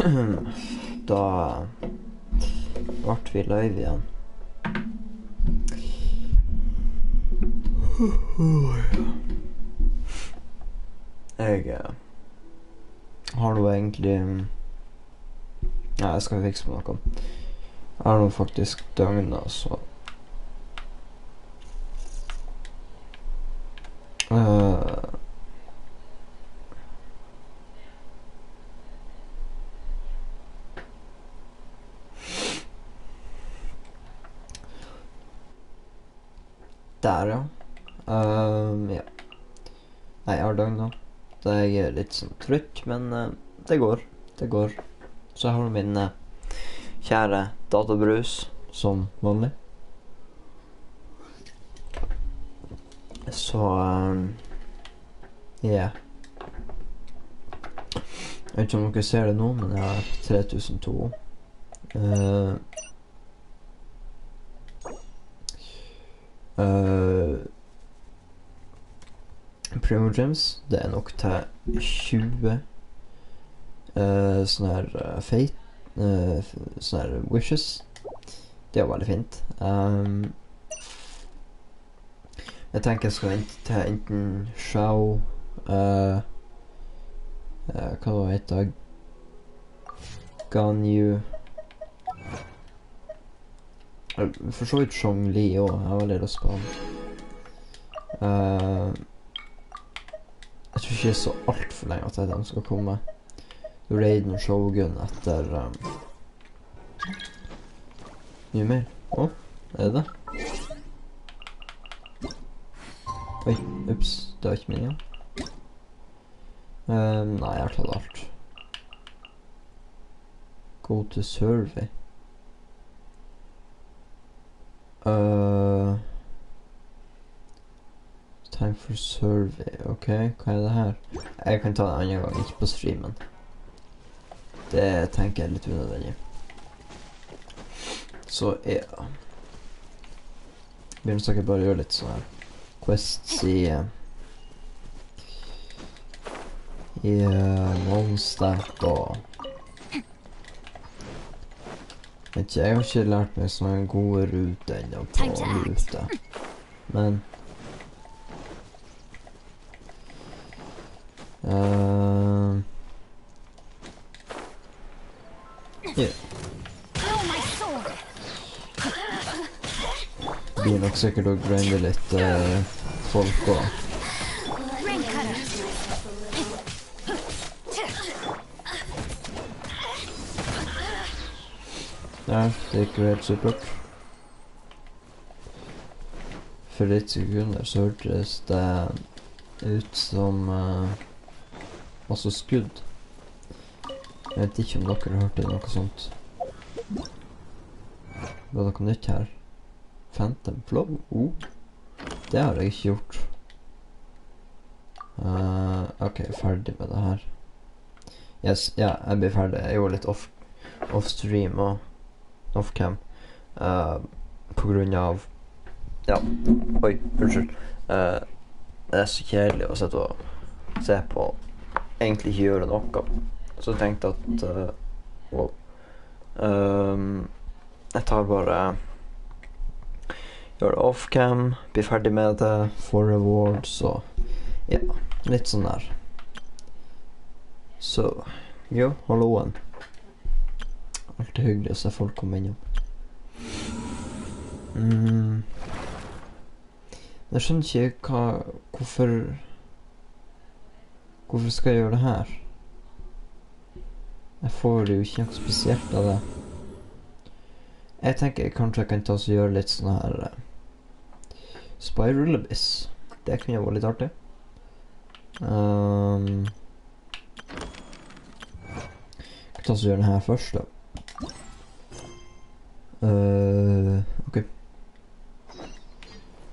Da ble vi live igjen. Jeg har nå egentlig jeg skal fikse på noe. Jeg har nå faktisk døgnet, så der, ja. Ja. Nei, jeg har døgnet. Jeg er litt sånn trøtt, men det går. Det går. Så jeg har min kjære databrus, som vanlig. Så, ja. Jeg vet ikke om dere ser det nå, men jeg har 3002. Primogems, det er nok til 20 sånne her sånne her wishes. Det er veldig fint. Jeg tenker jeg skal vente til enten Shao hva det heter, Ganyu, for så vidt Zhongli også. Jeg har veldig lyst på han. Jeg tror ikke det er så alt for lenge at de skal komme. Raiden og Shogun etter mye mer. Er det det? Oi, ups, det var ikke meningen. Nei, jeg har tatt alt. Go to survey. Time for survey. Ok, hva er det her? Jeg kan ta det en annen gang, ikke på streamen. Det tenker jeg er litt unødvendig. Så ja. Begynner sikkert bare å gjøre litt sånne quests i Mondstadt og vet ikke, jeg har ikke lært meg sånne gode ruter ennå på rute. Men yeah. Blir nok sikkert å grinde litt folk også. Ja, det gikk jo helt supert. For litt sekunder så hørtes det ut som også skudd. Jeg vet ikke om dere hørte noe sånt. Det var noe nytt her. Phantom Flow? Det har jeg ikke gjort. Ok, ferdig med det her. Yes, ja, jeg blir ferdig. Jeg gjorde litt off-stream og off-cam. På grunn av ja, oi, unnskyld. Det er så kjedelig å sitte og se på egentlig ikke gjøre noe. Så jeg tenkte at jeg tar bare gjør det off-cam, blir ferdig med det, får rewards og ja, litt sånn der. Så jo, halloen. Alltid hyggelig å se folk komme innom. Jeg skjønner ikke hvorfor skal jeg gjøre det her? Jeg får jo ikke noe spesielt av det. Jeg tenker kanskje jeg kan ta og gjøre litt sånn her Spiral Abyss. Det kunne jo være litt artig. Jeg kan ta og gjøre den her først da. Ok.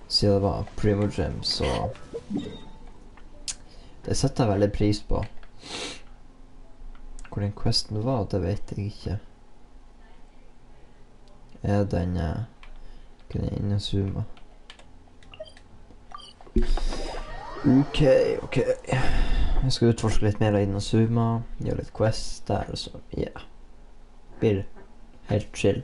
Siden det var Primogems, så det setter jeg veldig pris på. Hvor den questen var, det vet jeg ikke. Er den kan jeg innezoome? Ok. Jeg skal utforske litt mer av Inazuma, gjøre litt quest der, så ja. Blir helt chill.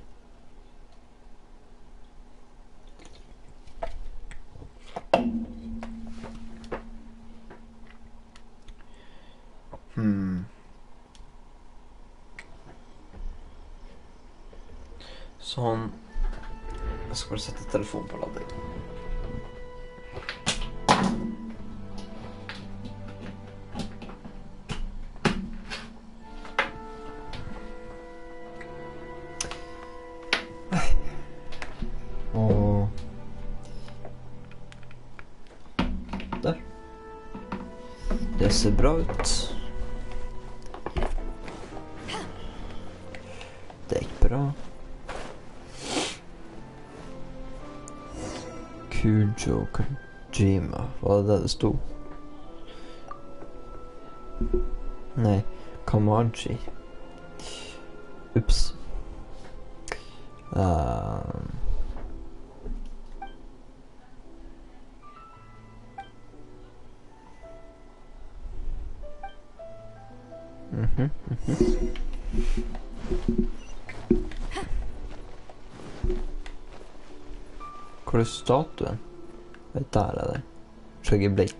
Sånn. Jeg skal bare sette telefonen på lading. Og der. Det ser bra ut. Det gikk bra. Kujo Kojima, var det det stod? Nei, Kamaji. Ups. Hvor er statuen? Der er det. Skjeggeblikk.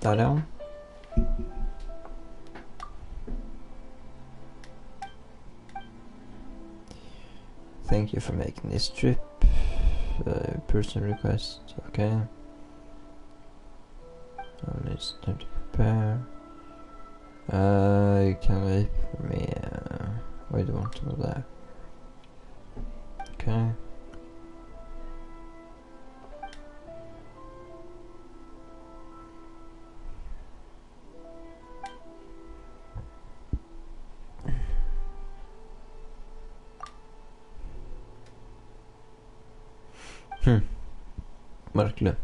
Der er han. Thank you for making this trip. Personal request. Okay. It's time to prepare. You can wait for me. Why do you want to go there? Okay. Merkelig.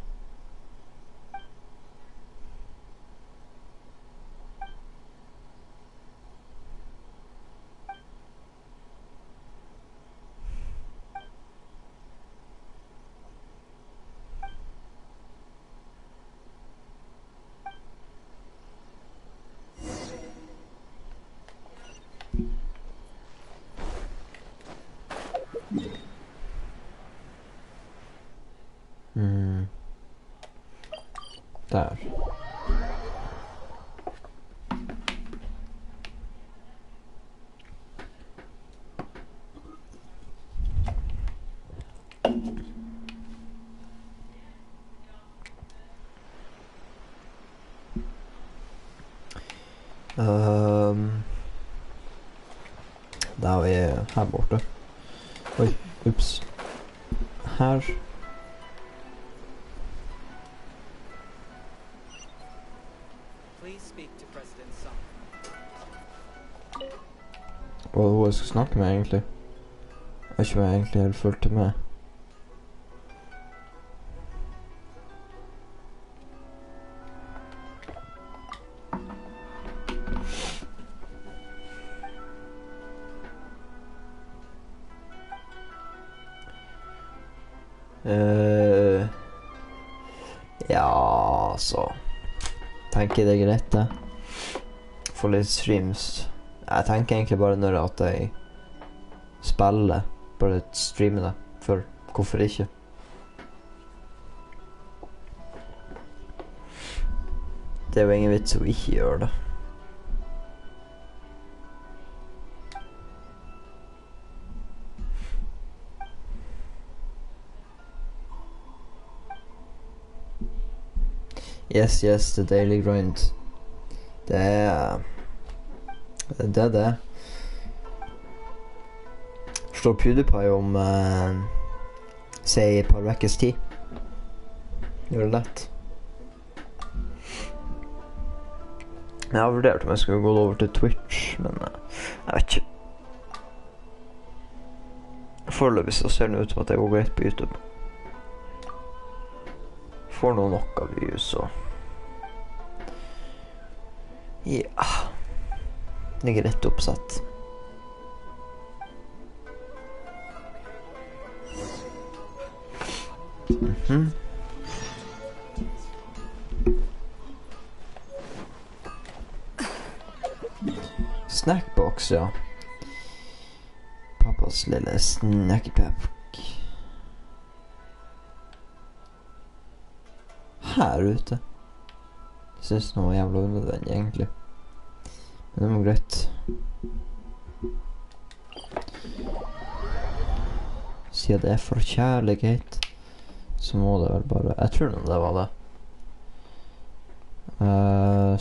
Der. Da er vi her borte. Oi, ups. Her. Og hva jeg skal snakke med egentlig. Jeg vet ikke hva jeg egentlig helt følte med. Ja, så tenker det er greit det. Få litt streams. Jeg tenker egentlig bare når at jeg spiller, bare streame det, for hvorfor ikke? Det er jo ingen vits å ikke gjøre det. Yes, the daily grind. Det er det. Slår PewDiePie om si et par vekkes tid. Gjør det lett. Jeg har vurdert om jeg skulle gå over til Twitch, men jeg vet ikke. Foreløpig så ser det ut som at det går greit på YouTube. Får noe nok av views og ja, ligger rett oppsatt. Snackbox, ja. Pappas lille snackypack. Her ute. Jeg synes det var jævla unødvendig, egentlig. Men det var greit. Siden det er for kjærlighet, så må det vel bare... Jeg tror det var det.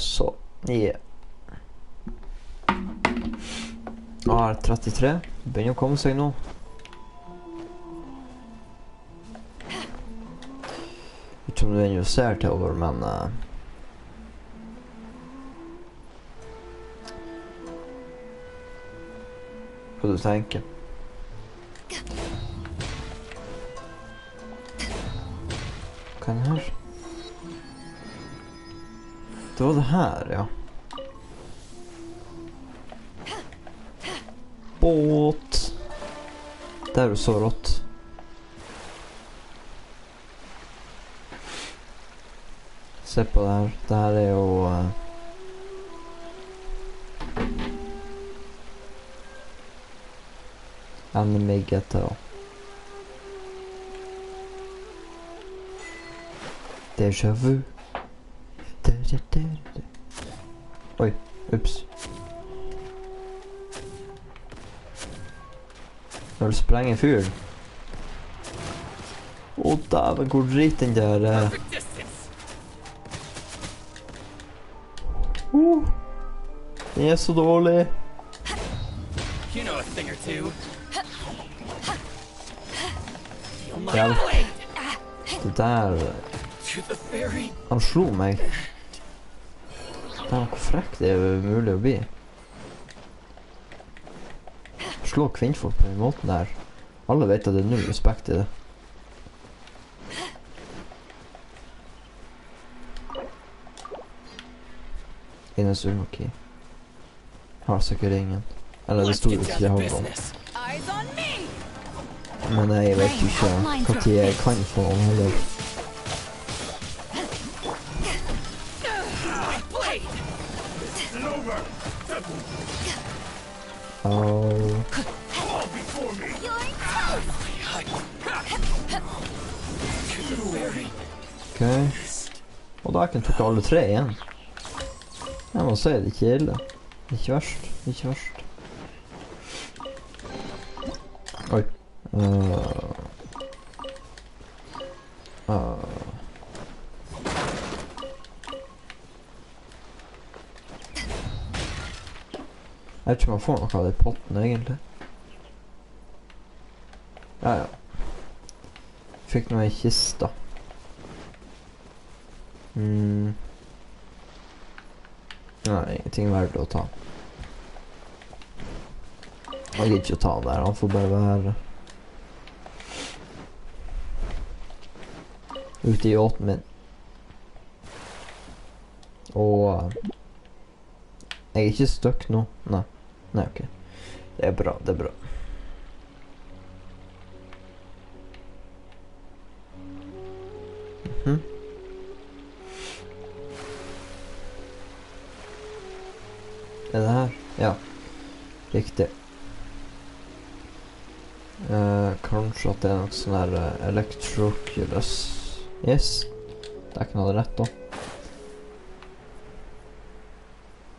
Så, yeah. R33 begynner å komme seg nå. Jeg tror du ennå ser til over, men hva du tenker? Hva er det her? Det var det her, ja. Båt. Det er jo så rått. Se på det her. Det her er jo anime GTA. Déjà vu. Oi, ups. Når du sprenger fyr. Å, dæven, hvor drit den der den er så dårlig. Ja, det der han slo meg. Det er noe frekt det er mulig å bli. Slå kvinnfolk på den måten der. Alle vet at det er null respekt i det. Innes Ulmaki. Har sikkert ingen. Eller det stod ikke jeg har om. Men jeg vet ikke hva tid jeg kan få om heller. Ok. Og da kan tok alle tre igjen. Jeg må si det ikke ille. Ikke verst, ikke verst. Oi. Jeg vet ikke om jeg får noe av det i potten, egentlig. Ja, ja. Fikk noe i kista. Nei, ingenting verdt å ta. Jeg gidder ikke å ta den der, han får bare være ute i åten min. Og jeg er ikke stuck nå. Nei, ok. Det er bra, det er bra. Er det her? Ja, riktig. Kanskje at det er noe sånn her Electroculus. Yes, det er ikke noe rett da.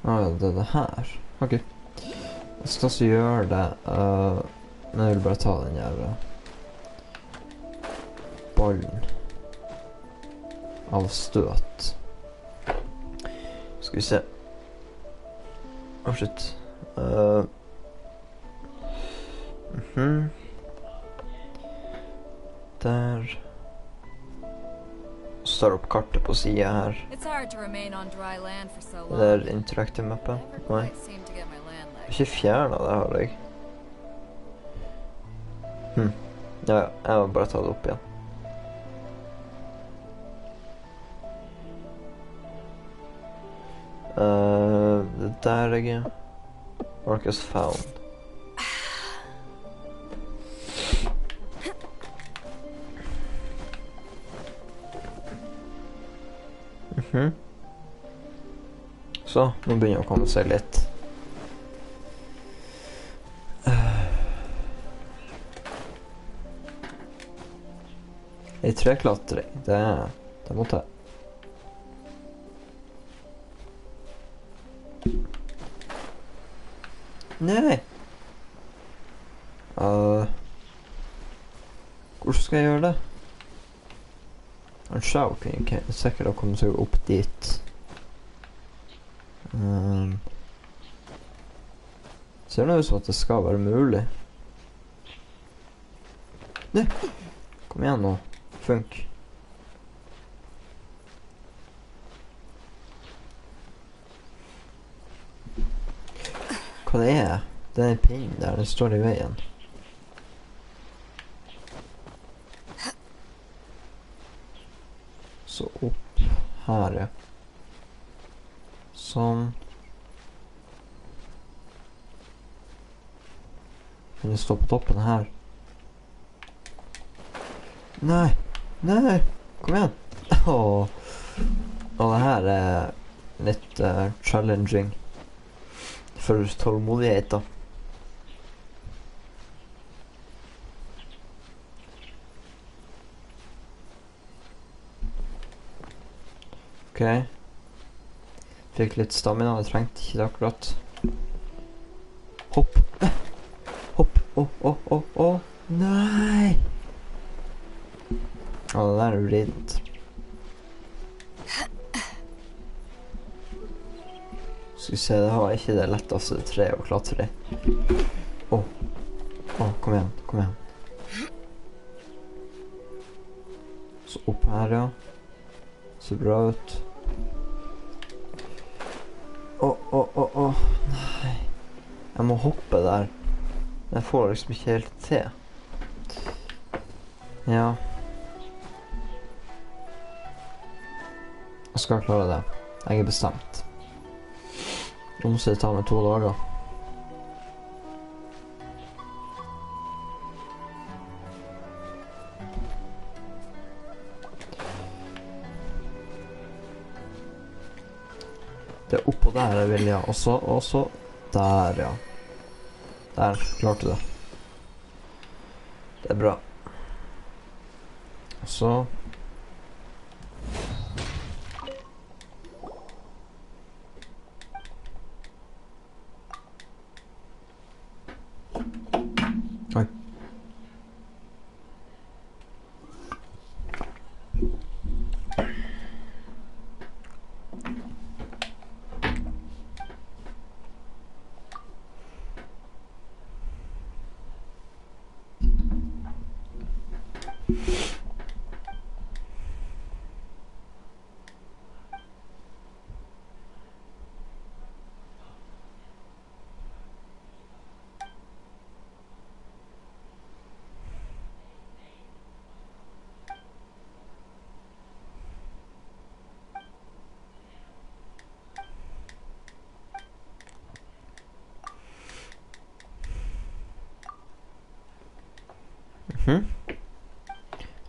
Ja, det er det her. Ok. Jeg skal også gjøre det, men jeg vil bare ta den her ballen av støt. Skal vi se. Åh, shit. Der. Så tar opp kartet på siden her. Det er interactive mappe. Nei. Jeg har ikke fjernet det her, jeg. Ja, jeg må bare ta det opp igjen. Det der jeg er. Marcus found. Så, nå begynner jeg å komme seg litt. I treklatring, det måtte jeg. Nei! Hvordan skal jeg gjøre det? Han sa ikke sikkert å komme seg opp dit. Ser det ut som at det skal være mulig. Nei! Kom igjen nå. Funk. Hva det er? Det er en pinn der, den står i veien. Så opp her, ja. Sånn. Kan det stå på toppen her? Nei, nei, kom igjen. Og det her er litt challenging for tålmodighet da. Ok. Fikk litt stamina, jeg trengte ikke det akkurat. Hopp. Hopp. Nei! Det der er vridd. Skal vi se, det var ikke det letteste treet å klatre i. Kom igjen. Så opp her, ja. Ser bra ut. Nei. Jeg må hoppe der. Jeg får liksom ikke helt til. Ja. Jeg skal klare det. Jeg er bestemt. Nå må jeg ta med 2 dager. Det er oppå der jeg vil, ja. Og så der, ja. Der, klarte det. Det er bra. Og så oi.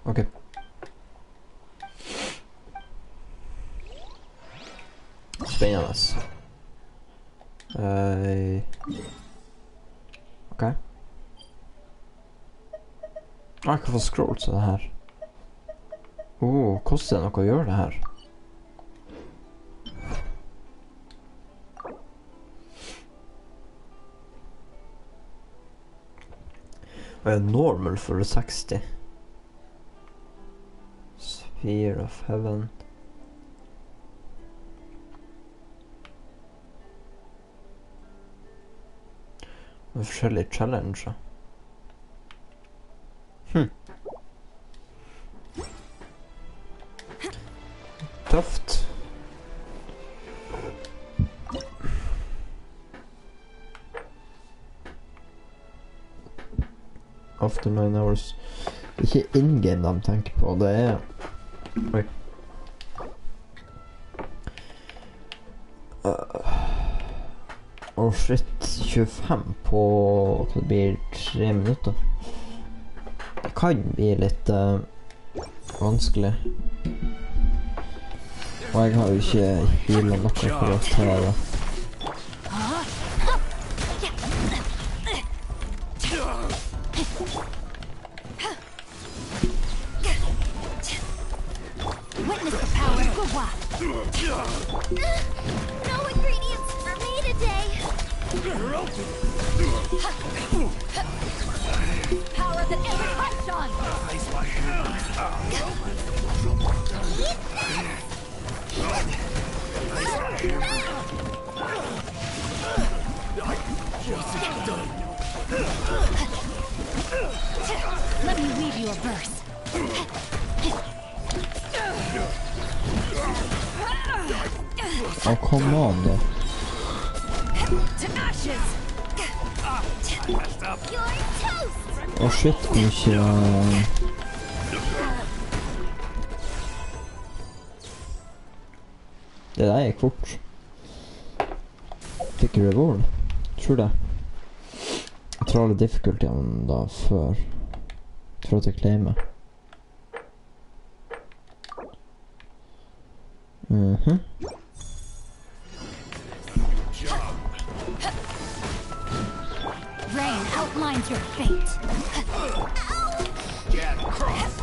Ok. Spennende. Ok. Jeg kan få scroll til det her. Koster det noe å gjøre det her? Normal for 60. Sphere of Heaven. Med forskjellige challenger. Tøft. After 9 hours. Ikke in-game de tenker på, det er... Oi. Shit, 25 på... Det blir 3 minutter. Det kan bli litt vanskelig. Og jeg har jo ikke healet noe for å ta det. Power that every punch on. Place my hammer. What's it done? Let me weave you a verse. Oh, come on då. To ashes. You're toast. Åh shit, kommer ikke... Det der gikk fort. Fikk reward. Tror det. Jeg tror alle difficultyene da før. For at jeg claimer. Rain outlines your fate. Jab cross.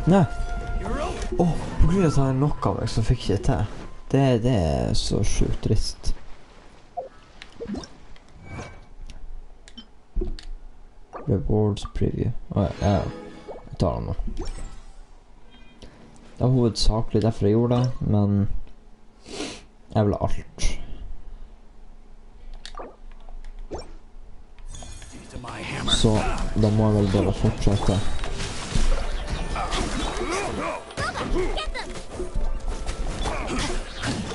Nei. Åh, på grunn av at han knocka meg, så fikk jeg ikke til. Det er så sjukt trist. Rewards preview. Jeg tar den nå. Det var hovedsakelig derfor jeg gjorde det, men jeg vil ha alt. Så da må jeg vel bare fortsette.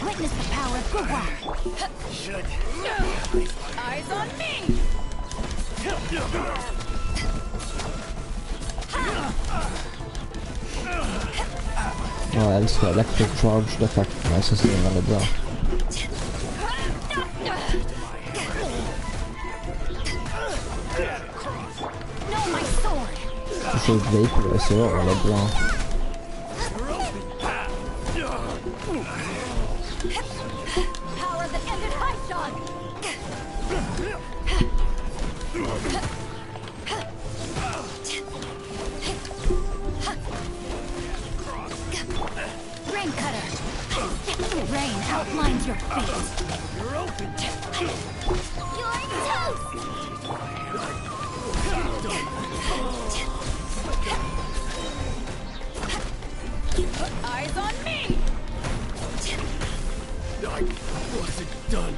Witness the power of Gua. Eyes on me. Jeg elsker electric charge-effekten. Jeg synes det er veldig bra. Know my sword. Jeg synes Vaporwave er veldig bra. Power that ended Haishan. Rain cutter. Rain outlines your fate. You're open. You're toast. Eyes on me. What's it done?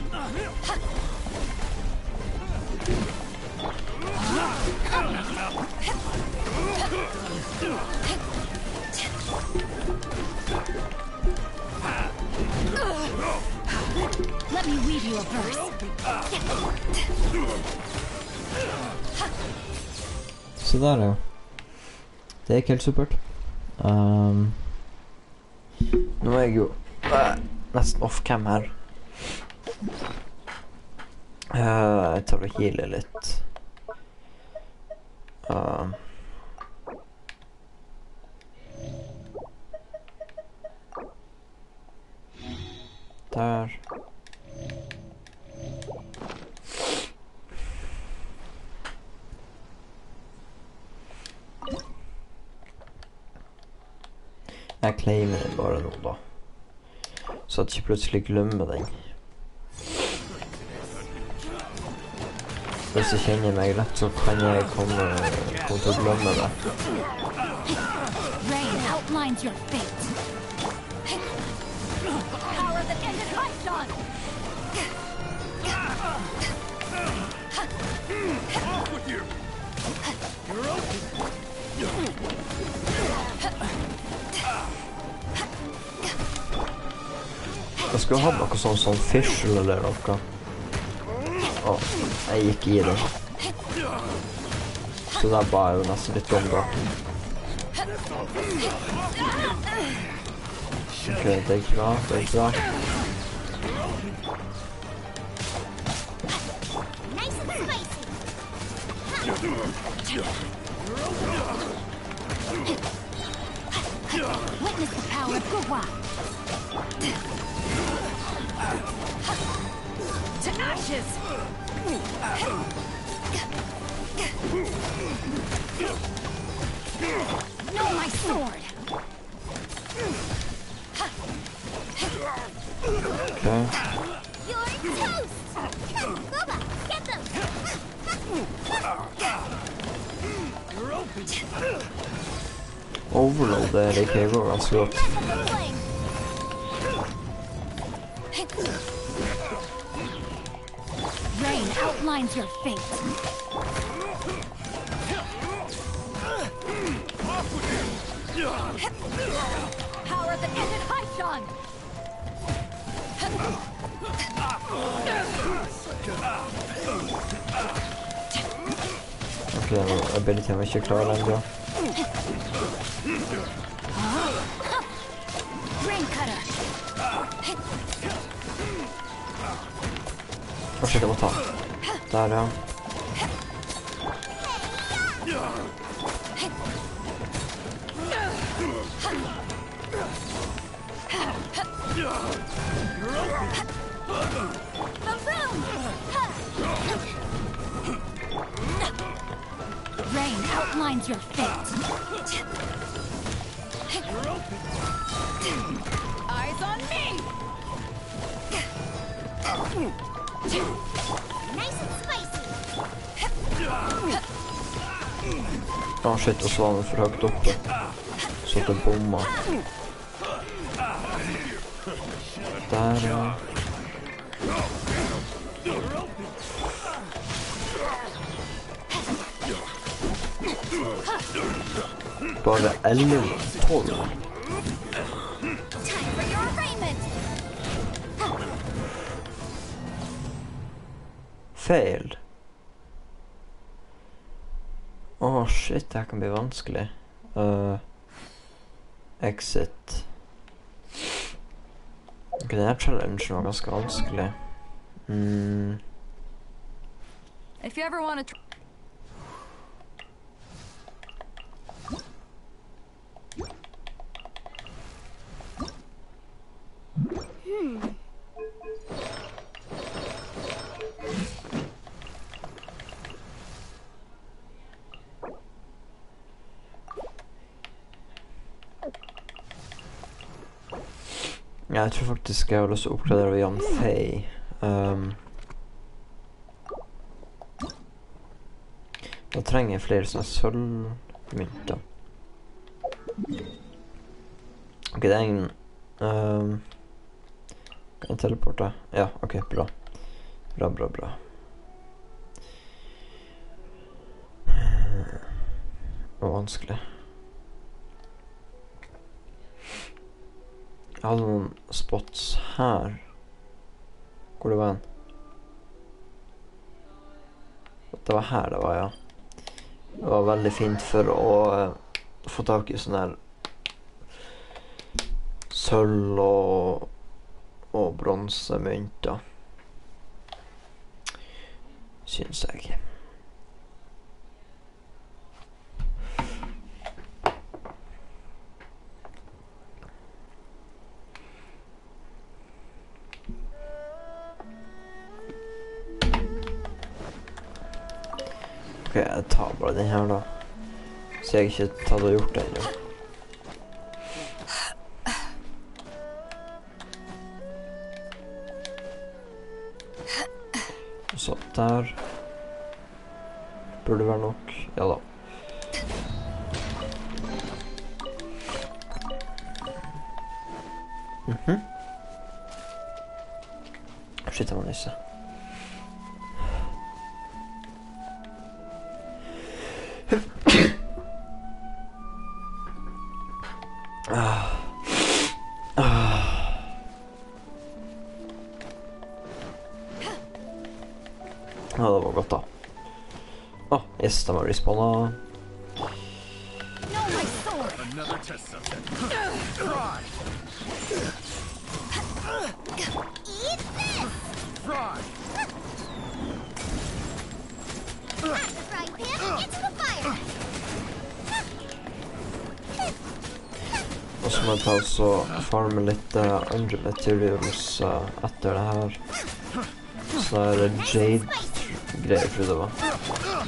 Let me weave you a verse. Så der ja. Det gikk helt supert. Nå er jeg jo nesten off-cam her. Jeg tar og healer litt. Der. Jeg claimer den bare nå da. Så at jeg ikke plutselig glemmer den. Hvis jeg kjenner meg rett, så kan jeg komme til å glemme det. Rain outlines your fate. Power that ended Haishan. Off with you. You're open. Jeg skulle ha noe sånn fish eller noe. Jeg gikk i det. Så der ba jeg jo nesten litt om da. Ok, det gikk bra, det gikk bra. Witness the power of Gua. To ashes! No, my sword! Okay. You're toast! Boba, get them! You're open. Overload det kan ju gå ganska gott. Back up the flame! Rain outlines your fate. Power that ended Haishan! Okej, ability var inte klar längre. Rain cutter! Försöka bara ta. Där ja. Rain outlines your fate. Eyes on me! Nice and spicy. Ja shit, och så var den för högt uppe. Så att det bommar. Där ja. Bara 11, 12. Time for your arraignment. Fail. Åh shit, det här kan bli vanskelig. Exit. Okej, den här challengen var ganska vanskelig. If you ever want to Ja, jag tror faktiskt jag har lust att uppgradera via en Faye. Jag tränger fler såna sölvmynta. Okej, det är en... kan jag teleporta? Ja, okej, bra. Bra. Vad vanskligt. Jag hade någon spots här. Går det vara en? Det var här, det var jag. Det var väldigt fint för att få tag i sån här sölv och bronsmynt då. Syns jag. Okej, jag tar bara den här då. Så jag inte hade gjort det ännu. Så där. Burde vara nog. Ja då. Shit, vad nyss. Ja, det var gott då. Yes, de har respawna. know my sword. Another test subject. Fry! Eat this! Fry! Pass the frying pan into the fire. Och så man tar så farma lite andra materials efter det här. sånn her Jade-greier, tror jeg det var.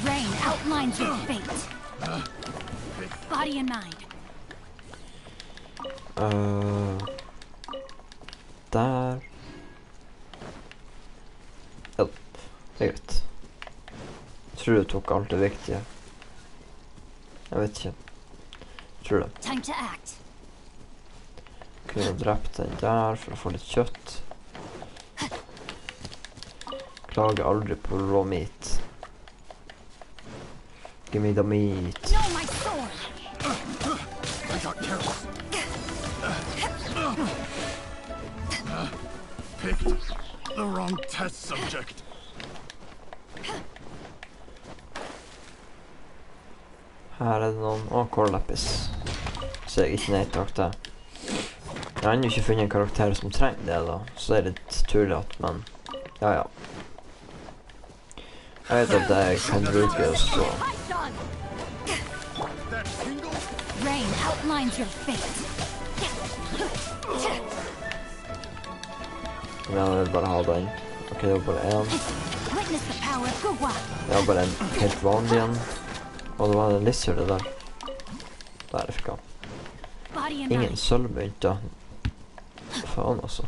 Rain outlines your fate. Body and mind. Der. Ja, det er greit. Jeg tror du tok alt det viktige. Jeg vet ikke. Jeg tror det. Time to act. Kunne drept den der for å få litt kjøtt. Klager aldri på raw meat. Give me the meat. No, my sword. I got careless. Picked the wrong test subject. Her er det noen... kårleppis. Så jeg ikke nei takk det. Jeg har ennå ikke funnet en karakter som trenger det da. Så det er litt turlig men... Ja. Jeg vet at det kan brukes, så... That tingle? Rain outlines your fate. Men jeg vil bare ha den. Ok, det var bare en. Witness the power of Gugwa. Det var bare en helt vanlig en. Og det var en lizard det der. Der jeg fikk han. Body and Ingen mind. sølvmynt da. Faen altså.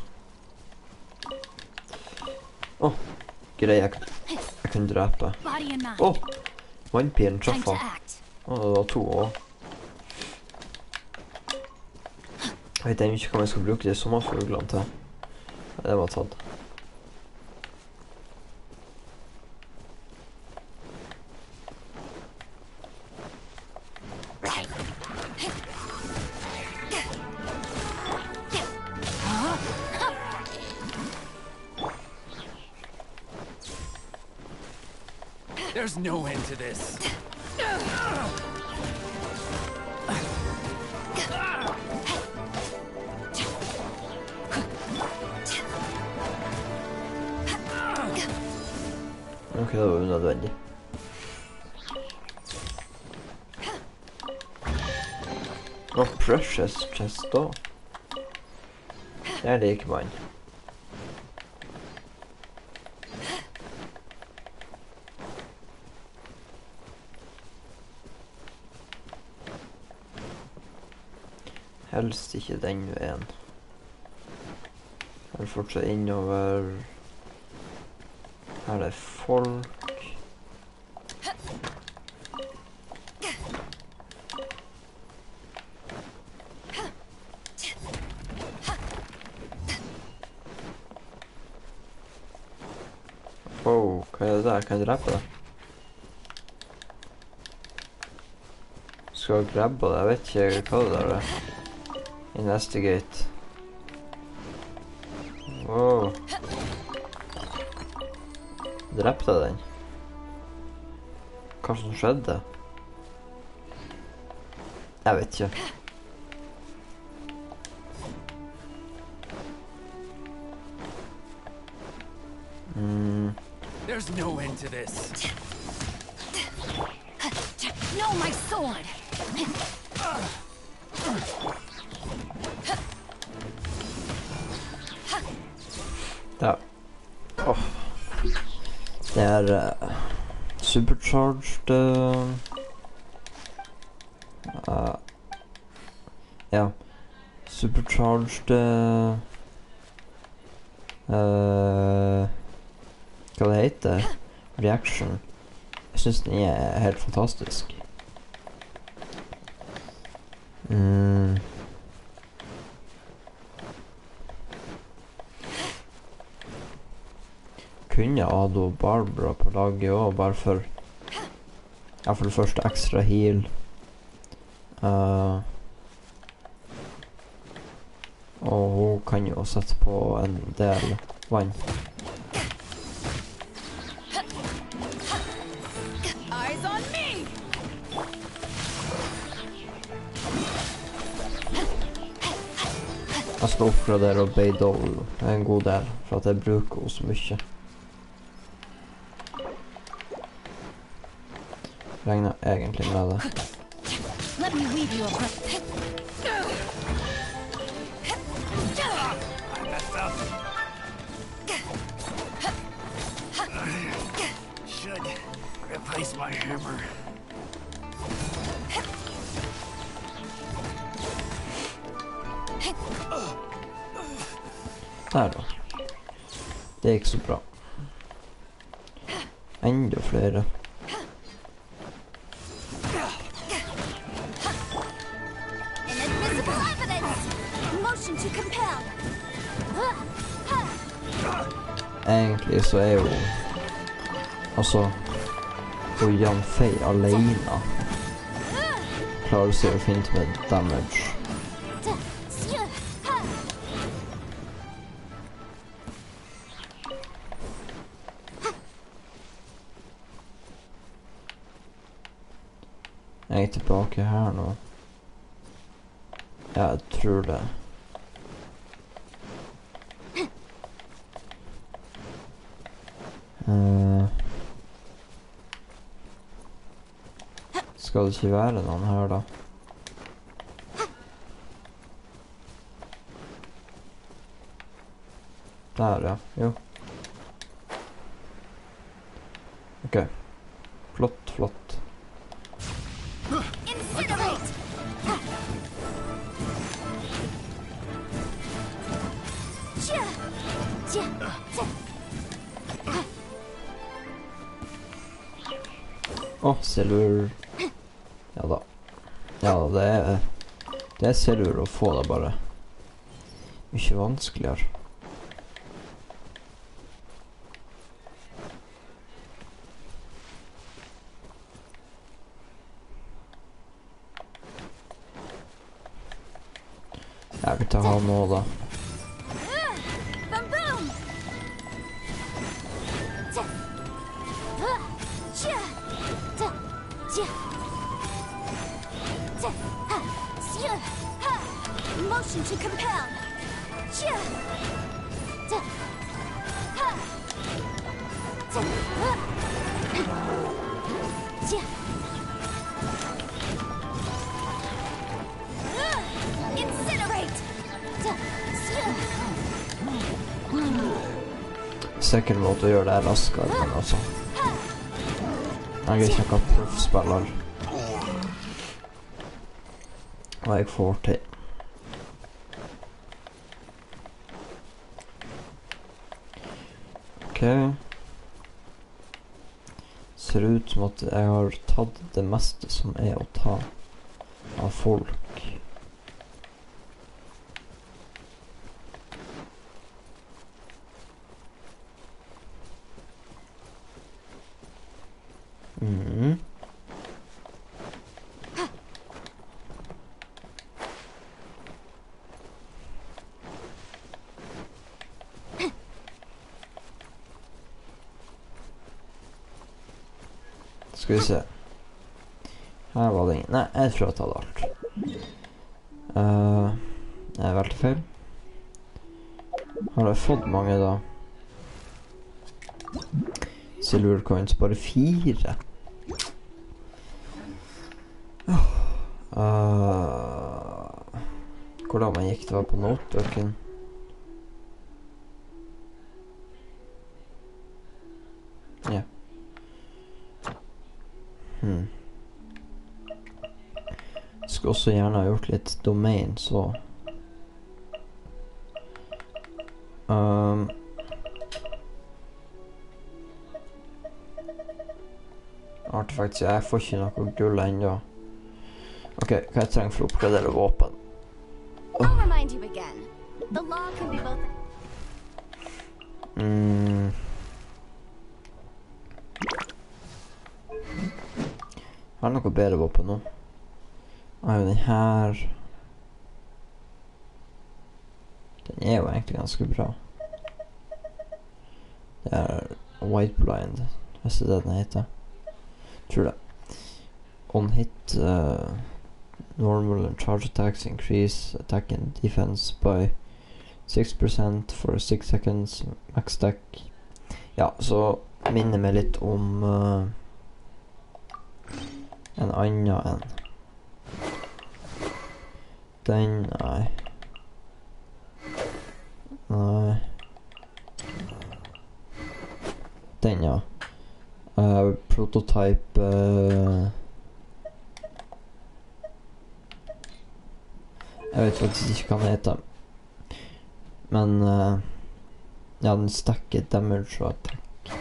Grei jeg kunne drepe. Body and mind. Vannpilen Time traff to han. act. Det var 2 også. Jeg vet ikke hva jeg skal bruke de sommerfuglene til. Det var tatt. There's no end to this. Ok, det var unødvendig. Precious chest da. Det liker man. Helst ikke den veien. Her fortsatt innover. Her er det folk. Hva er det der? Kan jeg drepe det? Skal jeg grabbe det? Jeg vet ikke hva det der er. Investigate. Drepte jeg den? Hva som skjedde? Jeg vet ikke. There's no end to this. No, my sword. Ja. Det er supercharged ja. Supercharged hva det heter? Reaction. Jeg synes den er helt fantastisk. Kunne Ado og Barbara på laget også, bare for for det første ekstra heal. Og hun kan jo sette på en del vann. Eyes on me. Jeg skal oppgradere og Beidol en god del, for at jeg bruker henne så mye. Regner egentlig med det. Let me weave you a breath. replace my hammer. Der da. Det gikk så bra. Enda flere. Inadmissible evidence! Motion to compel! Egentlig så er jo altså Jan Fei alene klarer seg å fint med damage. Jeg er tilbake her nå. Ja, jeg tror det. Skal det ikke være noen her da? Der, ja. Jo. Ok. Flott, flott. Incinerate! Åh, silver. Ja da. Ja da, det er silver å få det bare. Mye vanskeligere. Jeg vil ta han nå da. Boom boom! Motion to compel! Incinerate! Sikkert måte å gjøre det raskere, men altså. Jeg er ikke noen proffspiller. Og jeg får til. Ok. Ser ut som at jeg har tatt det meste som er å ta av folk. Skal vi se. Her var det ingen. Nei, jeg tror jeg tar alt. Jeg valgte feil. Har jeg fått mange da? Silver coins, bare 4. Hvordan man gikk det var på notebooken? Ja. Skulle også gjerne ha gjort litt domain, så artefakt, så jeg får ikke noe gull ennå. Ok, hva jeg trenger for å oppgradere våpen? I'll remind you again. The law can be both. Jeg har noe bedre våpen nå. Jeg har jo den her. Den er jo egentlig ganske bra. Det er White Blind, hvis det er det den heter. Tror det. On hit, normal and charge attacks increase attack and defense by 6% for 6 seconds, max stack. Ja, så minner meg litt om en annen en. Den, nei. Nei. Den, ja. Prototype jeg vet faktisk ikke hva den heter. Men ja, den stacker damage og attack.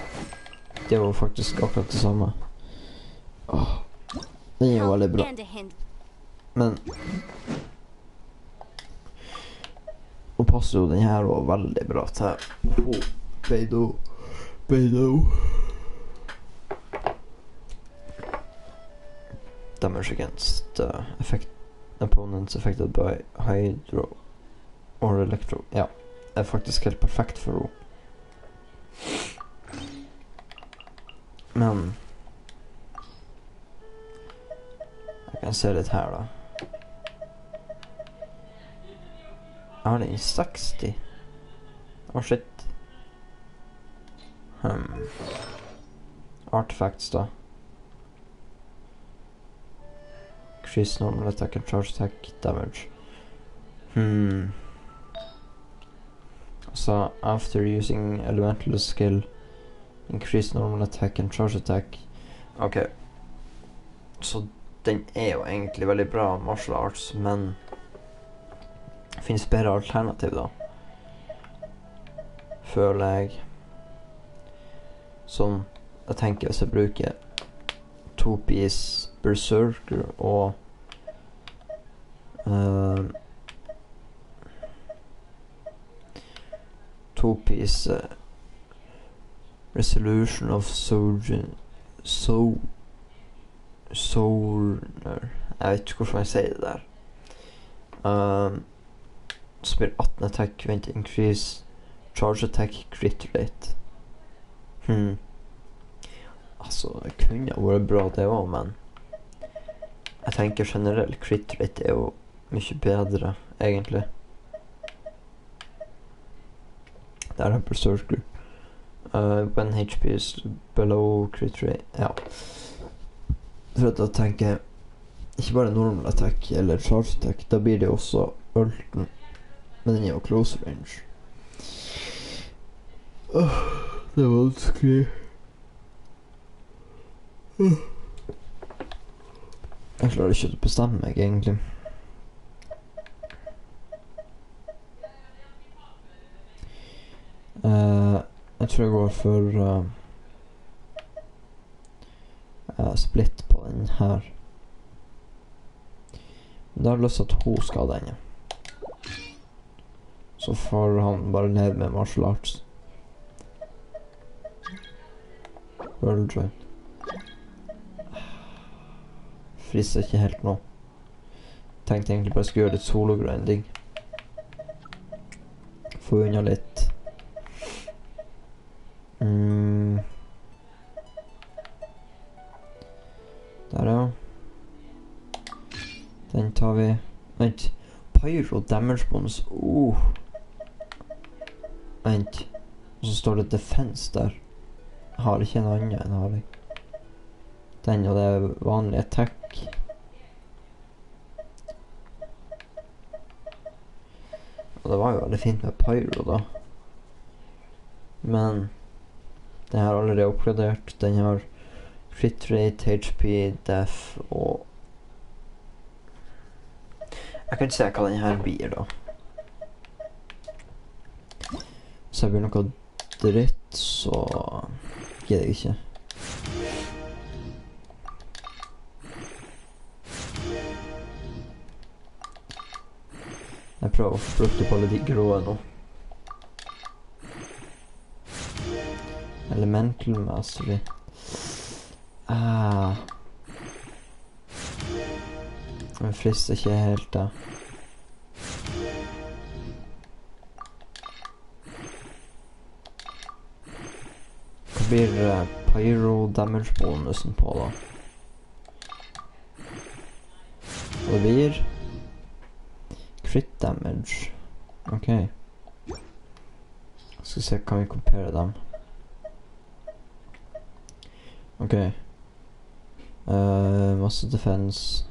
Det er jo faktisk akkurat det samme. Åh, den er jo veldig bra. And a hint. Men nå passer jo den her også veldig bra til Beidou. Damage against opponents affected by hydro or electro. Ja, er faktisk helt perfekt for henne. Men jeg kan se litt her da. Jeg har den i 60. Åh, shit. Artifacts da. Increase normal attack and charge attack damage. So after using elemental skill, increase normal attack and charge attack. Ok. Så den er jo egentlig veldig bra martial arts, men det finnes bedre alternativ da. Føler jeg. Som jeg tenker hvis jeg bruker 2-piece Berserker og two-piece Resolution of Sojourner. Jeg vet ikke hvordan jeg sier det der. Så blir 18 attack, vent, increase charge attack, crit rate. Altså, det kunne vært bra det også, men jeg tenker generelt crit rate er jo mye bedre, egentlig. Der er Berserker. When HP is below crit rate. Ja. For at da tenker jeg ikke bare normal attack eller charge attack, da blir det også ulten. Men den er jo close range. Det var vanskelig. Jeg klarer ikke å bestemme meg, egentlig. Jeg tror jeg går for split på den her. Men da har jeg lyst til at hun skal ha den. Så får han bare leve med martial arts. World join. Frister ikke helt nå. Tenkte egentlig bare jeg skulle gjøre litt solo-grinding. Få unna litt. Der ja. Den tar vi. Vent. Pyro damage bonus. Vent. Og så står det defense der. Jeg har ikke en annen enn har jeg. Den og det er vanlig attack. Og det var jo veldig fint med pyro da. Men den har allerede oppgradert. Den har crit rate, HP, def og jeg kan ikke se hva den her blir da. Så jeg blir noe dritt, så gidder jeg ikke. Jeg prøver å flytte på alle de gråe nå. Elemental Mastery. Jeg frister ikke helt da. Hva blir pyro damage bonusen på da? Og det blir crit damage. Ok. Skal se, kan vi compare dem? Ok. Masse defense.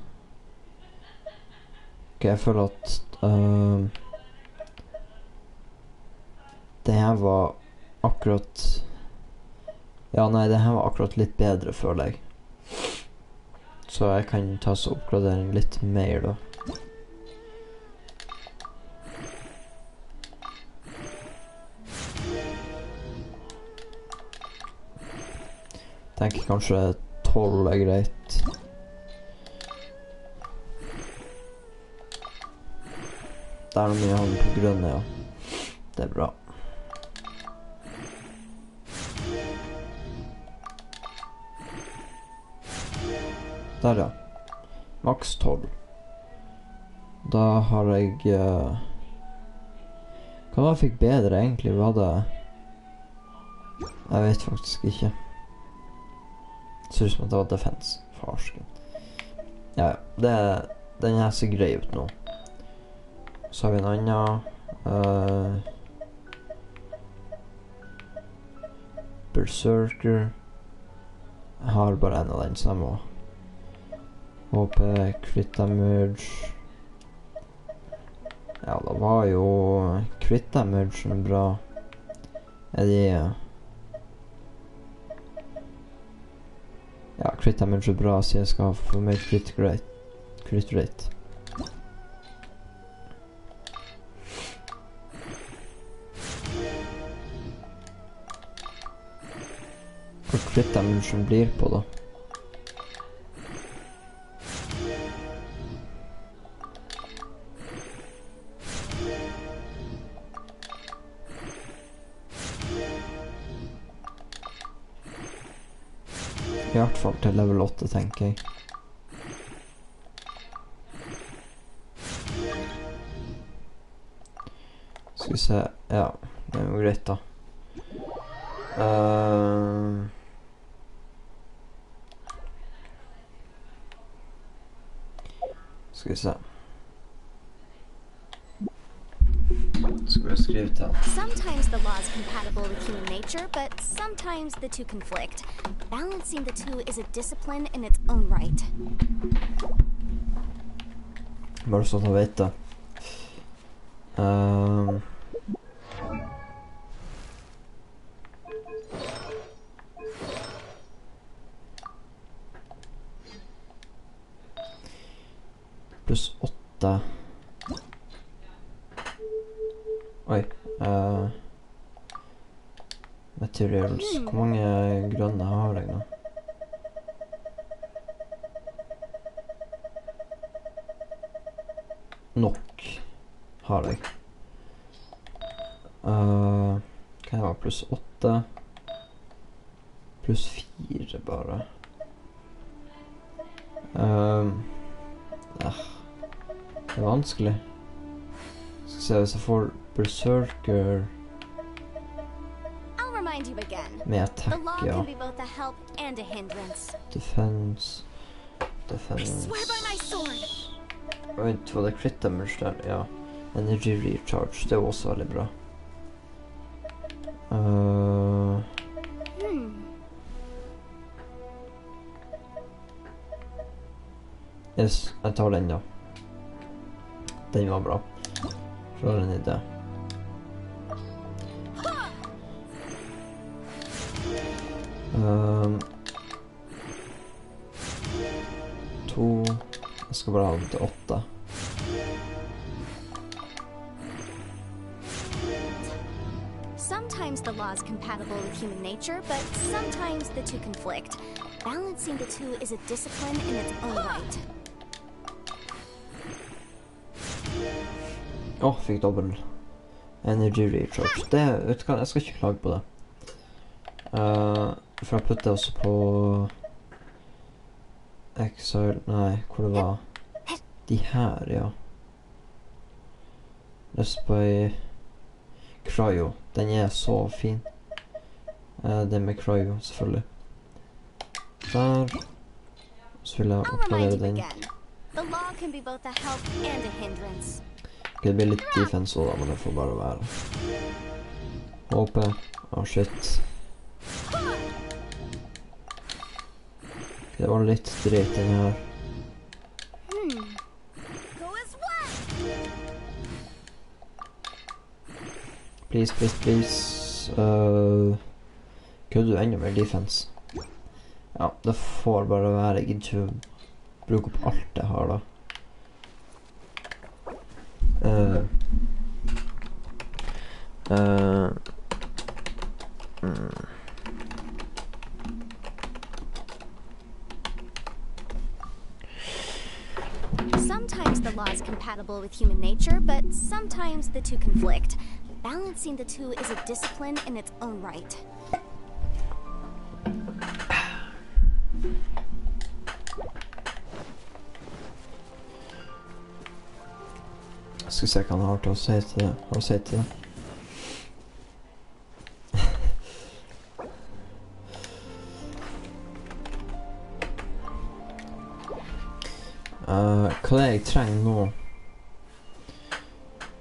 Ok, jeg føler at det her var akkurat Ja, nei, det her var akkurat litt bedre, føler jeg. Så jeg kan ta så oppgradering litt mer, da. Tenker kanskje 12 er greit. Det er noe mye havn på grønne, ja. Det er bra. Der, ja. Maks 12. Da har jeg... hva var jeg fikk bedre, egentlig? Hva hadde jeg? Jeg vet faktisk ikke. Det ser ut som at det var defense. Farsken. Ja, den her ser grei ut nå. Så har vi en annen. Berserker. Jeg har bare en av den, så jeg må HP, crit damage. Ja, da var jo crit damage bra. Er de... ja, crit damage er bra, så jeg skal få mer crit rate. Hvor crit damage blir på, da? I hvert fall til level 8, tenker jeg. Skal vi se... ja, det er jo greit da. Skal vi se. Skal vi skrive til han. Sometimes the law is compatible with human nature, but sometimes the two conflict. Balancing the two is a discipline in its own right. Bare så at jeg vet det. Pluss 8. Oi. Materials. Hvor mange grønne har jeg nå? Nok har jeg. Kan jeg ha pluss 8? Pluss 4 bare. Det er vanskelig. Skal se hvis jeg får Berserker You again. med attack, The law ja. can be both a help and a hindrance. Defense. I swear by my sword. Vent, var det crit damage der? Ja. Energy recharge, det er også veldig bra. Yes, jeg tar den da. Den var bra. Så har en idé. To. Jeg skal bare ha den til 8. Sometimes the law is compatible with human nature, but sometimes the two conflict. Balancing the two is a discipline in its own right. Fikk dobbelt energy recharge. Det, vet du hva, jeg skal ikke klage på det. For jeg putter også på Exile, nei, hvor det var de her, ja. Let's buy Cryo, den er så fin. Det med Cryo, selvfølgelig. Der. Så vil jeg oppgradere den. The law can be both a help and a hindrance. Ok, det blir litt defense også da, men det får bare være. HP. Shit. Det var litt dreit den her. Please, please, please. Kunne du enda mer defense? Ja, det får bare være. Jeg gidder ikke å bruke opp alt jeg har da. Sometimes the law is compatible with human nature, but sometimes the two conflict. Balancing the two is a discipline in its own right. Skal se hva han har til å si til det. Har å si til det. Hva er det jeg trenger nå?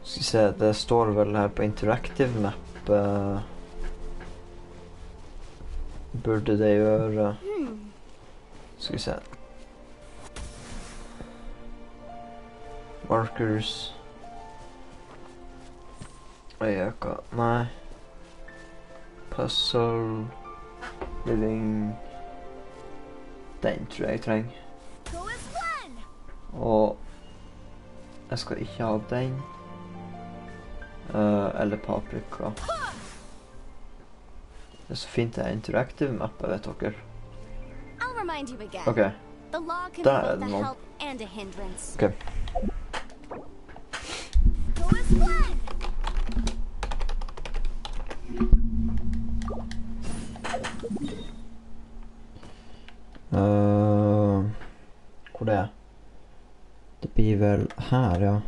Skal vi se, det står vel her på interactive map. Burde det gjøre? Skal vi se. Markers. Øyeka. Nei. Puzzle. Living. Den tror jeg trenger. Og jeg skal ikke ha den. Eller paprika. Det er så fint det er interactive map, vet dere. Ok. Der er det noen. Ok. Hvor det er? Det blir vel her, ja.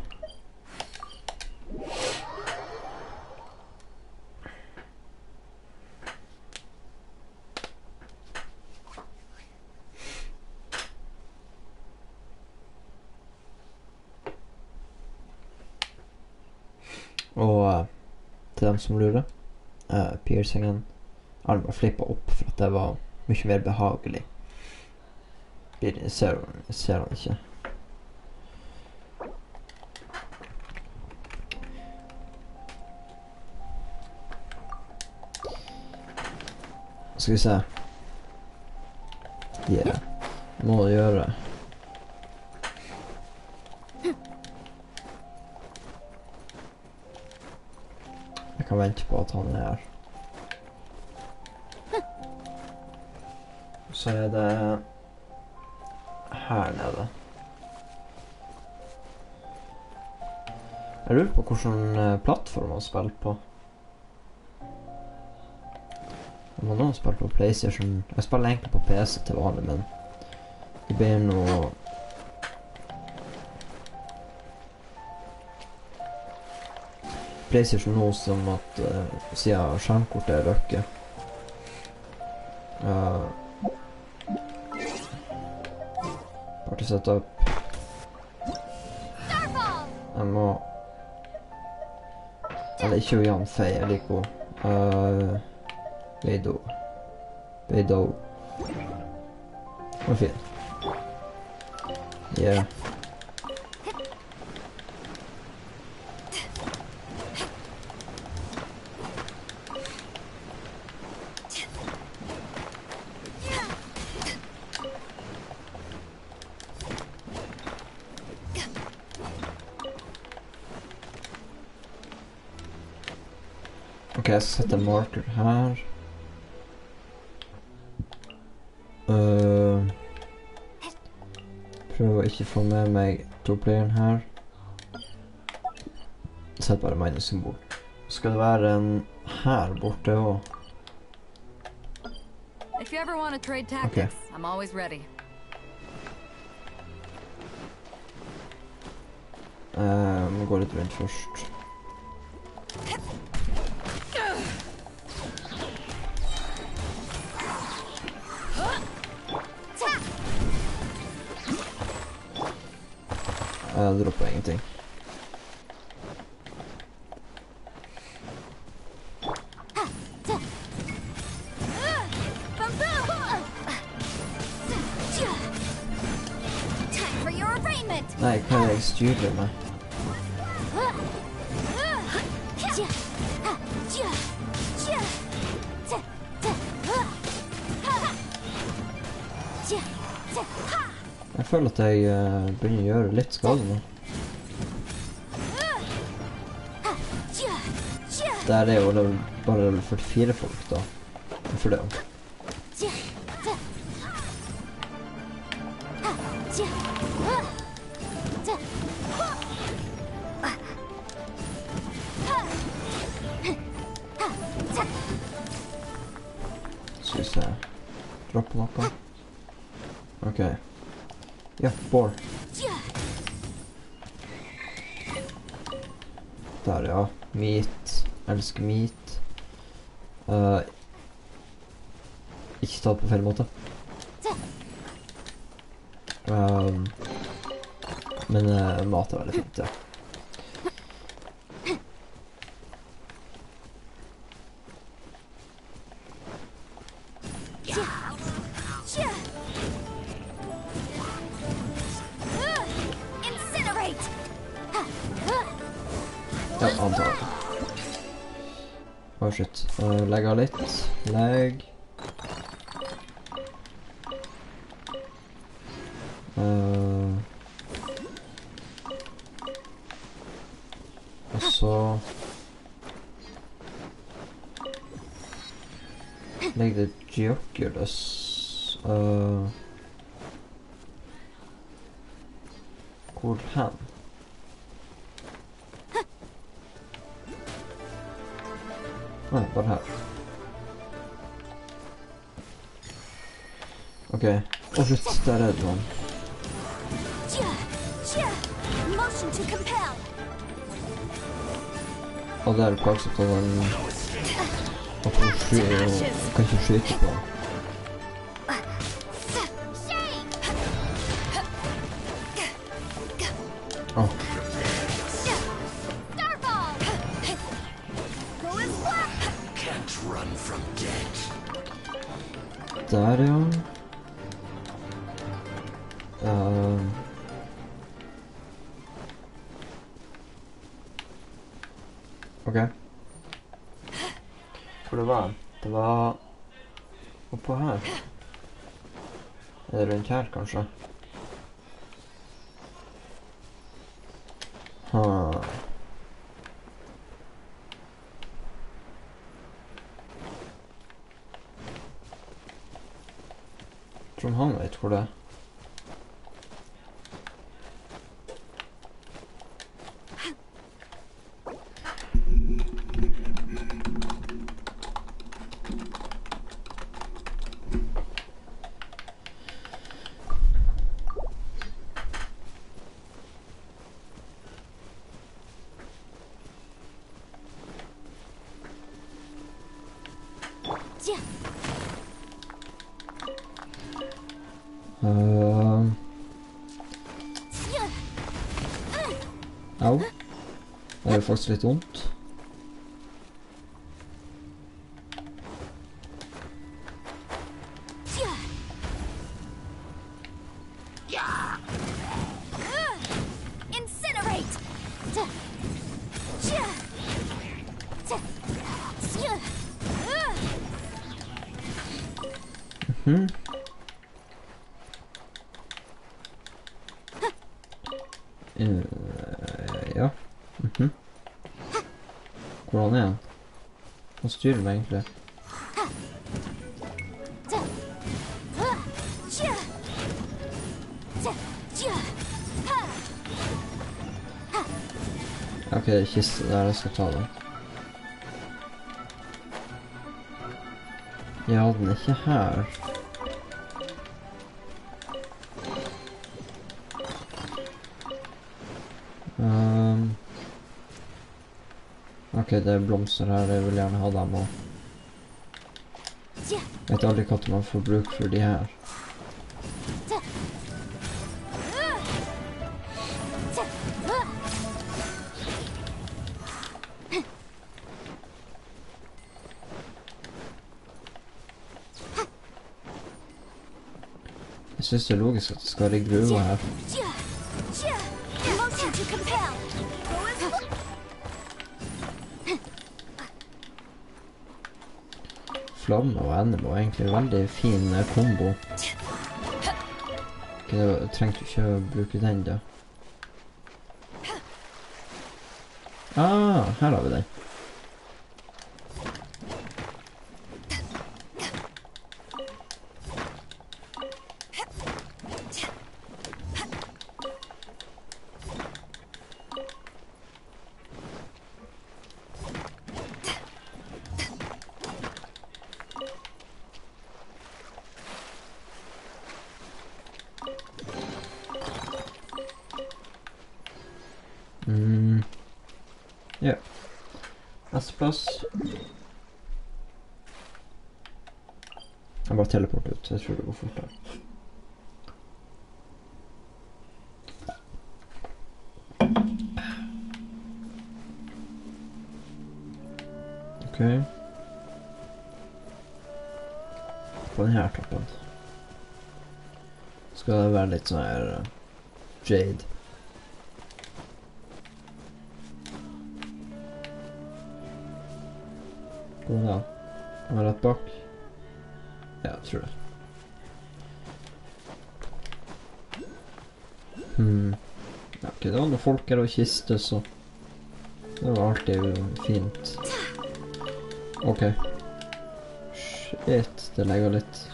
Og til dem som lurer, piercingen armen flippet opp for at det var mye mer behagelig. Jeg ser den ikke. Skal vi se. Yeah. Må det gjøre. Jeg kan vente på at han er her. Så er det her nede. Jeg lurer på hvilken plattform han spiller på. Jeg må nå spille på PlayStation. Jeg spiller egentlig på PC til vanlig, men det blir noe PlayStation nå som at siden skjermkortet er røkke. Party setup. Jeg må eller ikke Jan Fei, jeg liker henne. Beidou. Det var fin. Yeah. Ok, jeg skal sette en marker her. Prøv å ikke få med meg to-playeren her. Sett bare minus-symbol. Skal det være en her borte også? If you ever want to trade tactics, I'm always ready. Må gå litt rundt først. Jeg dropper ingenting. Nei, hva er det jeg styrer med? Jeg føler at jeg begynner å gjøre litt skade nå. Der er jo bare level 44 folk da. Hvorfor det? Skal vi se. Droppe noe. Ok. Ja, ball. Der, ja. Meat. Elsker meat. Ikke ta det på feil måte. Men mat er veldig fint, ja. Ja, antar. Oh shit. Legg av litt. Legg. Og så legg det jokulus. Hvor hen? Nei, bare her. Ok. Å, shit, der er det noen. Og det er plagsomt at den kan ikke skyte på den. Åh. Der, ja. Ok. Hvor det var? Det var oppå her. Er det rundt her, kanskje? Jeg tror han vet hvor det er. Au. Det er faktisk litt vondt. Ja. Hvordan er han? Han styrer meg egentlig. Ok, det er kiste der, jeg skal ta den. Ja, den er ikke her. Ok, det er blomster her, jeg vil gjerne ha dem også. Jeg vet aldri hva man får bruk for de her. Jeg synes det er logisk at det skal være i gruva her. Flamme og ende var egentlig en veldig fin kombo. Ok, da trengte du ikke å bruke den da. Ah, her har vi den. Ja. Neste plass. Jeg bare teleporter ut, jeg tror det går fortere. Ok. På denne toppen. Skal det være litt sånn her jade. Hvordan da? Han er rett bak. Ja, jeg tror det. Ja, ok, det var noen folk her og kiste, så det var alltid fint. Ok. Shit, det legger litt.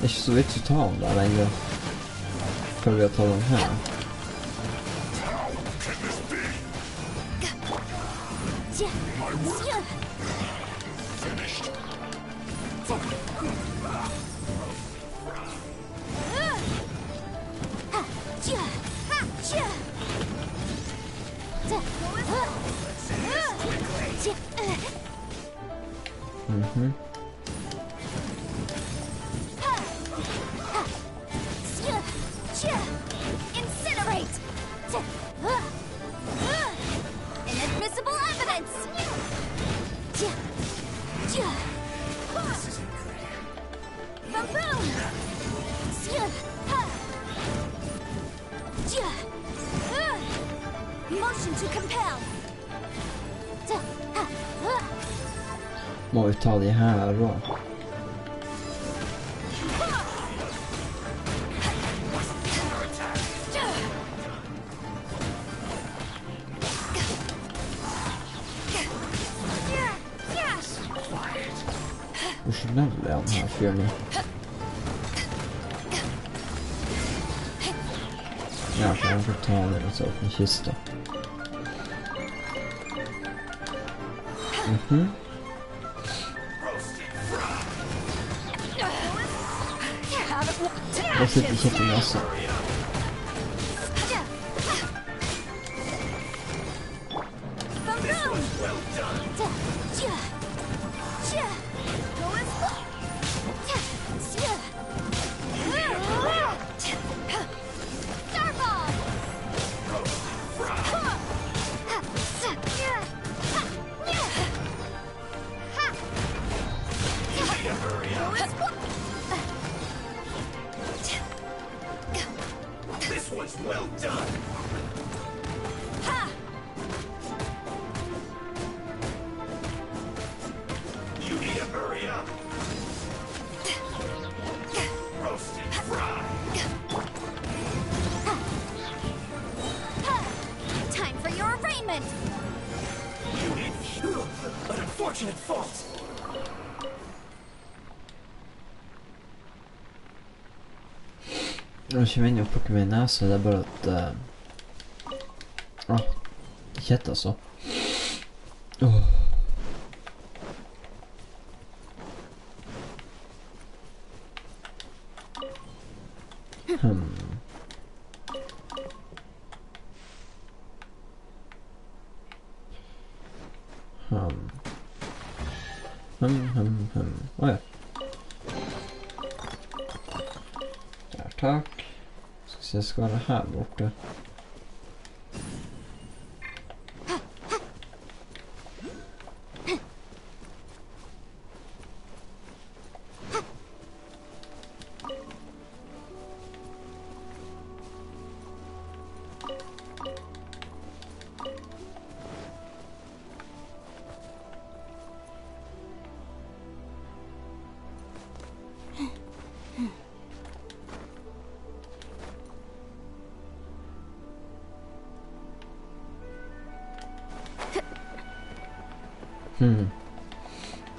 Det er ikke så vits å ta den der lenger før vi har tatt den her. Må vi ta de her også? Hvor snill er han her fyren nå? Ja, så jeg får ta det og så åpne kista. Jeg sitter ikke på nesa. Jeg har ikke vennet å plukke meg i nesa, det er bare at... kjett altså. Åja. Der, takk. Så jag ska vara här borta.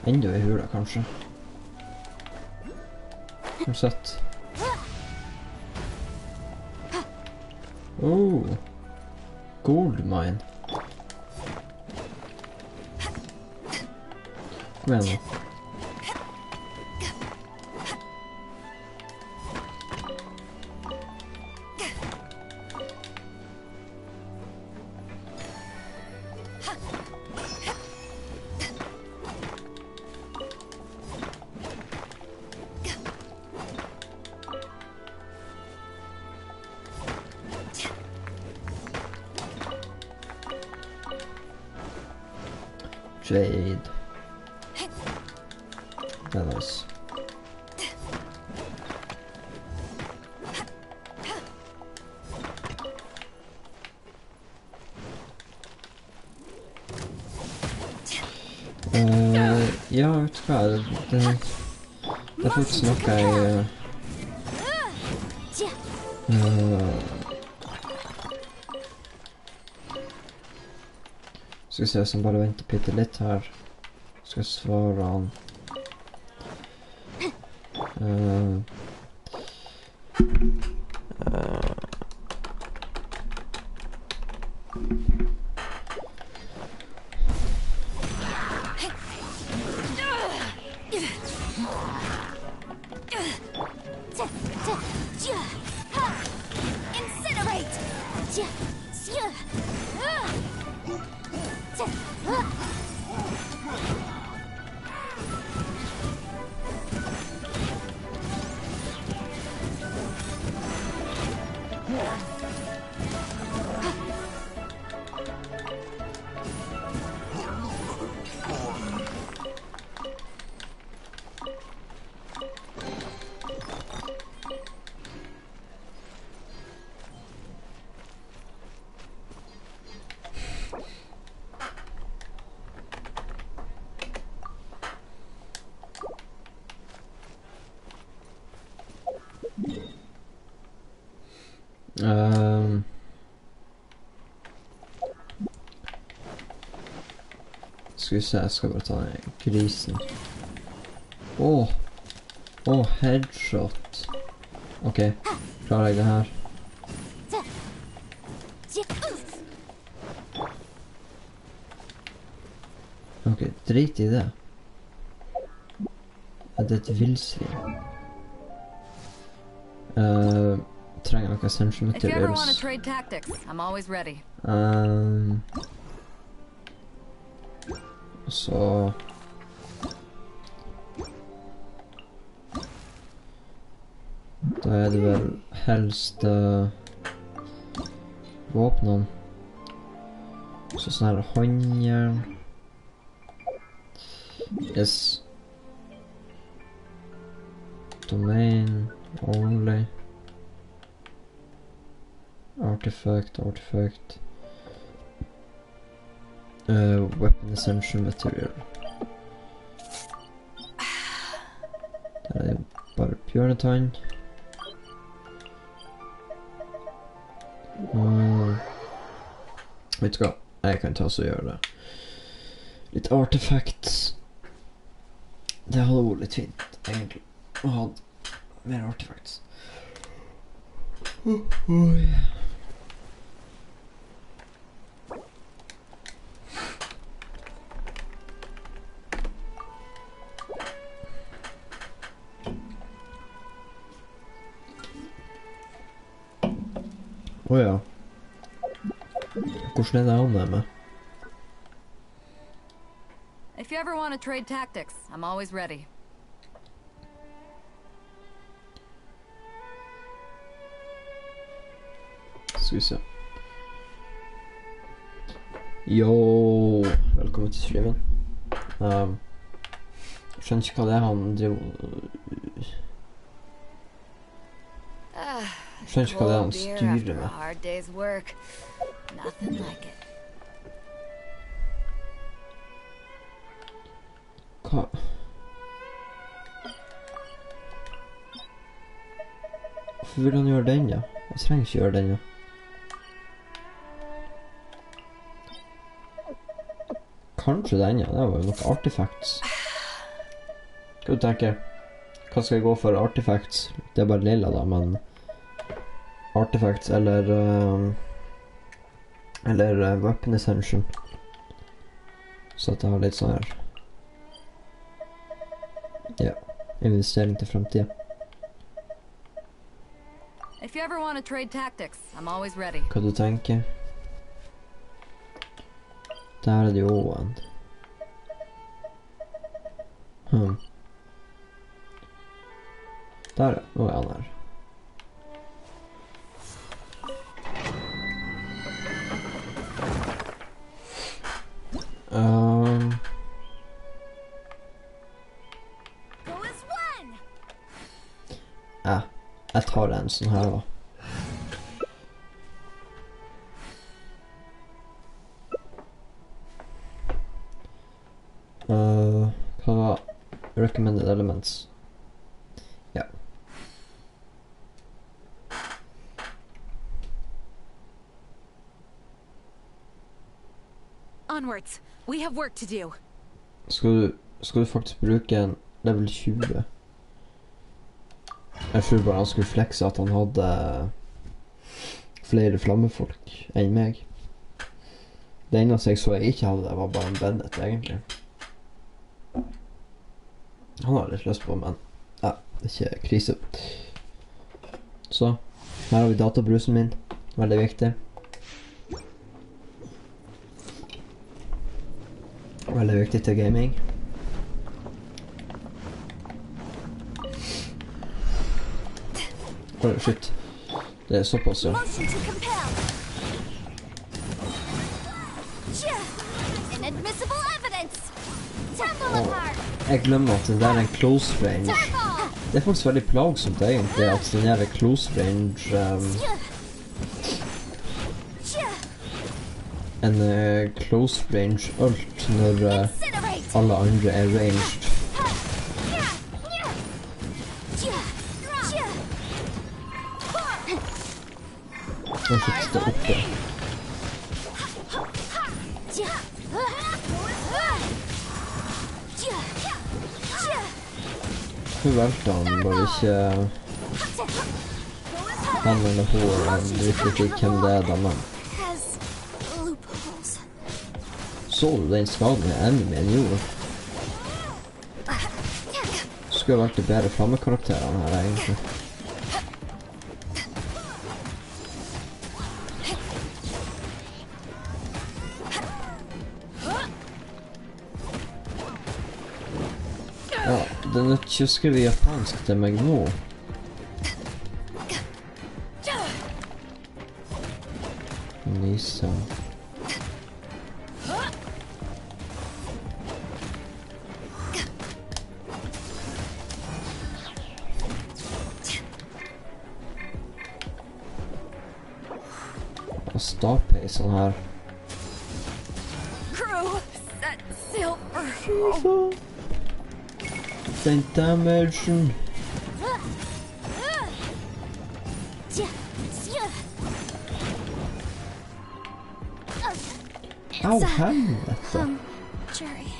Ändå i hula kanske. Har du sett? Oh! Gold mine. Kom igen då. Jade. Det är nice. Ja, vet du hva, det er faktisk noe jeg skal vi se som bare venter bitte litt her. Skal jeg svare han. Skal vi se, jeg skal bare ta den grisen. Åh, headshot. Ok, klarer jeg det her? Ok, drit i det. Er det et villsvin? Trenger noen essential materials. If you ever want to trade tactics, I'm always ready. Så da er det vel helst våpnene. Så sånn her håndjern. Yes. Domain only. Artifact. Weapon essential material. Der er det bare bjørnetann. Vet du hva? Jeg kan ta så gjøre det. Litt artifacts. Det hadde vært litt fint, egentlig. Å ha mer artifacts. Ja. Hvordan er det han er med? If you ever want to trade tactics, I'm always ready. Skal vi se. Yo, velkommen til streamen. Skjønner ikke hva det er han driver... Skjønner ikke hva det er han styrer med. Hard day's work. Nothing like it. Hva? Hvorfor vil han gjøre den, ja? Jeg trenger ikke gjøre den, ja. Kanskje den, ja. Det var jo noen artifacts. Hva du tenker? Hva skal jeg gå for artifacts? Det er bare lilla da, men... Artifacts eller weapon essential. Så at jeg har litt sånn her. Ja, investering til fremtiden. If you ever want to trade tactics, I'm always ready. Hva du tenker? Der er det jo en. Der, nå er han her. Jeg tar en sånn her da. Hva var recommended elements? Ja. Onwards. We have work to do. Skal du faktisk bruke en level 20? Jeg tror bare han skulle flekse at han hadde flere flammefolk enn meg. Det eneste jeg så jeg ikke hadde, det var bare en Bennett, egentlig. Han har litt lyst på, men ja, det er ikke krise. Så, her har vi databrusen min. Veldig viktig. Veldig viktig til gaming. Oi, shit. Det er såpass, ja. Motion to compel. Inadmissible evidence. Tumble apart. Jeg glemmer at det der er en close range. Turbo. Det er faktisk veldig plagsomt egentlig at den der close range en close range alt når alle andre er ranged. Nå skyttes det oppe. Hvorfor valgte han bare ikke han eller hun, han vet ikke hvem det er da, men så du den skaden enemien gjorde? Skulle ha vært de bedre flammekarakterene her egentlig. Ja, det er nødt til å skrive japansk til meg nå. Nisa. Og stappeisen her. Crew, set sail for home. Den damagen. Au, helvete. Jerry.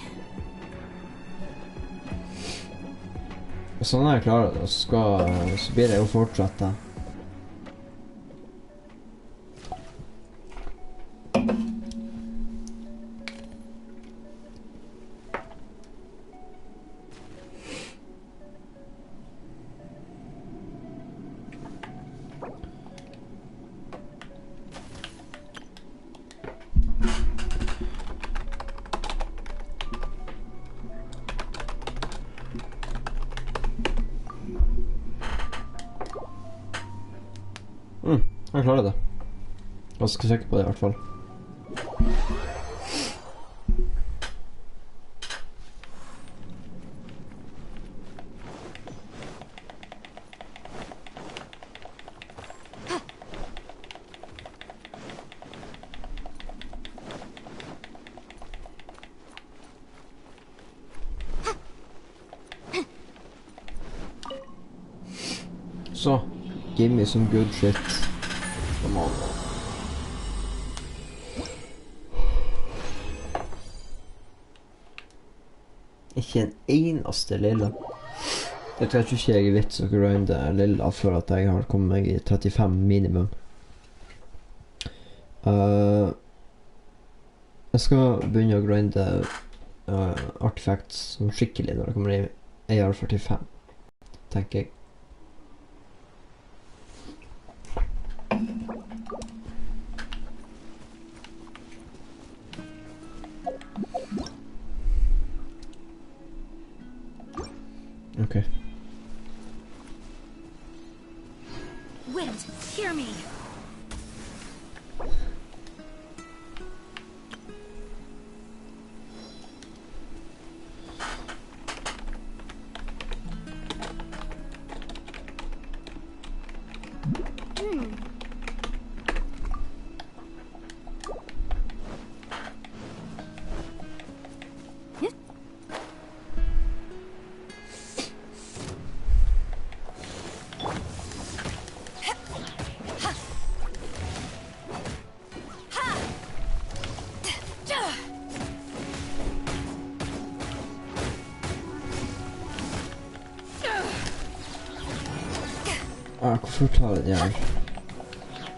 Sånn er jeg klarer det, så blir det jo fortsatt da. Jeg klarer det. Ganske sikker på det i hvert fall. Så, give me some good shit. Come on. Ikke en eneste lilla. Jeg tror ikke jeg er vits å grinde lilla før at jeg har kommet meg i 35 minimum. Jeg skal begynne å grinde artifacts som skikkelig når det kommer i AR45, tenker jeg. Okay. Wind, hear me. Hvorfor tar jeg de her?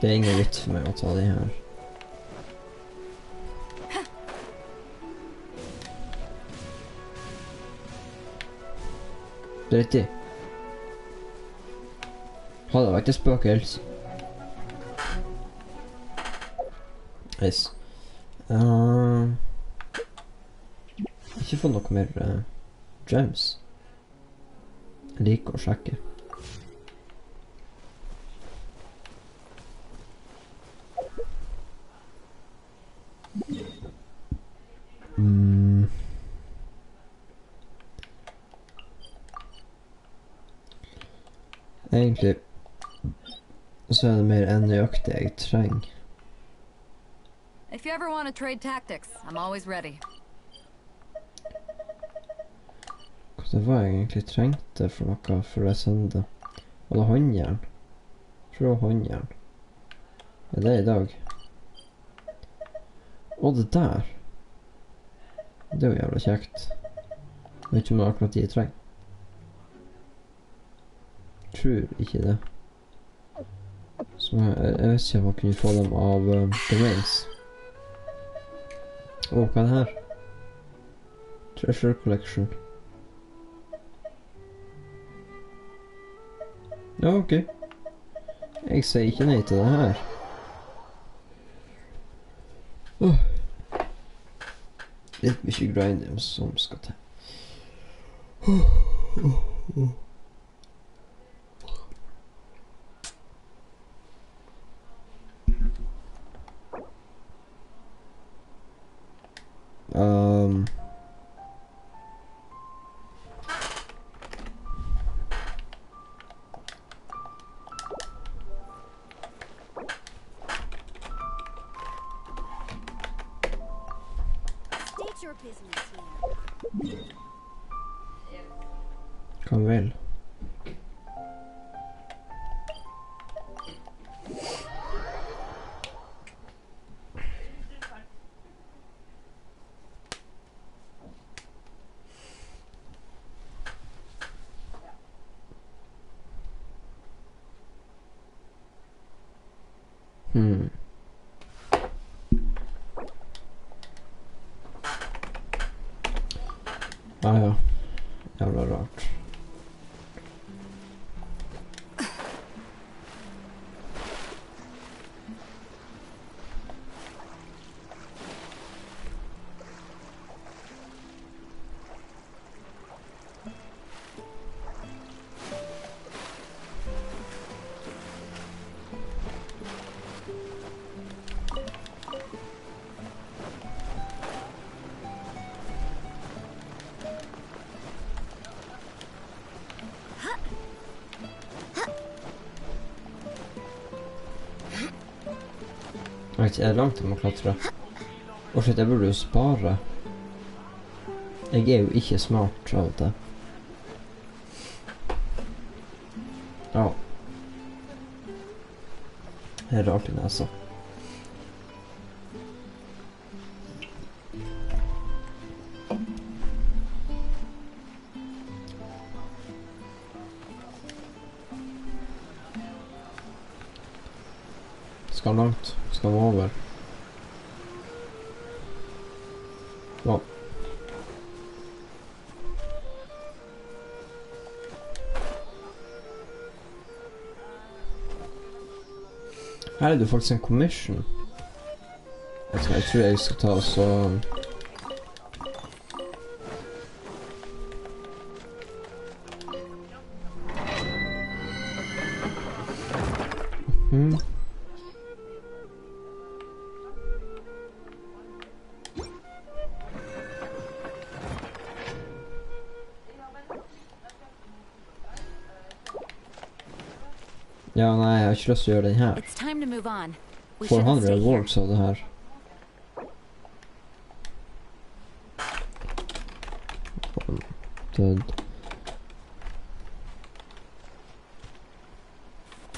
Det er ingen vits for meg å ta de her. Dritt i. Hadde vært et spøkelse. Nice. Ikke fått noe mer gems. Jeg liker å sjekke. Egentlig så er det mer enn nøyaktig jeg trenger. If you ever want to trade tactics, I'm always ready. Hva det var jeg egentlig trengte for noe for å sende? Var det håndjern? Jeg tror det var håndjern. Er det i dag? Og det der. Det er jo jævla kjekt. Jeg vet ikke om det er akkurat de jeg trenger. Tror ikke det. Så jeg vet ikke om jeg kunne få dem av domains. Hva er det her? Treasure Collection. Ja, ok. Jeg sier ikke nei til det her. Litt mye grinding som skal til. State your business here. Hva vel? Ja. Jævla rart. Jeg vet ikke, er det langt jeg må klatre? Å shit, jeg burde jo spare. Jeg er jo ikke smart av og til. Ja. Det er rart i nesa. Skal han langt? Skal han over? Ja. Her er det faktisk en commission. Jeg tror jeg skal ta så... Ja, nei, jeg har ikke lyst til å gjøre den her. It's time to move on. We For shouldn't 100 stay here. rewards av det her. Død.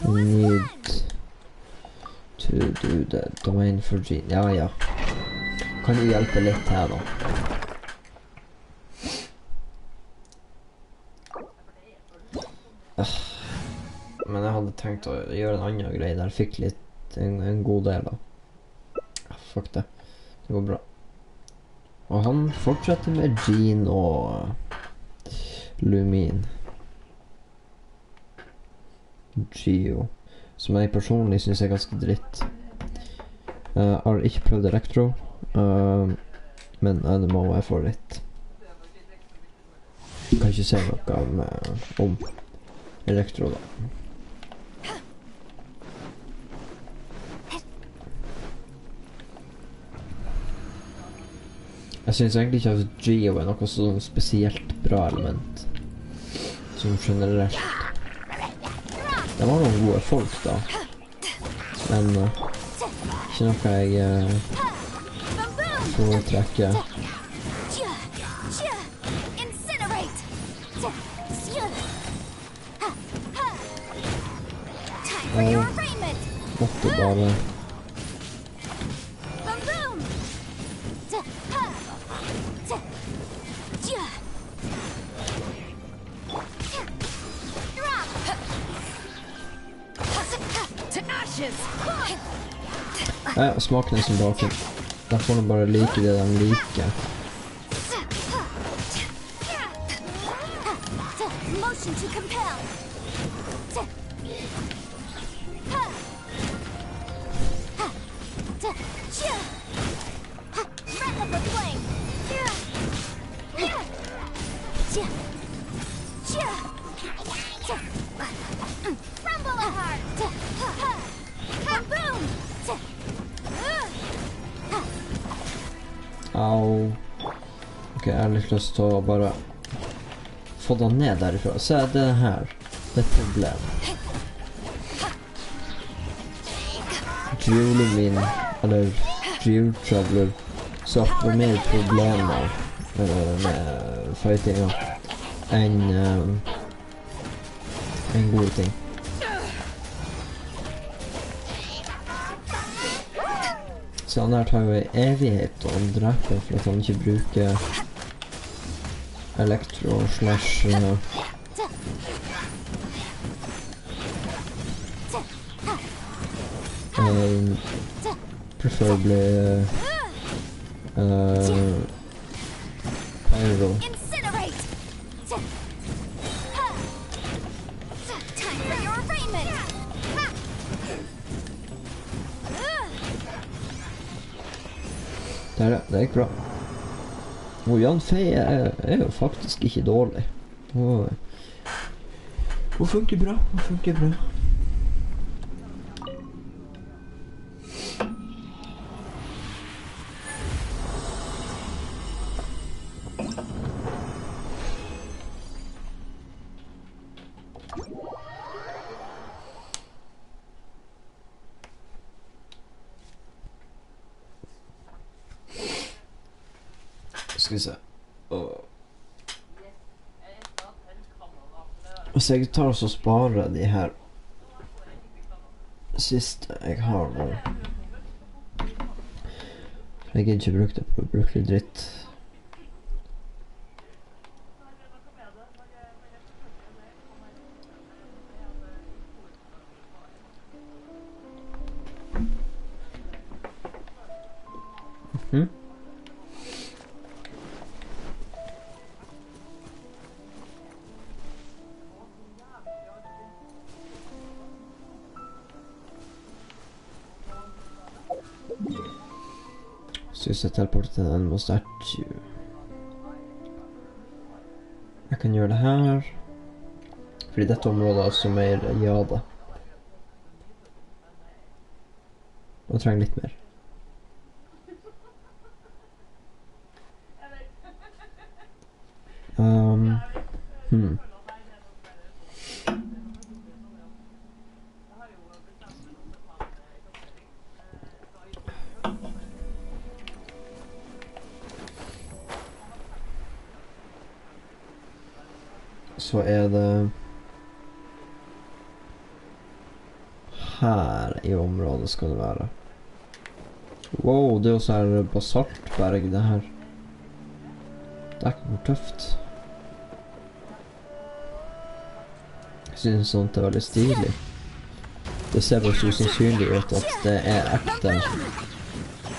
Need to do the domain for Gene. Ja, ja. Kan jo hjelpe litt her da. Men jeg hadde tenkt å gjøre en annen greie der. Fikk litt, en god del da. Fuck det. Det går bra. Og han fortsetter med Gene og Lumin. Geo. Som jeg personlig synes er ganske dritt. Har ikke prøvd Elektro. Men det må være favoritt. Kan ikke si noe om Elektro da. Jeg synes egentlig ikke at Geo er noe sånn spesielt bra element. Som generelt. Det var noen gode folk da. Men ikke noe jeg foretrekker. Jeg måtte bare... Ja, smaken er som baken. Da får du bare like det de liker. Motion to compel. Breath of the flame. Rumble a heart. Kaboom. Au. Ok, jeg har litt lyst til å bare få den ned derifra. Se, det her. Det er et problem. Geolumin, eller Geotraveler, så at det er mer problemer med fightinga enn gode ting. Så han der tar jo en evighet å drepe for at han ikke bruker elektro slash preferably pyro. Incinerate. Time for your arraignment. Der, ja, det gikk bra. Og Jan Fei er jo faktisk ikke dårlig. Hun funker bra, hun funker bra. Skal vi se. Så jeg tar og sparer de her siste jeg har nå. Jeg gidder ikke bruke det på ubrukelig dritt. Så hvis jeg teleporter til en statue. Jeg kan gjøre det her. Fordi dette området er også mer jada. Og jeg trenger litt mer. Så er det her i området skal det være. Wow, det er jo så her basaltberg det her. Det er ikke noe tøft. Jeg synes sånt er veldig stilig. Det ser bare så sannsynlig ut at det er ekte,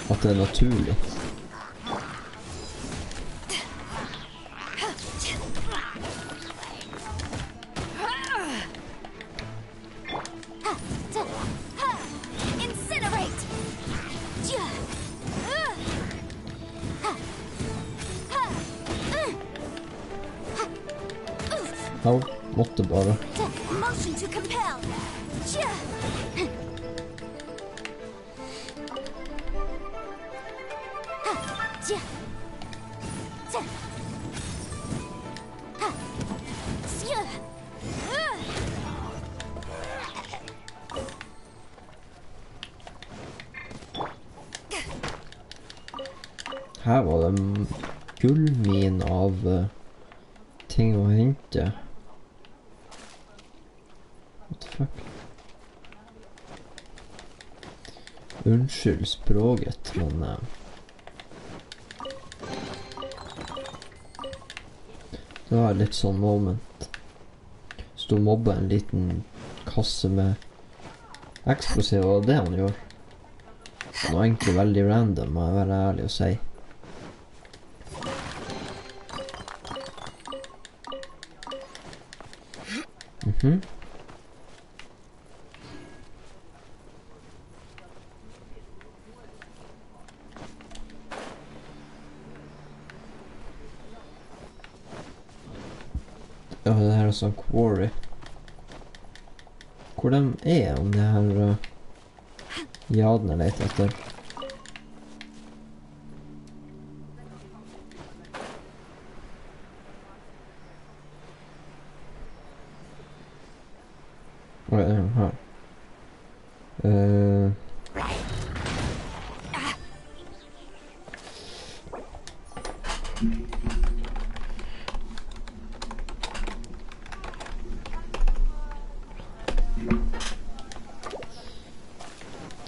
at det er naturlig. Au, måtte bare. Motion to compel. Her var det en gullmin av ting å hente. What the fuck? Unnskyld språket, men det var litt sånn moment. Stod og mobba en liten kasse med eksplosiv, og det han gjorde. Det var egentlig veldig random, må jeg være ærlig å si. Ja, det her er sånn quarry. Hvor de er, om det her jadene jeg leter etter. Oi, her.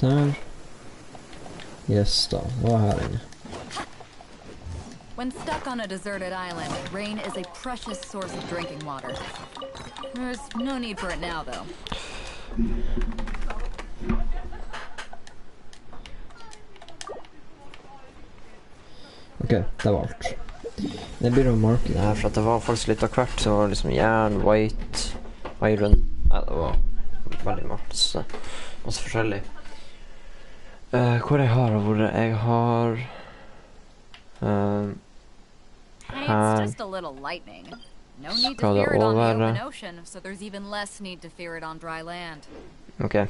Der. Yes da, hva er her inne? When stuck on a deserted island, rain is a precious source of drinking water. There's no need for it now, though. Ok, det var alt. Det blir å marke det her, for at det var faktisk litt av hvert. Så var det liksom jern, white, iron. Nei, det var veldig masse forskjellig. Hvor jeg har, hvor jeg har Hey, her it's just a little lightning. No need to skal det fear it on the være. open ocean, so there's even less need to fear it on dry land. Ok.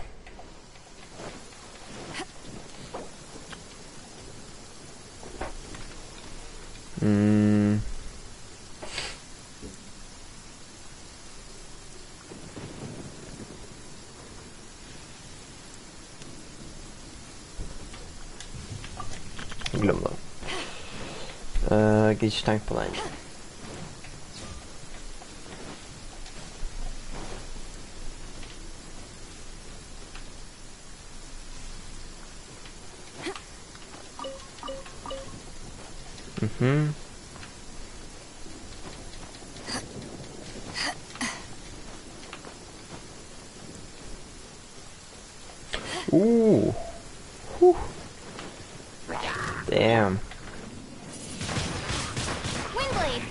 Glem det. jeg gidder ikke tenke på den. Mhm. Damn. Windblade!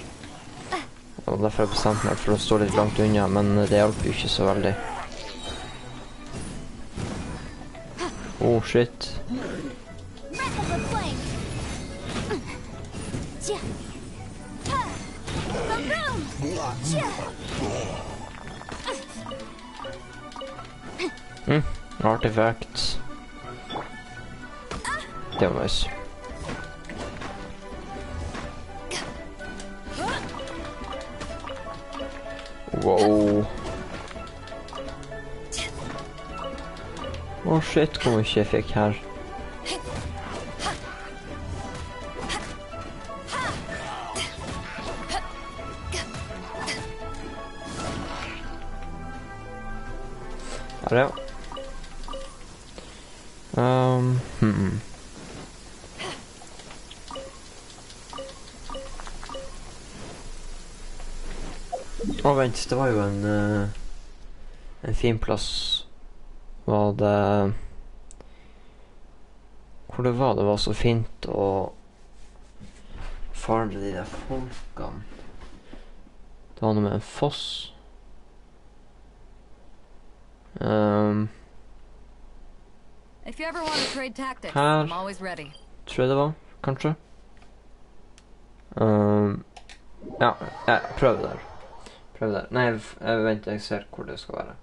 Og derfor har jeg bestemt meg for å stå litt langt unna, men det hjelper jo ikke så veldig. Oh, shit. Wreck of the flank! Tja. Ta. Ba-boom! Tja. Artifacts. Det var nice. Wow. Åh, shit, hvor mye jeg fikk her. Ja. Å, vent, det var jo en fin plass. Var det... Hvor det var så fint å farle de der folkene. Det var noe med en foss. If you ever want to trade tactics, Her. I'm always ready. Tror jeg det var, kanskje. Ja, prøv det der. Prøv det der. Nei, vent, jeg ser hvor det skal være.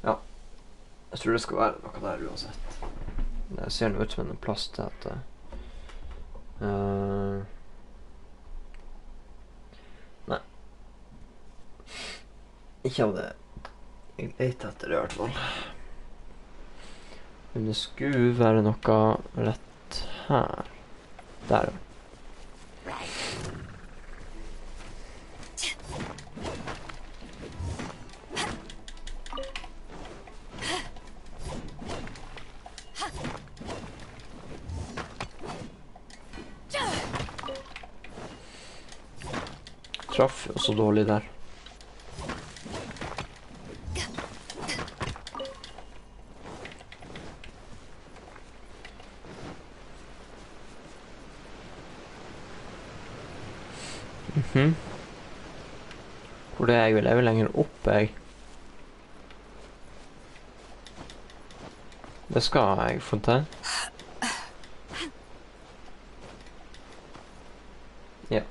Ja, jeg tror det skal være noe der uansett. Det ser noe ut som en plass til at nei. Ikke av det jeg leter etter i hvert fall. Men det skulle være noe rett her. Der, ja. Traff jo så dårlig der. Hvor det er jeg vil leve lenger opp, jeg. Det skal jeg få til. Ja.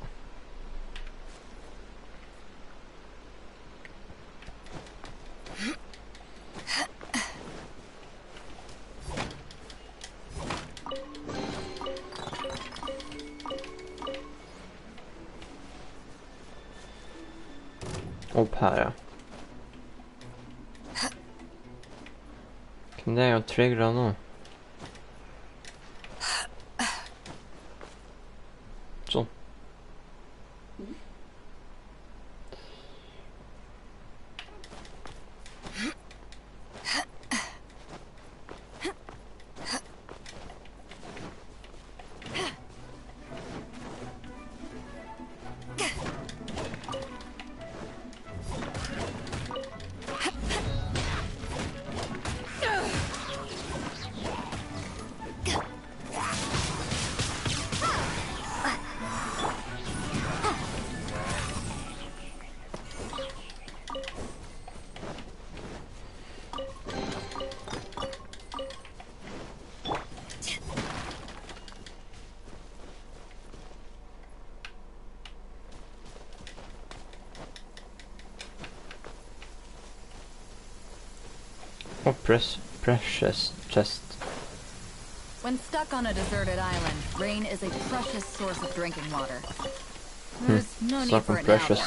Opp her, ja. Kan det jo trigge nå? Sånn. Oh, precious chest. When stuck on a deserted island, rain is a precious source of drinking water. There's no need for it now, Precious.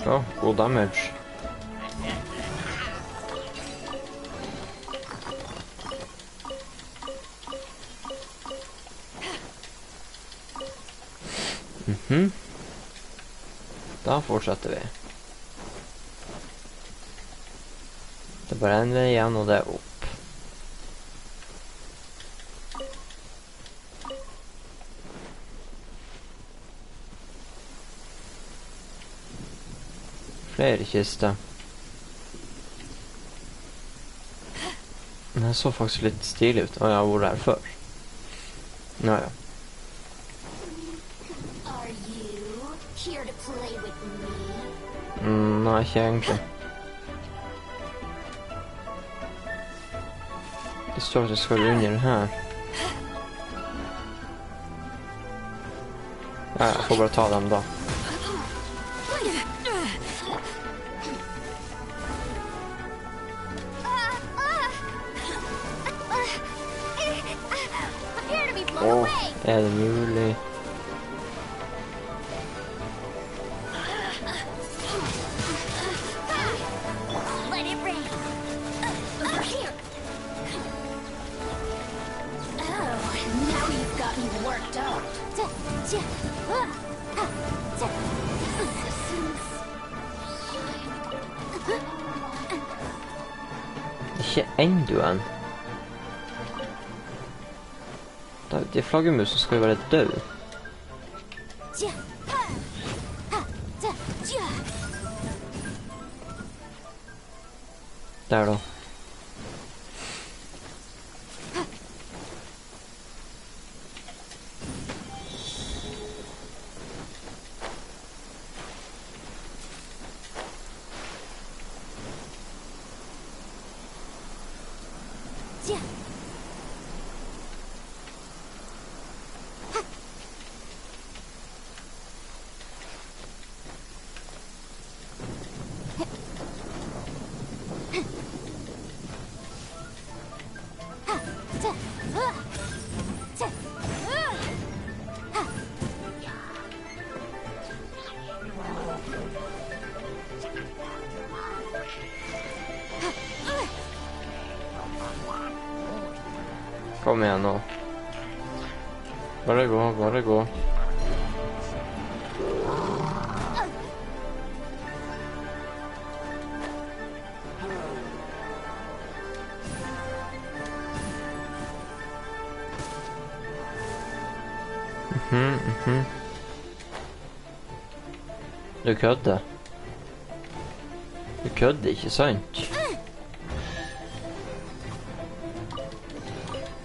though. Oh, god damage. Da fortsetter vi. Det er bare en vei igjen, og det er opp. Flere kister. Den så faktisk litt stilig ut. Jeg har vært her før. Nå ja. Are you here to play with me? Nei, ikke egentlig. Det står at jeg skal under her. Ja, jeg får bare ta dem da. Appear to be blown away. Er det mulig? Let it rain. Over here. Oh, now you've got me worked up. Ikke enda en. De flaggermusene skal jo være døde. Der da. Kom igjen nå. Bare gå, bare gå. Du kødder. Du kødder, ikke sant?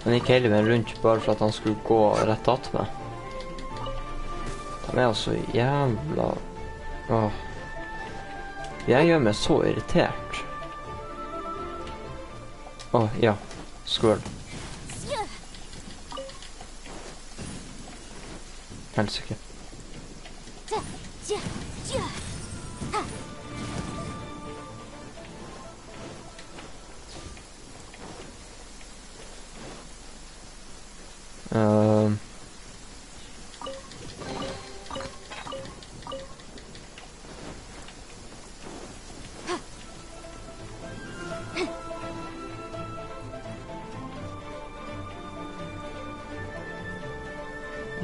Han gikk hele veien rundt bare for at han skulle gå rett att med. De er altså jævla... Åh. Jeg gjør meg så irritert. Åh, ja. Skål. Helsike.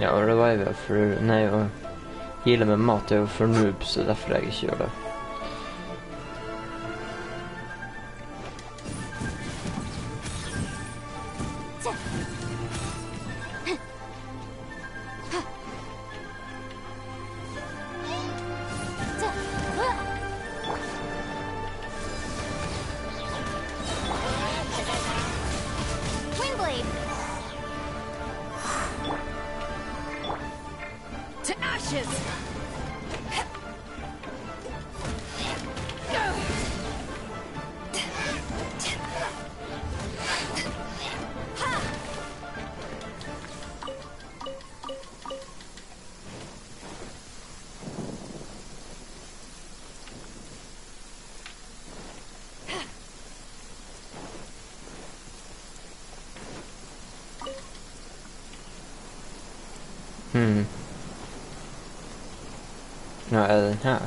Ja, og revive for... Nei, å heale med mat er jo for noob, så derfor jeg ikke gjør det. Windblade. To ashes! Ja, er den her?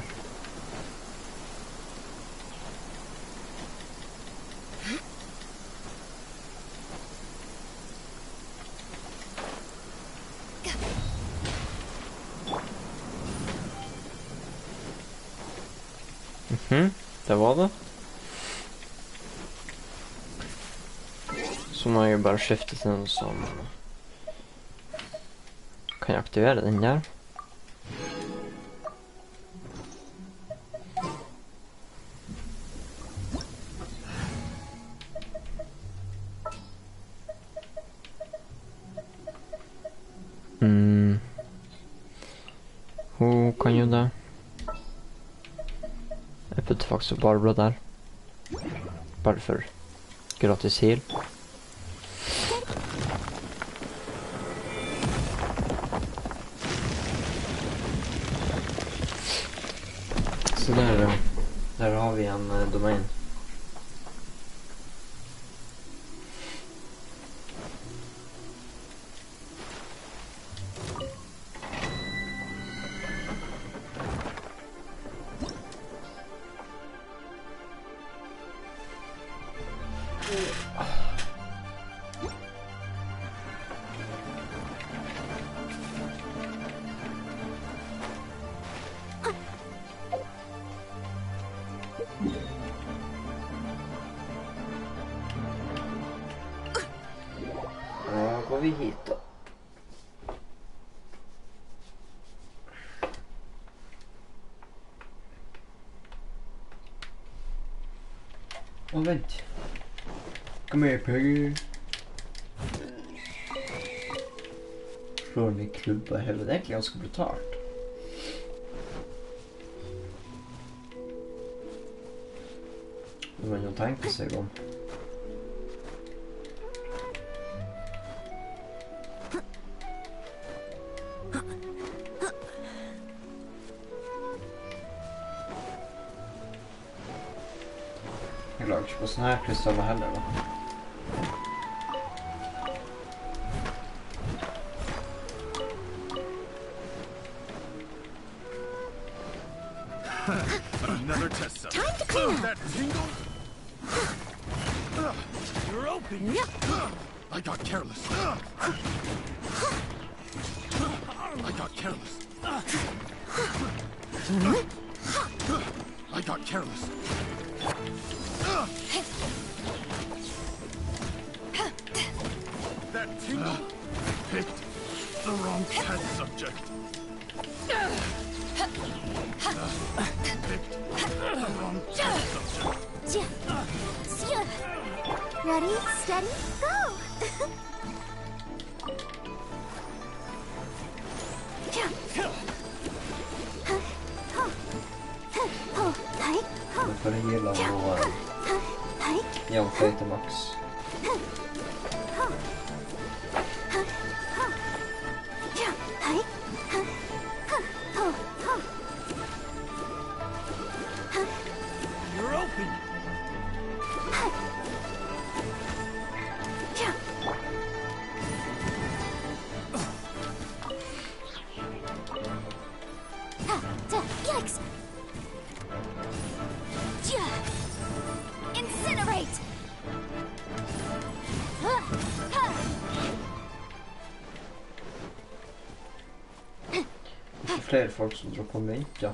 Det var det. Så må jeg bare skifte til den som kan jeg aktivere den der. Hun kan jo det. Jeg putter faktisk Barbara der. Bare for gratis heal. Så der har vi en domain. Da går vi hit da. Og vent. Kom her, Peggy. Slår den i klubba i helvete. Det er egentlig ganske brutalt. Det må man jo tenke seg om. Jeg lager ikke på sånne her krystaller heller da. Another test cell. Time to clean up. That tingle? You're open. I got careless. I got careless. I got careless. That tingle picked the wrong test subject. Picked the wrong test subject. Ready, steady, go! For å heale og gjennomføre til maks. You're open. Yikes! Incinerate! Det er flere folk som drar på mynt, ja.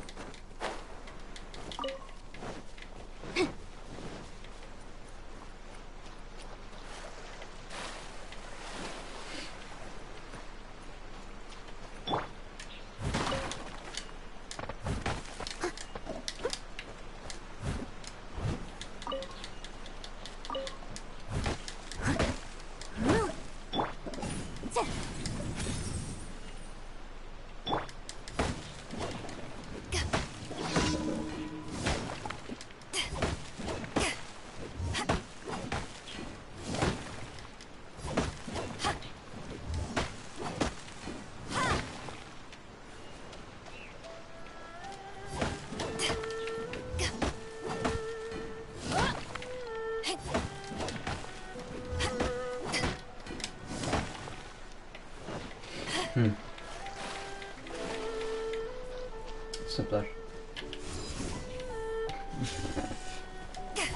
Se der.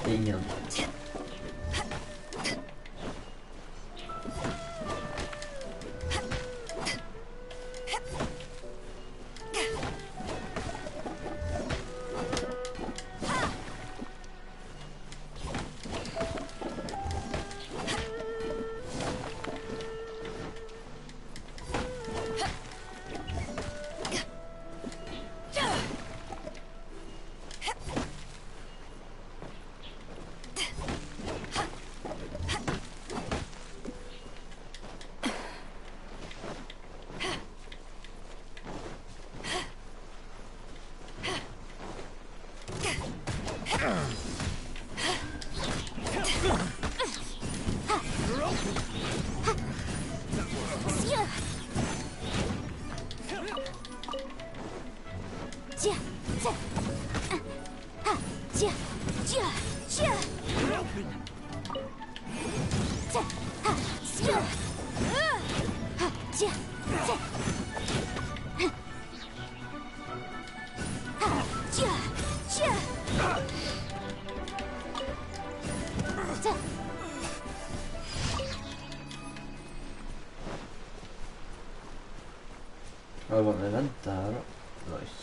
Ingen. Ja, det var en event här då. Nice.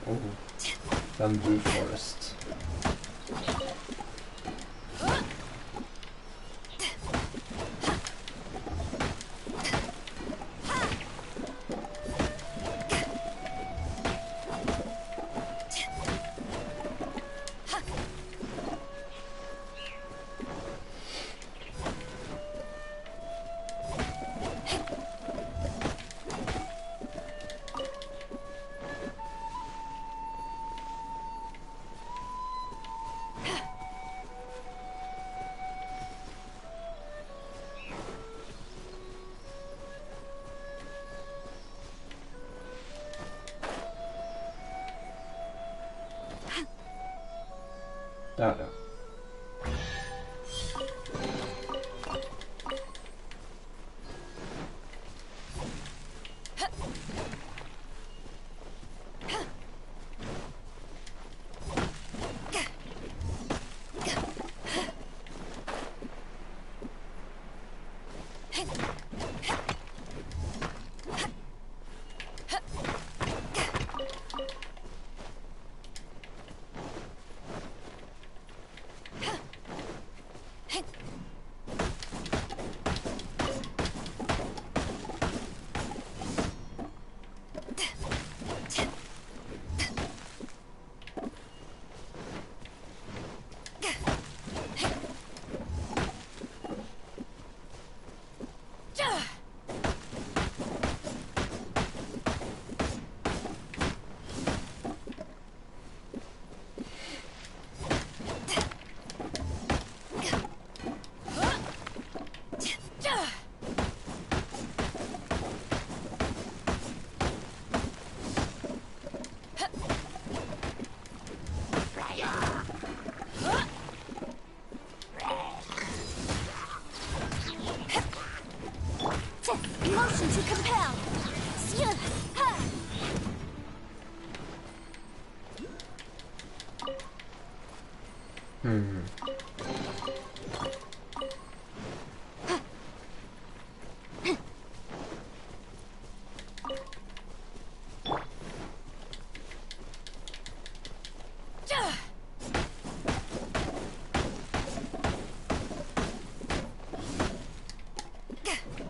Oh, bamboo forest. Där då. Motion to compel.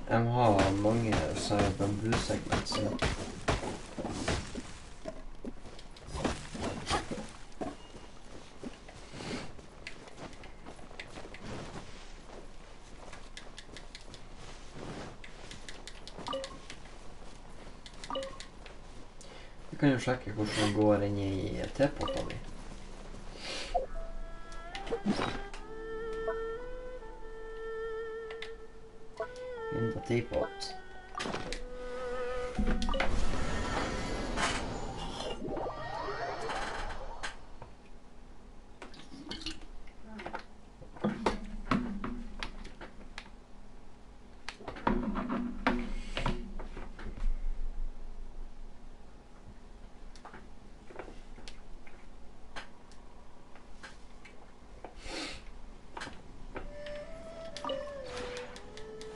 Jeg har mange bambusegmenter. Vi kan jo sjekke hvordan det går inn i tepotta mi. In the teapot.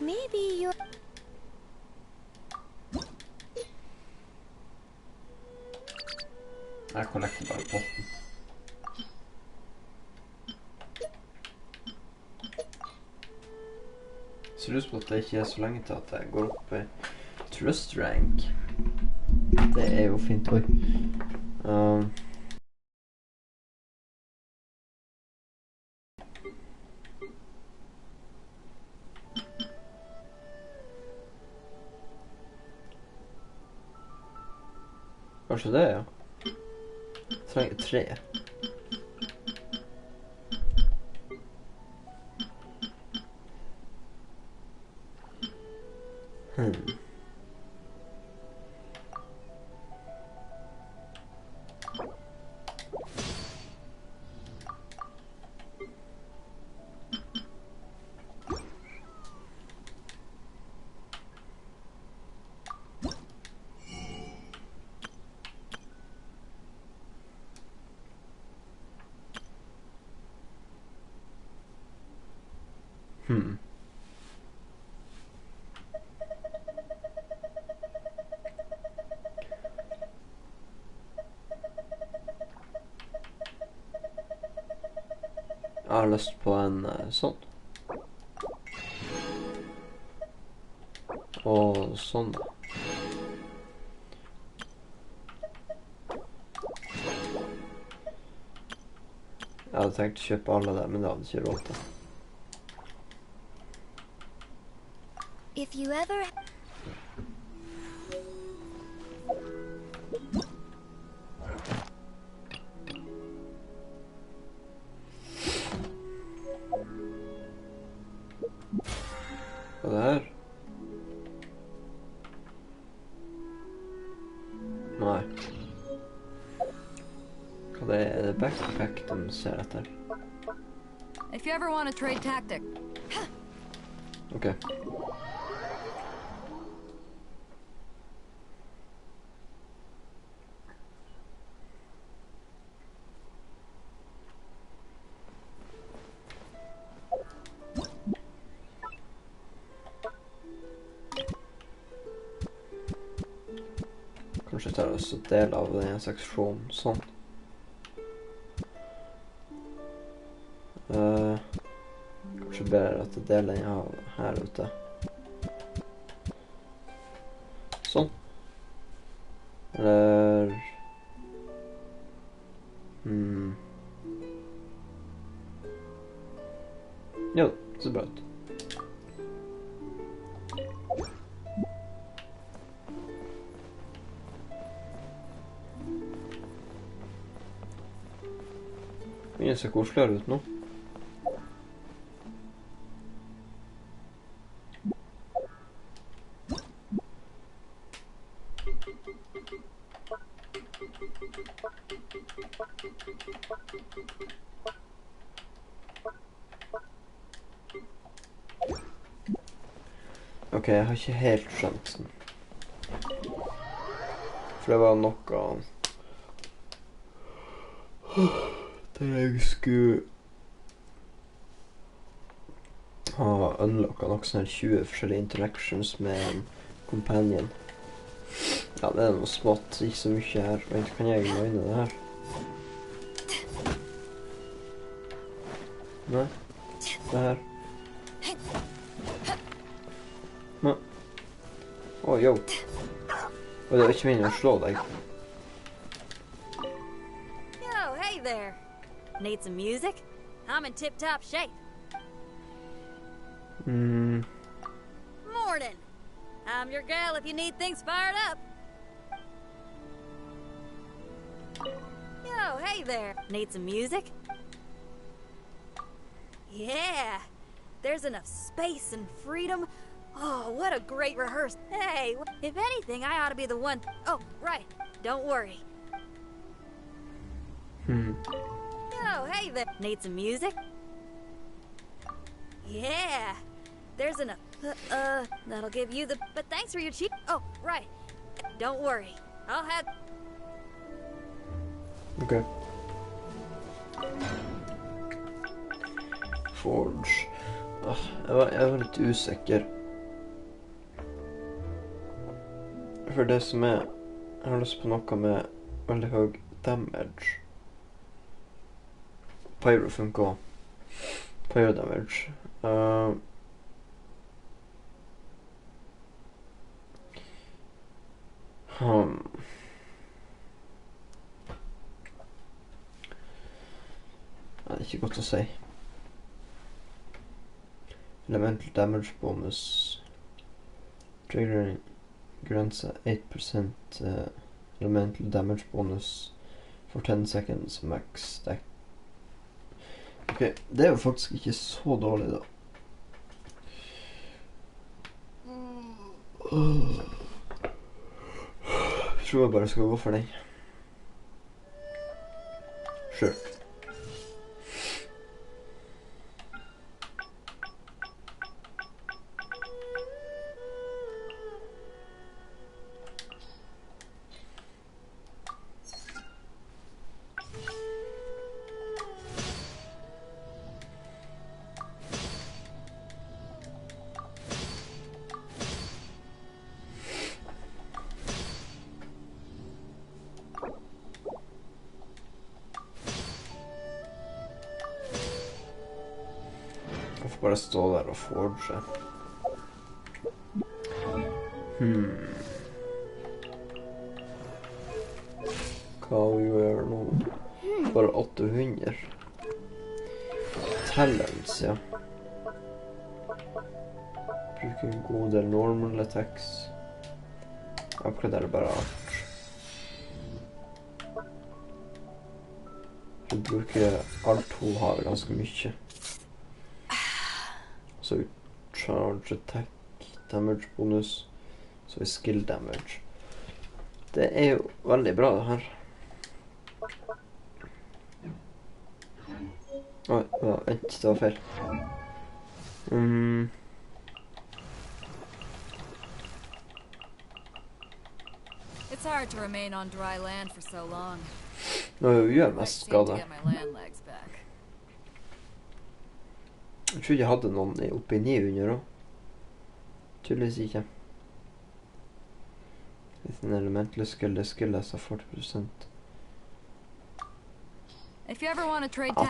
Maybe you're... Jeg connecter bare potten. Ser ut som at det ikke så lenge til at jeg går opp i trust rank. Det jo fint ord. Kanskje det, ja. Trenger 3. Jeg har lyst på en sånn. Og sånn da. Jeg hadde tenkt å kjøpe alle der, men det hadde ikke råd til. If you ever... Hva det her? Nei. Hva det det backpack de ser etter? If you ever want to trade tactic. Ok. Kanskje tar også del av denne seksjonen sånn. Kanskje bedre at jeg deler den av her ute. Sånn. Eller... Jo, det ser bra ut. Det ser koseligere ut nå. Ok, jeg har ikke helt skjønt den. For det var noe... Der jeg skulle ha unlocka nok sånn her 20 forskjellige interactions med en companion. Ja, det noe smått, ikke så mye her. Vent, kan jeg mine det her? Nei, det her. Nei. Yo. Og det var ikke meningen å slå deg. Hey there. Need some music? I'm in tip-top shape. Morning. I'm your gal if you need things fired up. Yo, hey there. Need some music? Yeah. There's enough space and freedom. Oh, what a great rehearsal. Hey, if anything, I ought to be the one. Oh, right. Don't worry. Oh, hey there. Need some music? Yeah. There's enough. That'll give you the... But thanks for your cheap... Oh, right. Don't worry. I'll have... Okay. Forge. Jeg var litt usikker. For det som jeg har lyst på noe med veldig høy damage. Pyro funker også. Pyro damage. Det er ikke godt å si. Elemental damage bonus. Triggering grense 8% elemental damage bonus for 10 seconds max stack. Ok, det er jo faktisk ikke så dårlig da. Jeg tror jeg bare skal gå for den. Sure. Bare stå der og forge. Hva gjør nå? Bare 800. Talents, ja. Bruker en god del normal attacks. Akkurat er det bare art. Du bruker alt hun har ganske mye. Så charge attack, damage bonus, så skill damage. Det er jo veldig bra det her. Oi, vent, det var feil. It's hard to remain on dry land for so long. Nå gjør jeg mest skade. Jeg tror jeg hadde noen oppe i 900 også. Tydeligvis ikke. Hvis en elemental skill, det skilles av 40%. At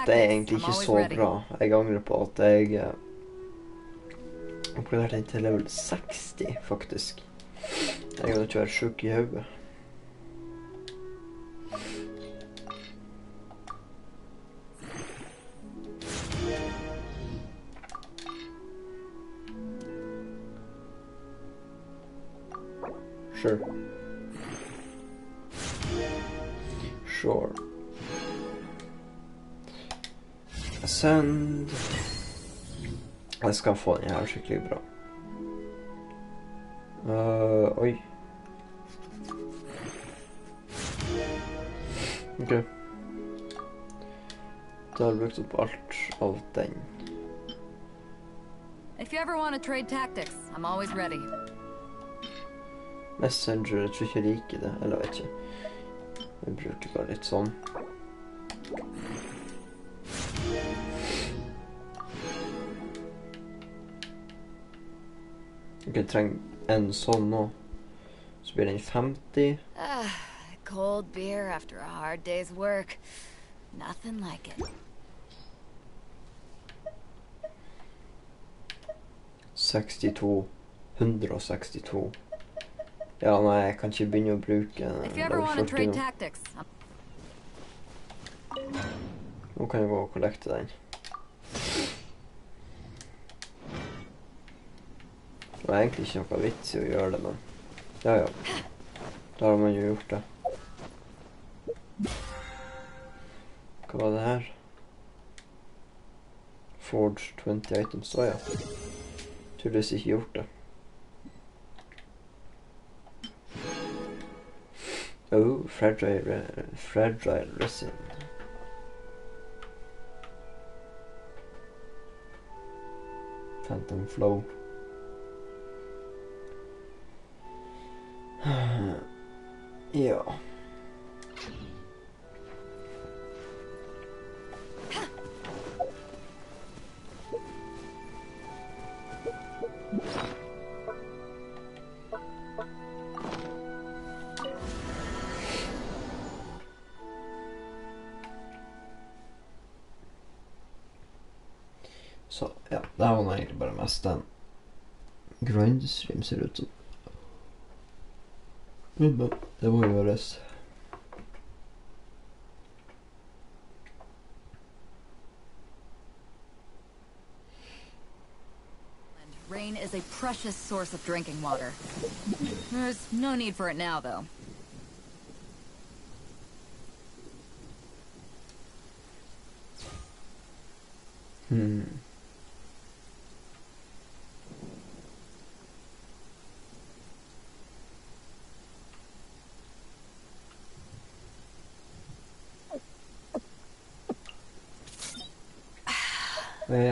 det er egentlig ikke så bra. Jeg angrer på at jeg oppgraderte den til level 60, faktisk. Jeg hadde ikke vært sjuk i hodet. Sure. Ascend. Jeg skal få den her skikkelig bra. Oi. Ok. Da har jeg brukt opp alt av den. If you ever want to trade tactics, I'm always ready. Messenger, jeg tror ikke jeg liker det, eller vet ikke. Jeg bruker bare litt sånn. Jeg trenger en sånn nå. Så blir den 50. Cold beer after a hard day's work. Nothing like it. 62. 162. Ja, nei, jeg kan ikke begynne å bruke level 40 nå. Nå kan jeg gå og kollekte den. Det var egentlig ikke noe vits i å gjøre det, men ja. Da har man jo gjort det. Hva var det her? Forge 20 items. Ja. Tydeligvis ikke gjort det. Oh, fragile resin. Phantom flow. Ja. Så, ja, det her var nå egentlig bare mest den grindstream ser ut som. Men det må jo gjøres. Rain is a precious source of drinking water. There's no need for it now, though.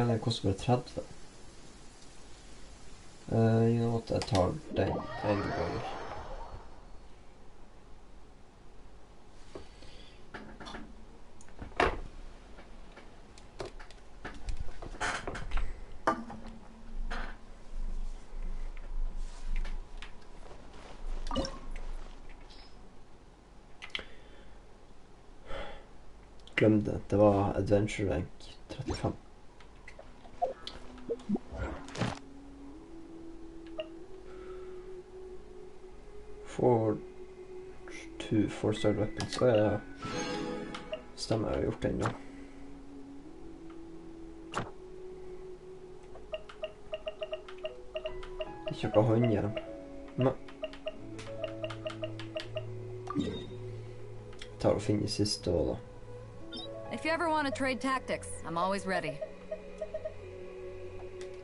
Det koster bare 30. You know what, jeg tar den en gang. Glem det, det var Adventure Rank 35. For 2 4-star weapons. Ja. Stemmer, jeg har gjort den da. Ikke noe håndjern. Nei. Tar og finner siste også da. If you ever want to trade tactics, I'm always ready.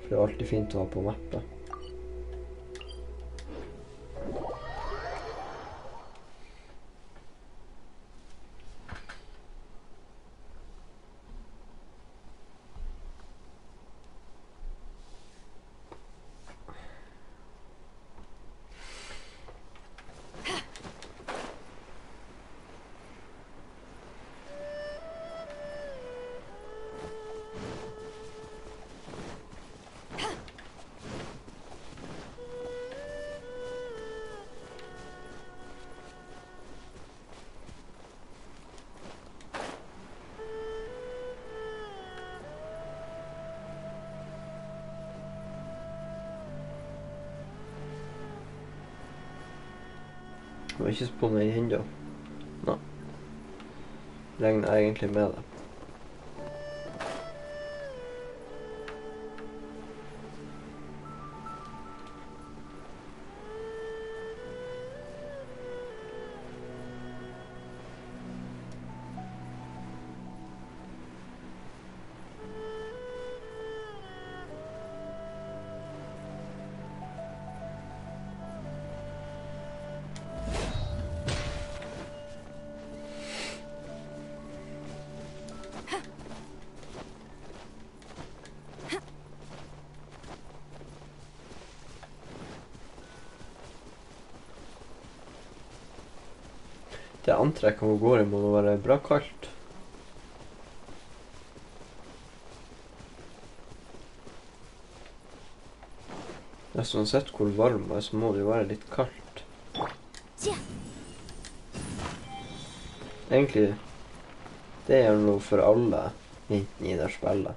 For det er alltid fint å ha på mappet. Jeg var ikke på meg ennå. Nei. Regner jeg egentlig med det. Det antrekket hun går i må være bra kaldt. Nesten uansett hvor varm er, så må det jo være litt kaldt. Egentlig, det er noe for alle jentene i det spillet.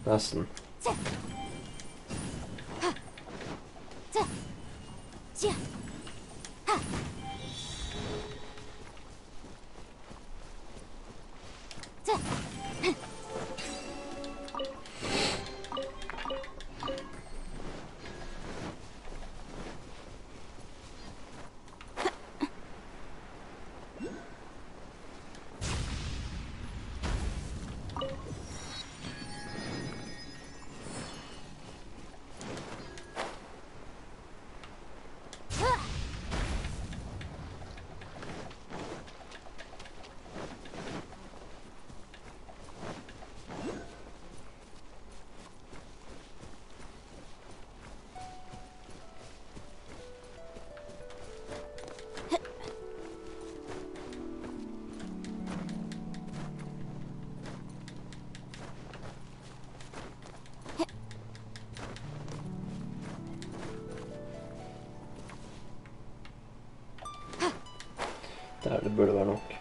Nesten. Der, det burde være nok.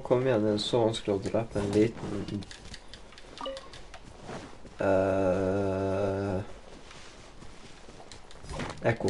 kom igjen, det er så vanskelig å drepe en liten... Ekko.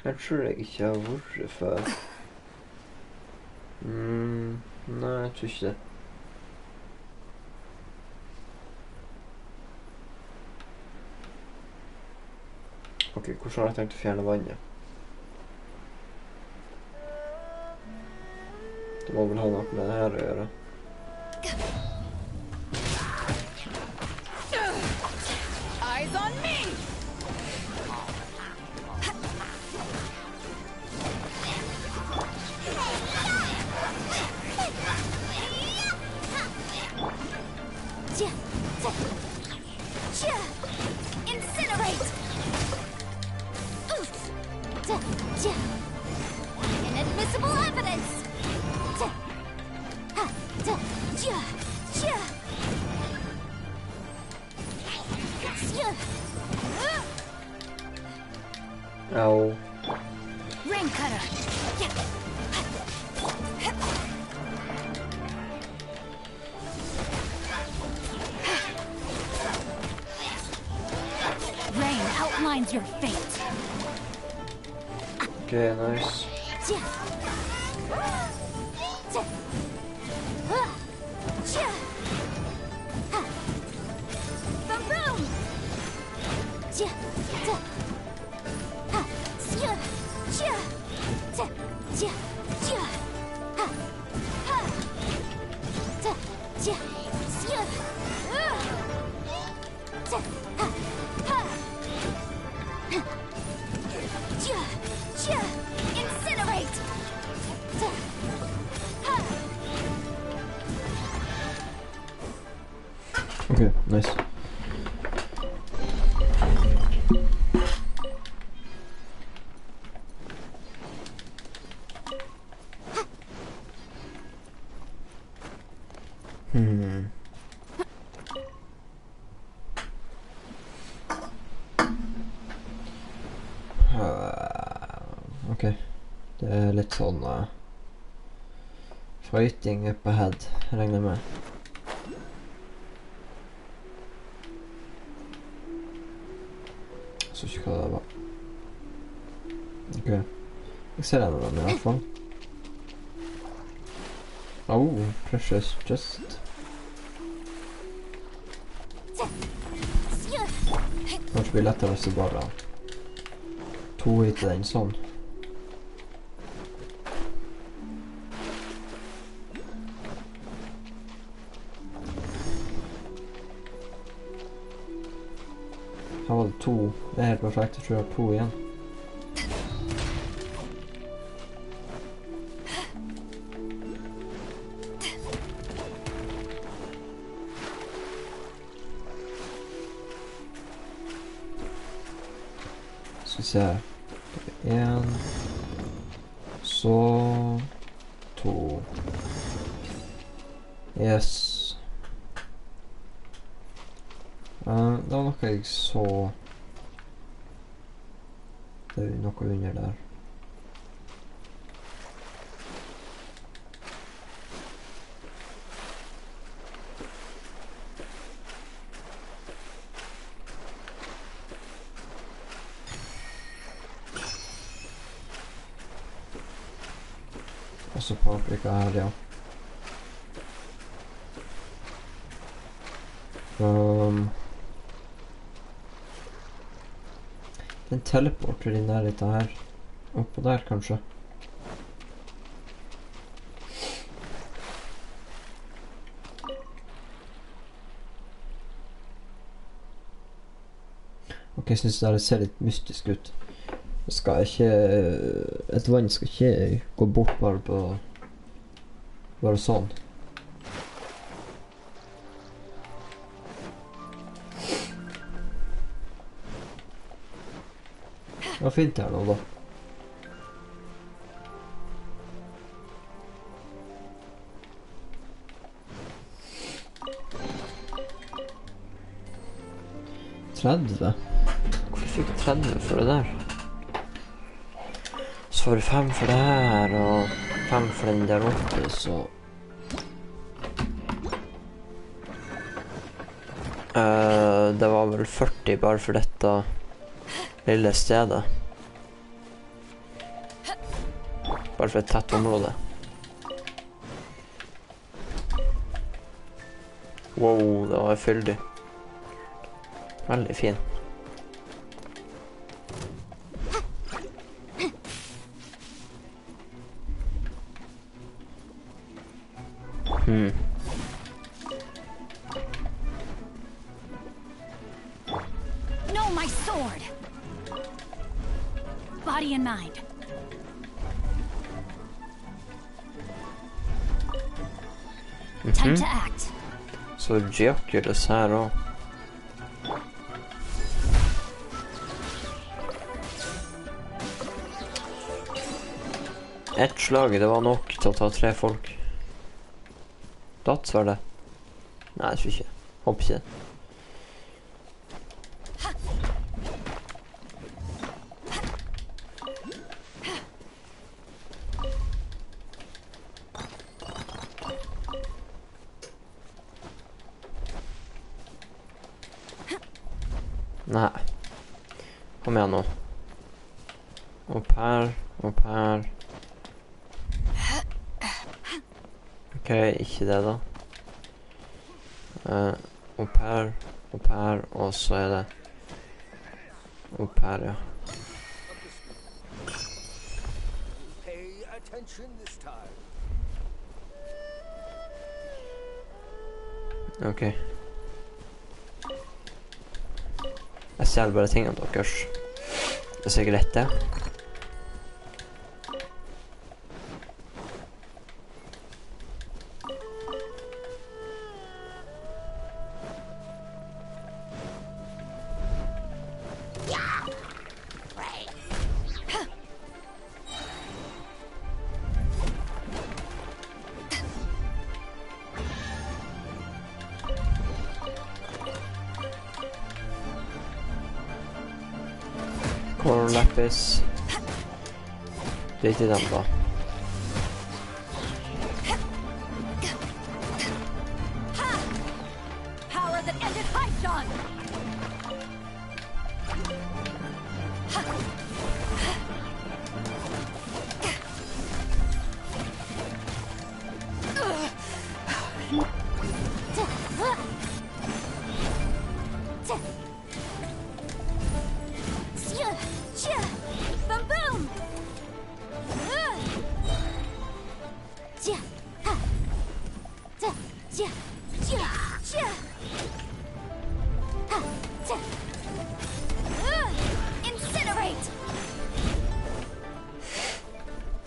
Jeg tror jeg ikke har vært før. Nei, jeg tror ikke det. Ok, hvordan har jeg tenkt å fjerne vannet? Det må vel ha noe med det her å gjøre. Eyes on me! Incinerate! Inadmissible evidence! Au. Rain cutter! Rain outlines your fate. Okay, nice. Incinerate! Okay, nice. Ok, det er litt sånn fighting up ahead, regner jeg med. Jeg så ikke hva det var. Ok, jeg ser en av dem i hvert fall. Oh, precious just. Kanskje blir lettere hvis det bare to hit den sånn. Her var det to. Det er helt perfekt. Jeg tror jeg har to igjen. Skal vi se. En. Så. To. Yes. Det var noe jeg så. Det er noe under der. Også paprika her, ja. En teleporter i nærheten her. Oppå der, kanskje. Ok, jeg synes det ser litt mystisk ut. Det skal ikke et vann skal ikke gå bort bare på bare sånn. Det var fint her nå da. Hvorfor fikk jeg 30 for det der? Så var det 5 for det her, og 5 for den der oppe, så... det var vel 40 bare for dette lille stedet. Bare for et tett område. Wow, det var fyldig. Veldig fin. No, my sword! Body and mind. Time to act. Så Geoculus her også. Ett slag, det var nok til å ta 3 folk. Dats var det? Nei, jeg tror ikke. Håper ikke. Nei. Kom igjen nå. Opp her, opp her. Ok, ikke det da. Opp her, og så er det opp her, ja. Pay attention this time. Ok. Jeg ser bare tingene deres. Det ser greit det. Lapis. Det er ikke dem da. Power that ended Python!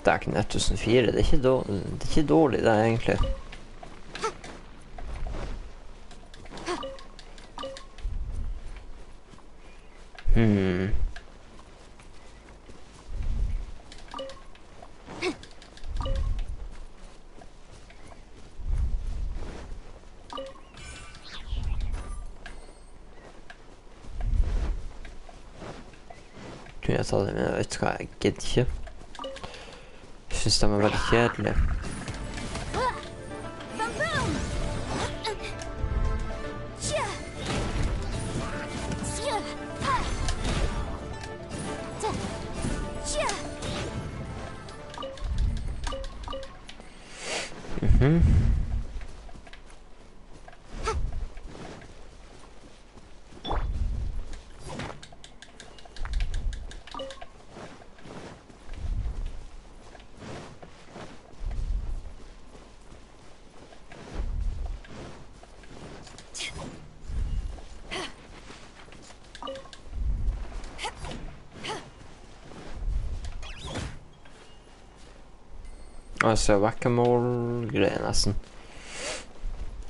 Det er ikke 1004, det er ikke dårlig det er egentlig. Kunne jeg ta det, men jeg vet hva, jeg gidder ikke. Jeg synes de er veldig kjedelige. Jeg ser whack-a-mole-greier nesten.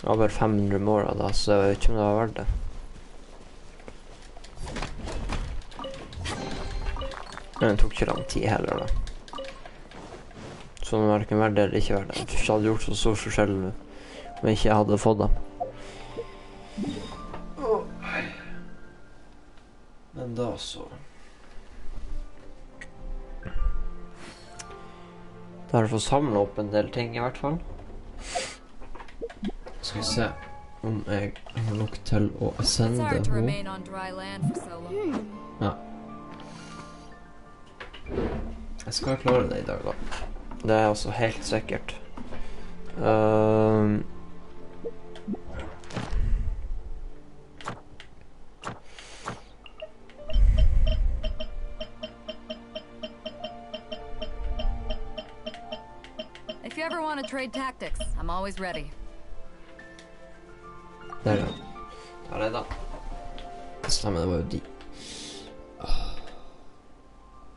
Over 500 måler da, så jeg vet ikke om det var verdt det. Men det tok ikke lang tid heller da. Så det var hverken verdt det eller ikke verdt det. Jeg tror ikke det hadde gjort så stor forskjell om jeg ikke hadde fått dem. Men da så. Da har jeg fått samlet opp en del ting i hvert fall. Skal vi se om jeg har nok til å sende henne. Ja. Jeg skal klare det i dag da. Det er altså helt sikkert. If you ever want to trade tactics, I'm always ready. Der ja. Der er det da. Stemmer, det var jo de.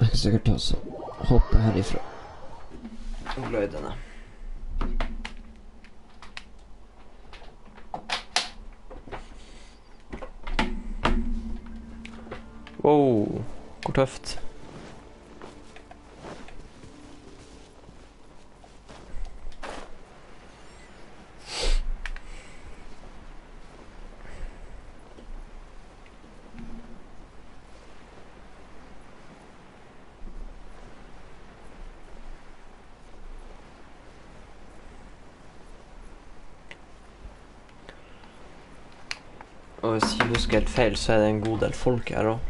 Jeg kan sikkert ta så hoppe herifra. Og gløydene. Wow, hvor tøft. Og hvis jeg husker helt feil, så er det en god del folk her også.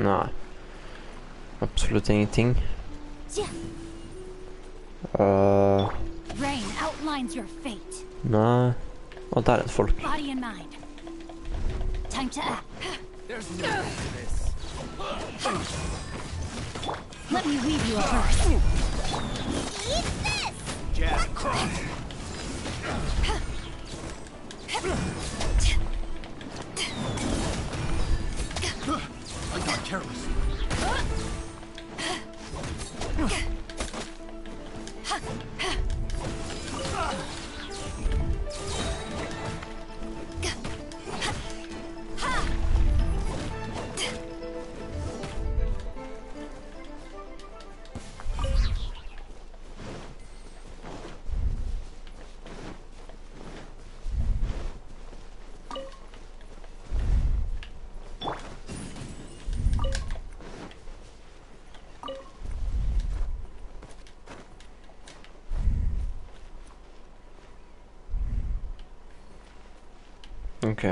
Nei. Absolutt ingenting. Rain outlines your fate. Nei. Og der er et folk. Body and mind. Time to act. There's no need for this. Let me weave you a verse. Eat this! Jazz cross. I got careless. Ok.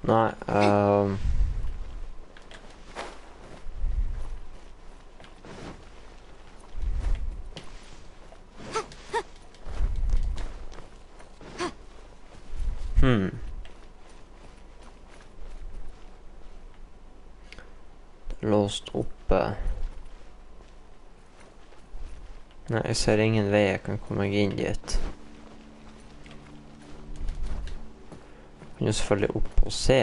Nei, Det er låst oppe. Nei, jeg ser ingen vei jeg kan komme meg inn dit. Jeg kan jo selvfølgelig opp og se.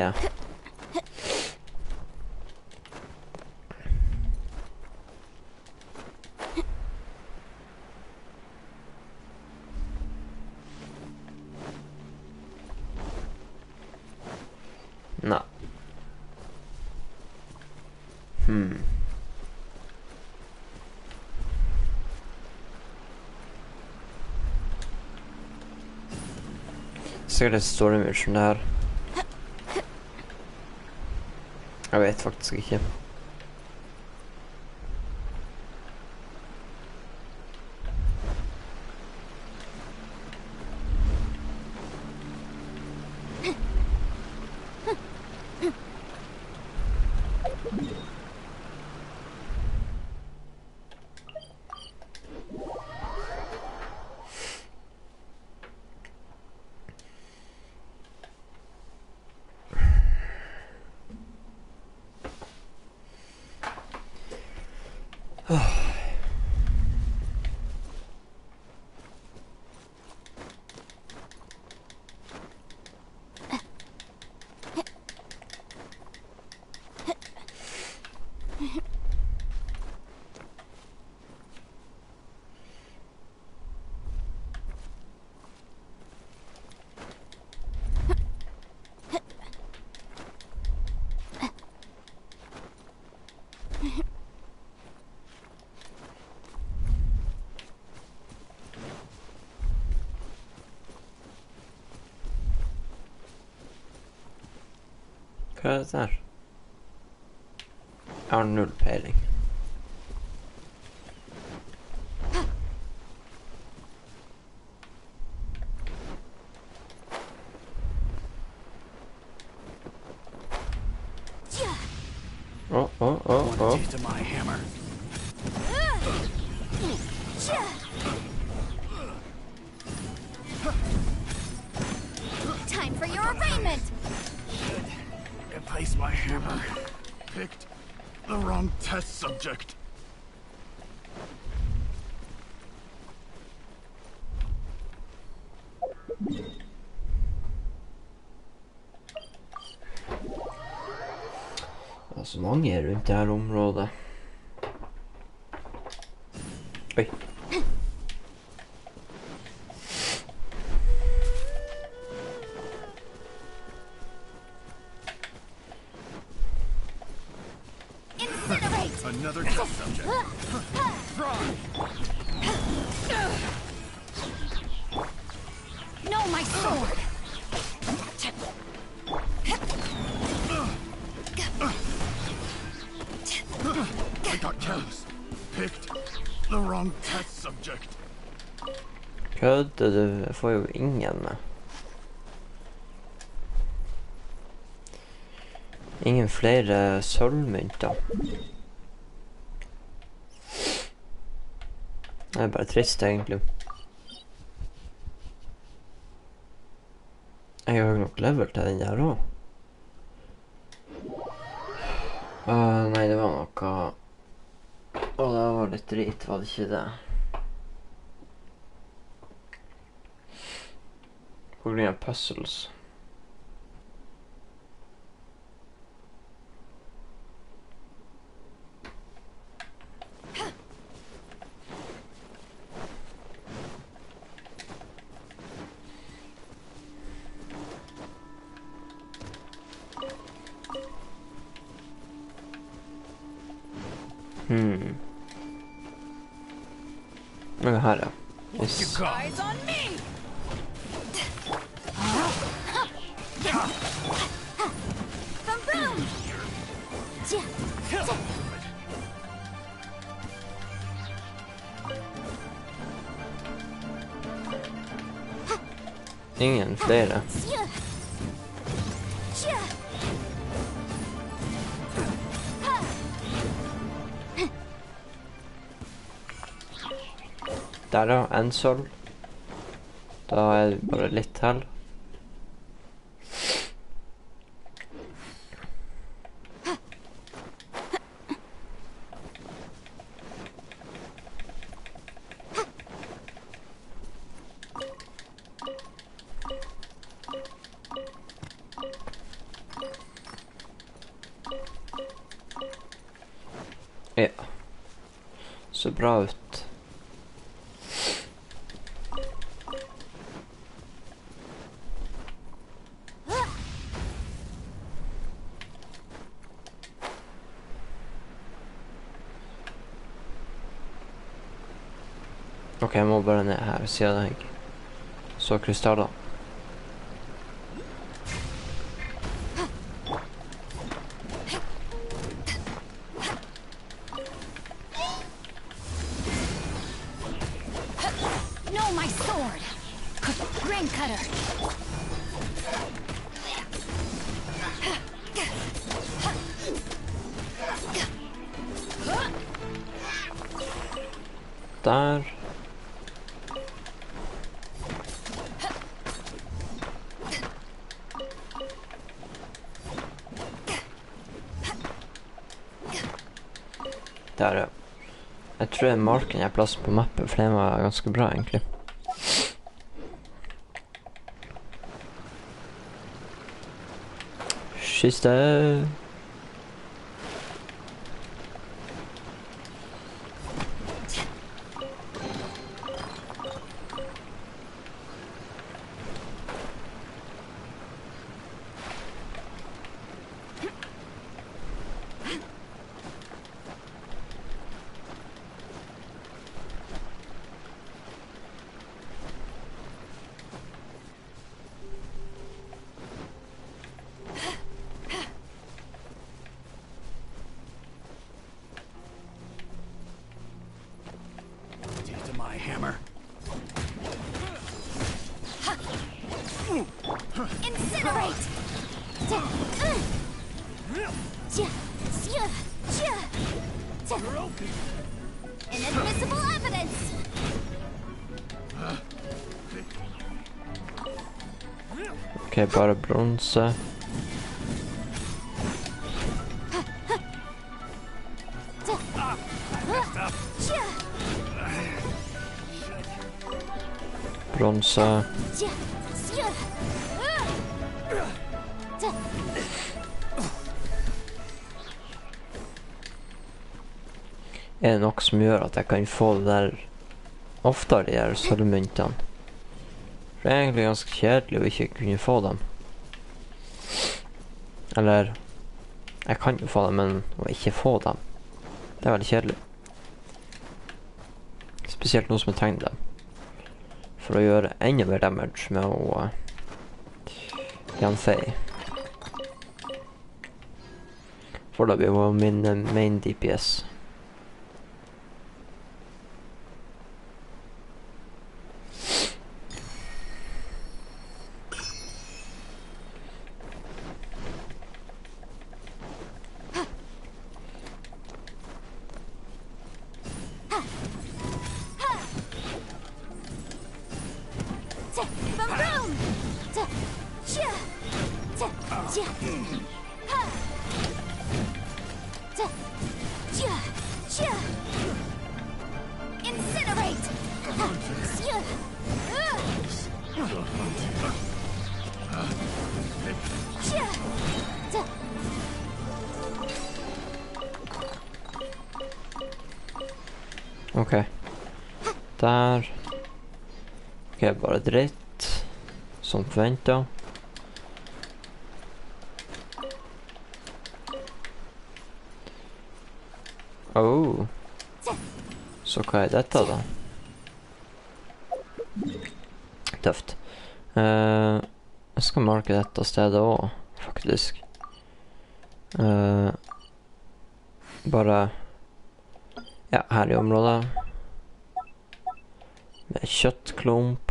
Nei. sikkert et story mission der. Jeg vet faktisk ikke. Hva er dette her? Jeg har null peiling. To my hammer. Time for your arraignment! I placed my hammer. Picked the wrong test subject. Det er så mange rundt det her området. Oi. Incinerate! Another test subject. No, my sword! I got careless. Picked the wrong test subject. Kødder du? Jeg får jo ingen med. Ingen flere sølvmynter. Det er bare trist, egentlig. Jeg har jo nok level til den der også. Nei, det var noe... det var litt drit, var det ikke det? På grunn av puzzles. Men her, ja. Yes. Eyes on me! Boom, boom! Ingen flere. Der da, en sølv. Da er det bare litt til. Ja. Så bra ut. Ok, jeg må bare ned her, siden jeg så krystaller. No, my sword! Grain cutter! Der. Der, ja. Jeg tror marken er plassen på mappen, for den var ganske bra, egentlig. Kiste. Take to my hammer. Incinerate! Inadmissible evidence! Ok, bare bronse. Bronse. Er det noe som gjør at jeg kan få det der oftere, de her sølvmyntene? For det er egentlig ganske kjedelig å ikke kunne få dem. Eller, jeg kan jo få dem, men å ikke få dem, det er veldig kjedelig. Spesielt nå som jeg trenger dem. For å gjøre enda mer damage med å gjenfei. Foreløpig var min main DPS. Incinerate! Ok. Der. Ok, bare dritt. Som forventet. Oh. Så hva er dette da? Tøft. Jeg skal marke dette stedet også, faktisk. Bare... Ja, her i området. Med kjøttklump.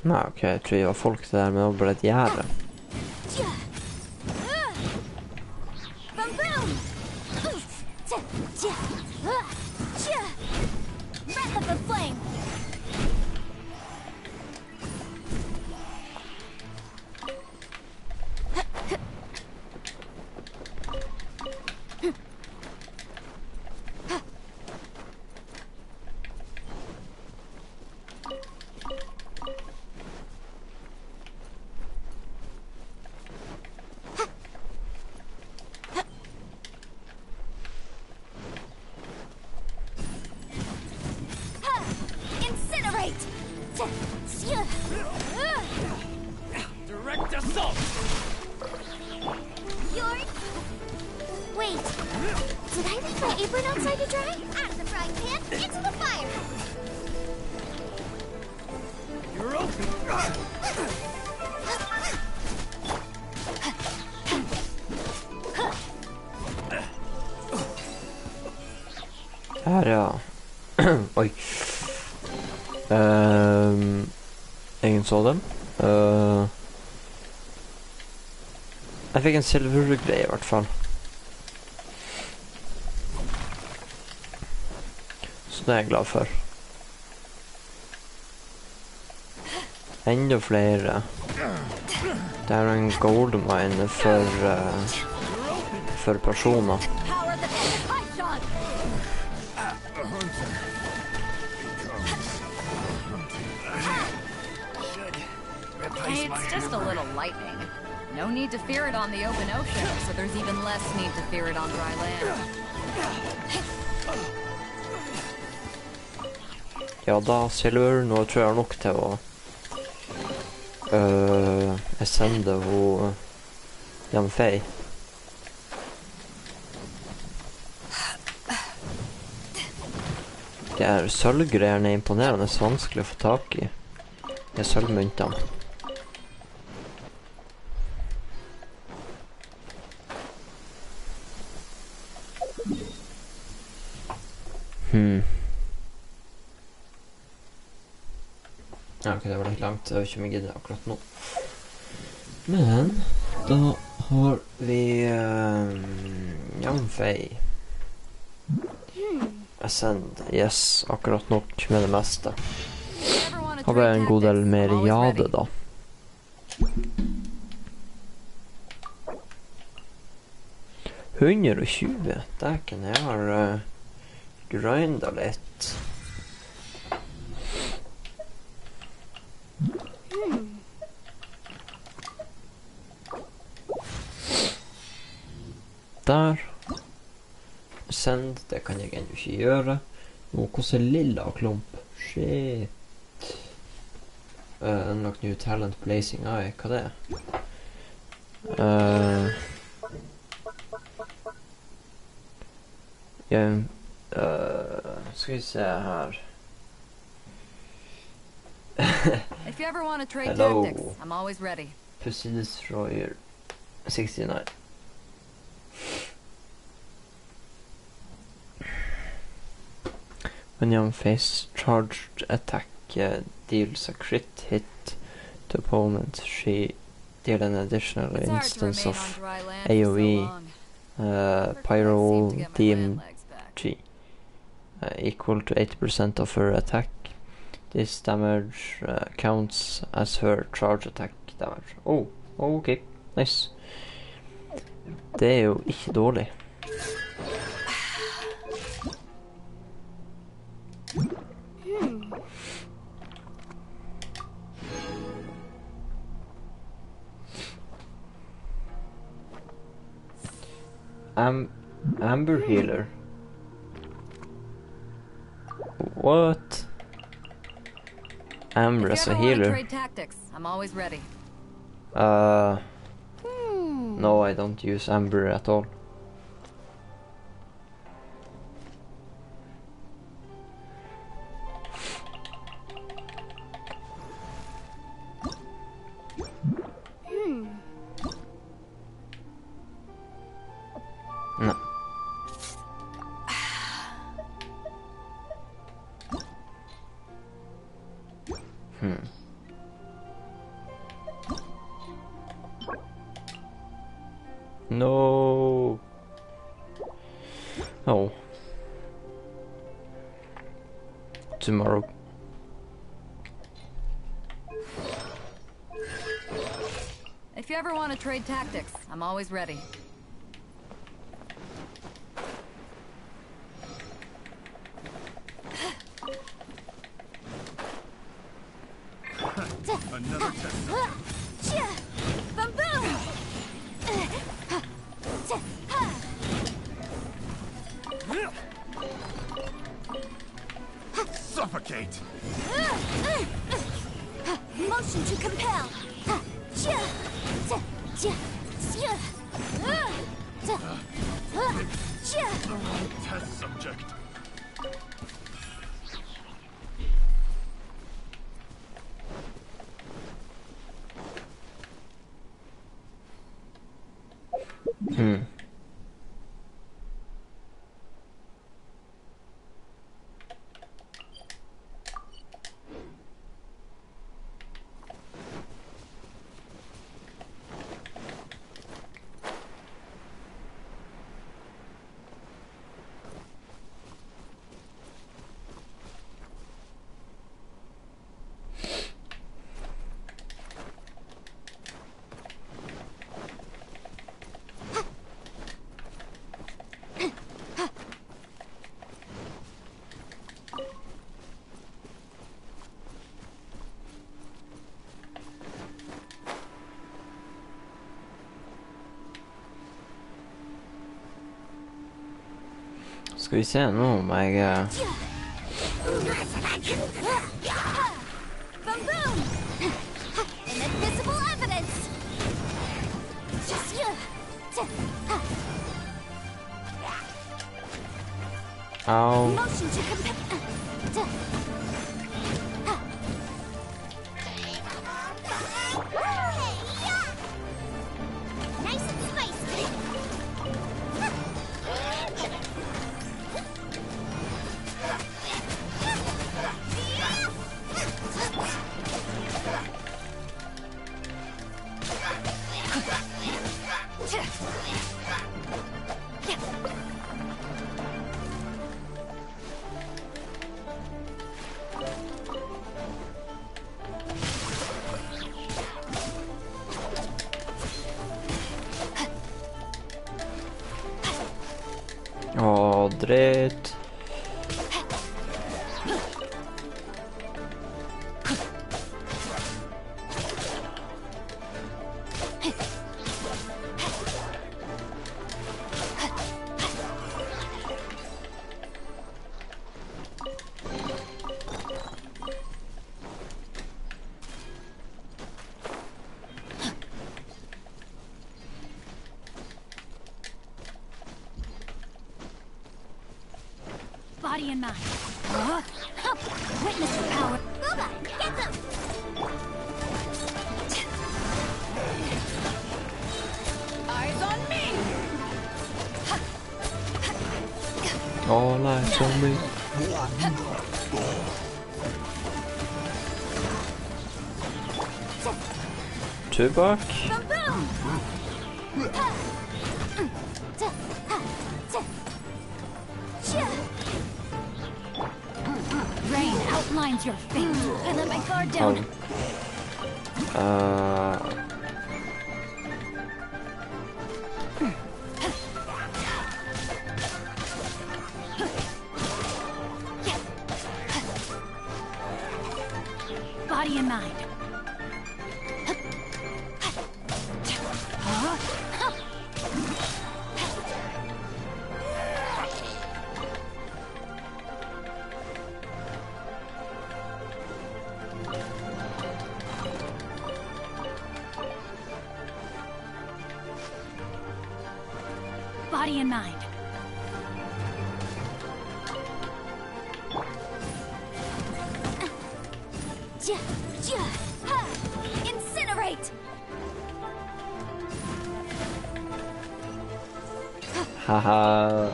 Nei, ok, jeg tror jeg var folk der med over et gjerde. Breath of the flame! Direct assault! You're... Wait. Did I leave my apron outside to dry? Out of the frying pan, into the fire! You're open! Her, ja. Oi. Ingen så dem. Jeg fikk en silvergreie i hvert fall. Så det er jeg glad for. Enda flere. Det er en goldmine for personer. Power the Python! It's just a little lightning. No need to fear it on the open ocean, so there's even less need to fear it on dry land. Ja da, Silver, nå tror jeg nok til å jeg sender hun Jan-Fei. De her sølvgreierne er imponerende vanskelig å få tak i. De er sølvmyntene. Ja, ok, det var litt langt. Jeg vet ikke om jeg gidder akkurat nå. Men da har vi Jan-Fei. Jeg sender, yes, akkurat nok med det meste. Har bare en god del mer jade da. $120, dæken, jeg har grindet litt. Der. Send, det kan jeg ennå ikke gjøre. Nå koster lilla klump. Shit. Unlock new talent, blazing eye. Hva det er? Skal vi se her. If you ever want to trade Hello. tactics, I'm always ready. Pussy Destroyer 69. When young face charged attack deals a crit hit to opponent, she deal an additional It's hard to instance remain on of dry land for so AoE long. Pyro Seem to get my land legs back. DMG equal to 80% of her attack. This damage counts as her charge attack damage. Oh, ok, nice. Det er jo ikke dårlig. Amber healer. What? Amber as a healer. Trade tactics, I'm always ready. No, I don't use Amber at all. No. No. Oh. Tomorrow. If you ever want to trade tactics, I'm always ready. Another test. Suffocate. Emotion to compel. The wrong test subject. Ska vi se nu? Oh my god. Boom boom! Inadmissible evidence! Ow. Motion to compel. Nice and spicy. Åh, dret. Body and mind. Witness the power. Booba, get them! Eyes on me! All eyes on me. Tillbaka. Boom boom! Rain outlines your fate. I let my guard down. Body and mind. Body and mind. Incinerate! Haha.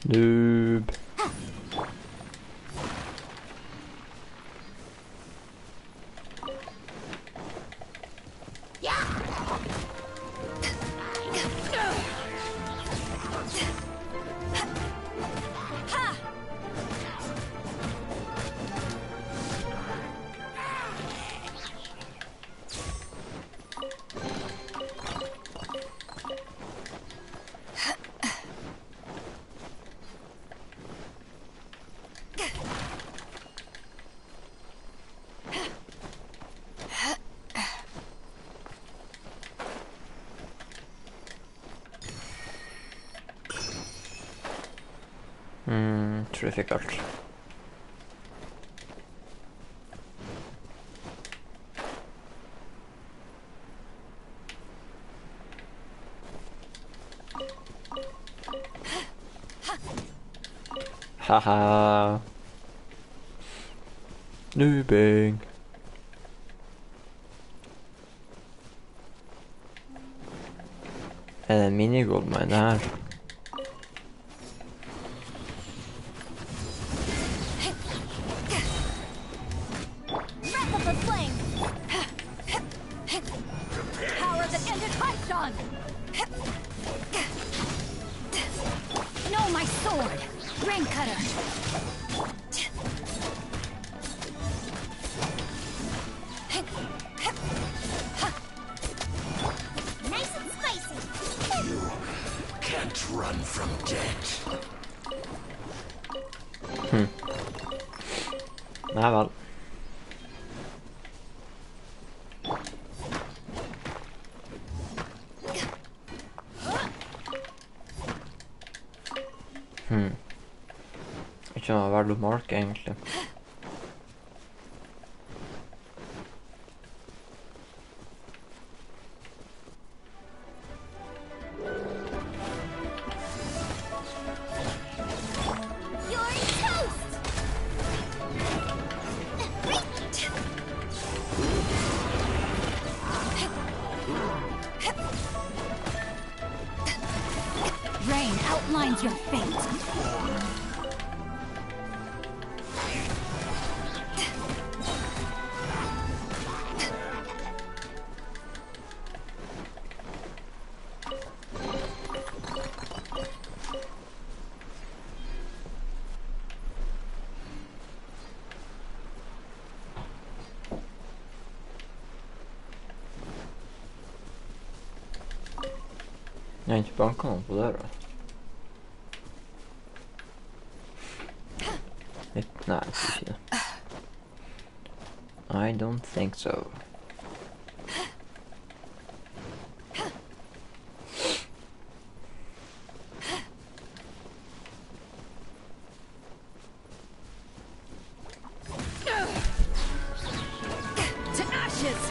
Noob. Tror jeg fikk alt. Haha. Noobing. Er det en minigoldmine her? Wrap up the flame! Power that ended Python! No, my sword! Rain cutter! Nice and spicy! Can't run from death. Nei vel. Ikke noe verdt å marke egentlig. You're toast! Rain outlines your fate. Jeg har ikke banket noen på døra. Nei, jeg tror ikke det. I don't think so. To ashes!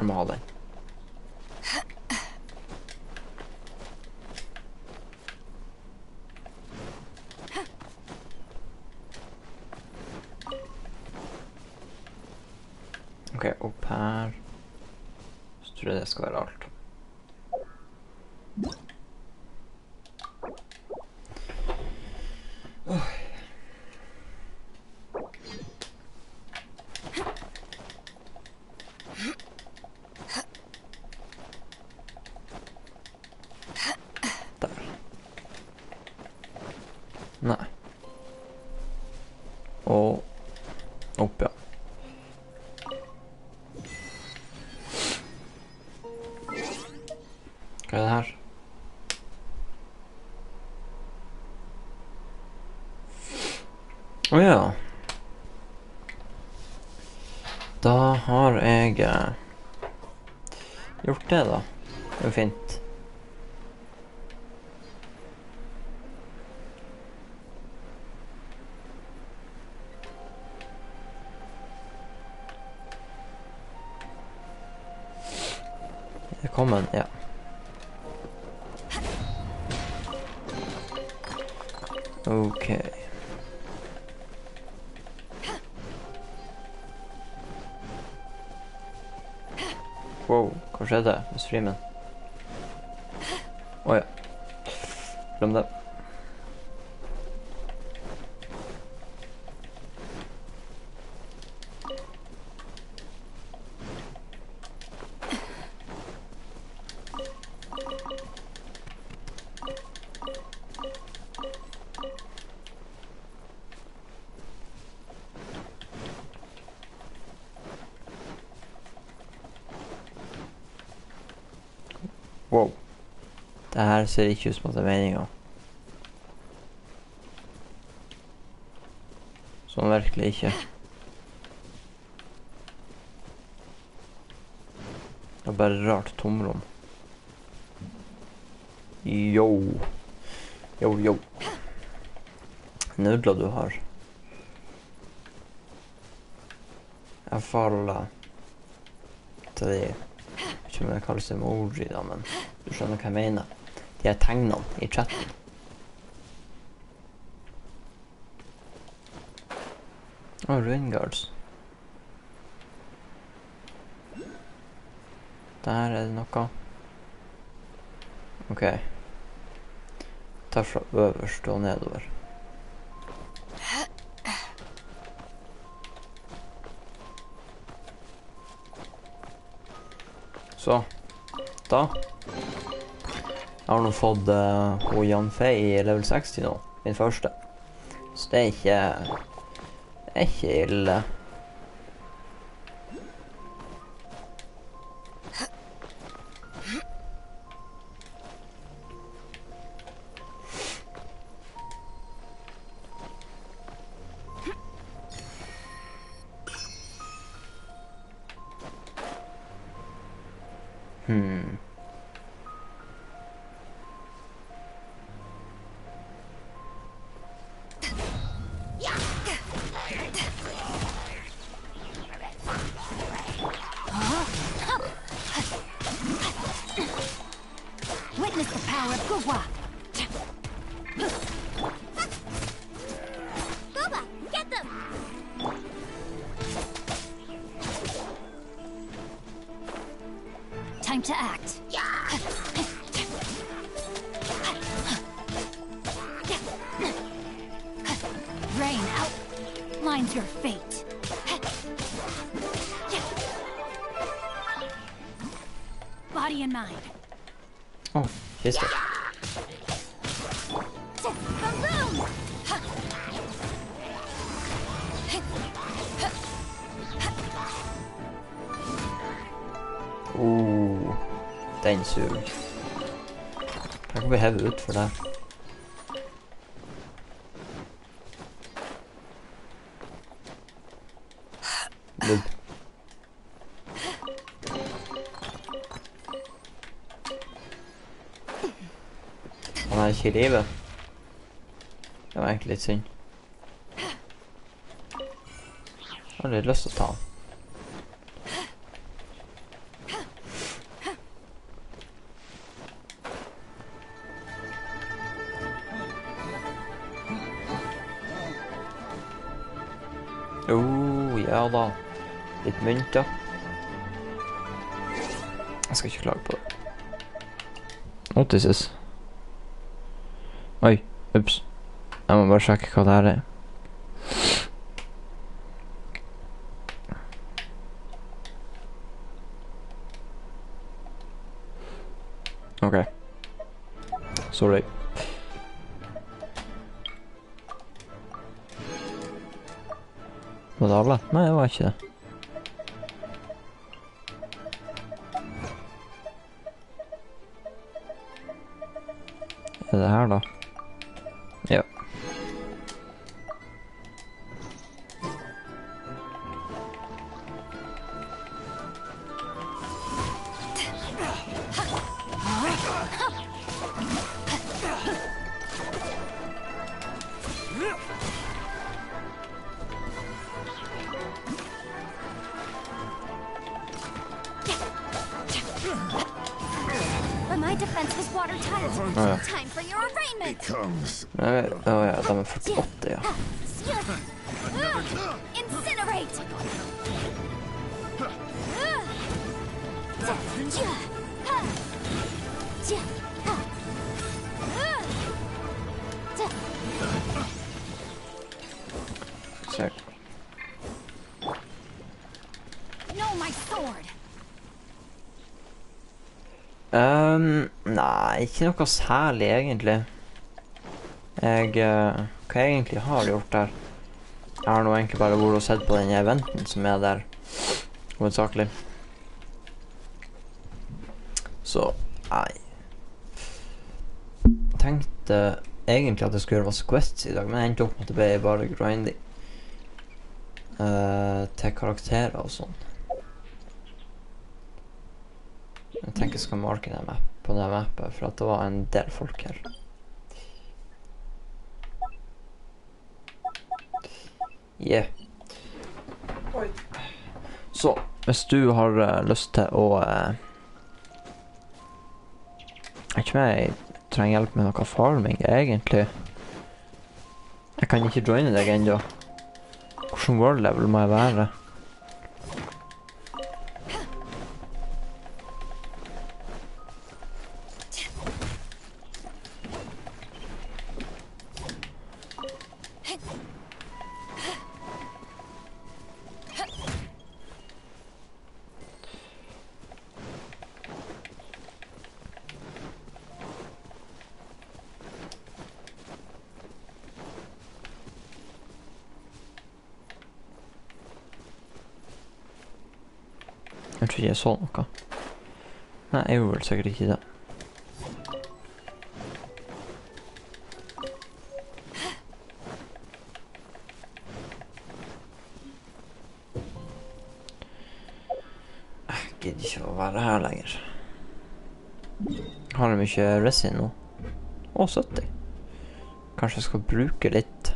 Jeg må ha den. Ok, opp her. Så tror jeg det skal være alt. Der. Nei. Og opp, ja. Hva er det her? Åja. Da har jeg gjort det da. Det er jo fint. Det kom en, ja. Ok. Wow, hva skjedde med streamen? Åja. Glem det. Wow. Det her ser ikke ut som at det er meningen. Sånn virkelig ikke. Det er bare rart tomrom. Yo. Yo, yo. nudler du har. I hvert fall til de, ikke om det kalles emoji da, men du skjønner hva jeg mener. De her tegnene i chatten. Ruin guards. Der det noe. Ok. Ta fra øverst og nedover. Så. Da. Jeg har nå fått Jan Fei i level 60 nå. Min første. Så det er ikke ille. Witness the power of Gugwa. Goba, get them! Time to act. Rain outlines your fate. Body and mind. Oh, kiste. Boom! Den suger. Jeg kan bli hevet ut for det. Lubb. Han er ikke i livet. Det var egentlig litt synd. Jeg har litt lyst til å ta han. Ja da. Litt mynter. Jeg skal ikke klage på det. Notices. Oi, ups. Jeg må bare sjekke hva det her er. Ok. Sorry. Var det alle? Nei, det var ikke det. Er det her da? Ja. But my defense was watertight. Oh, ja. Time for your arraignment. Comes. Ja, de er 48, ja. Incinerate. Se. No, my sword. Nei, ikke noe særlig egentlig. Hva jeg egentlig har gjort der? Jeg har nå egentlig bare vært og sett på den eventen som er der, hovedsakelig. Så, nei. Jeg tenkte egentlig at det skulle gjøre masse quests i dag, men jeg endte opp med at det ble bare grinding. Til karakterer og sånn. Jeg tenker jeg skal marke den på den mappet, for at det var en del folk her. Yeah. Oi. Så, hvis du har lyst til å... jeg vet ikke om jeg trenger hjelp med noe farming, egentlig. Jeg kan ikke joine deg enda. Hvordan world level må jeg være? Jeg tror ikke jeg så noe. Nei, jeg gjorde vel sikkert ikke det. Jeg gidder ikke å være her lenger. Har de mye resin nå? Å, 70. Kanskje jeg skal bruke litt.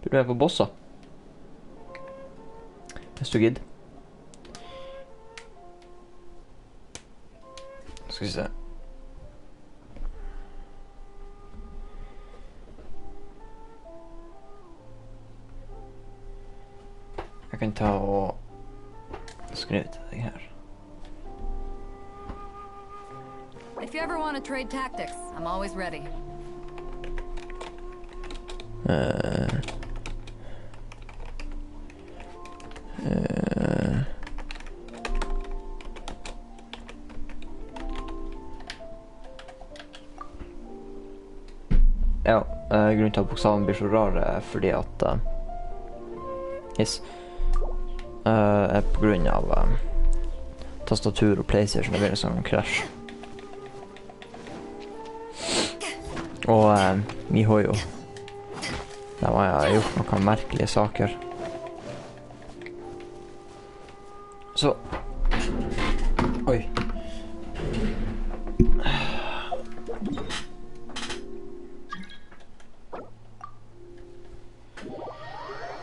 Burde jeg få bossa? Hvis du gidder. Skal vi se. Jeg kan ta og skrive til deg her. If you ever want to trade tactics, I'm always ready. Ja, grunnen til at bokstaven blir så rar er fordi at er på grunn av tastatur og PlayStation. Det blir en sånn crash. Og vi har jo det var jeg gjort noen merkelige saker. Så oi.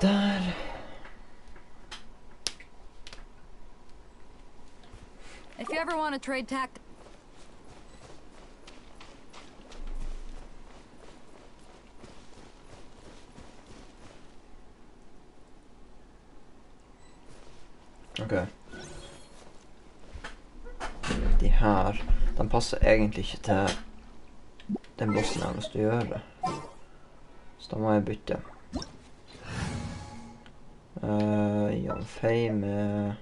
Der. If you ever want to trade tactics. Ok. De her, de passer egentlig ikke til den bossen jeg har lyst til å gjøre. Så da må jeg bytte. Jan Fei med...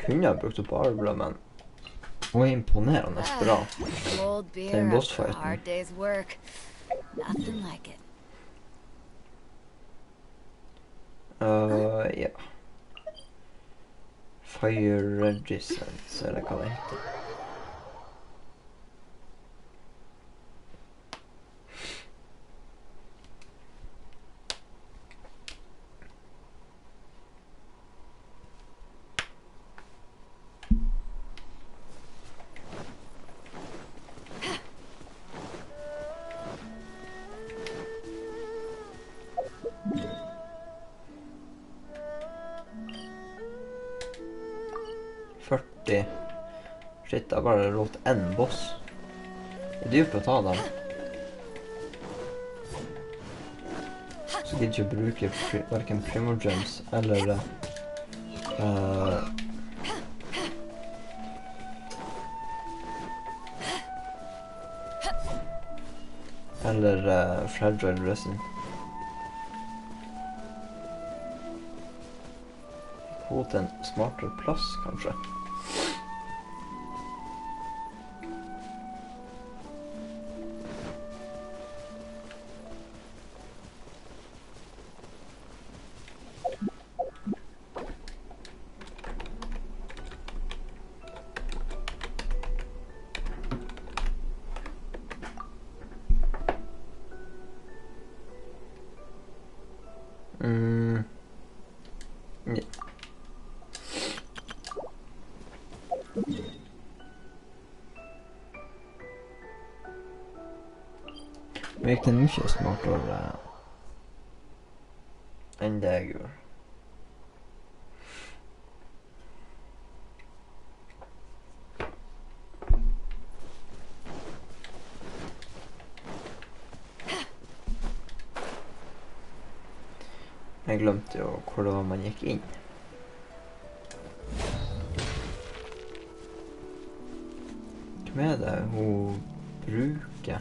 Kunne jeg brukt opp Arbla, men... Hun er imponerende bra. Cold Den beer after a bossfighten. hard day's work. Nothing like it. Ja. Fire Regicents, eller hva det heter. Shit, jeg har bare rått en boss. Det er dyrt å ta dem. Så gidder ikke å bruke hverken Primogems eller Fragile Resin. Gå til en smartere plass, kanskje. lekte mye smartere enn det jeg gjorde. Jeg glemte jo hvor det var man gikk inn. Hvem er det hun bruker?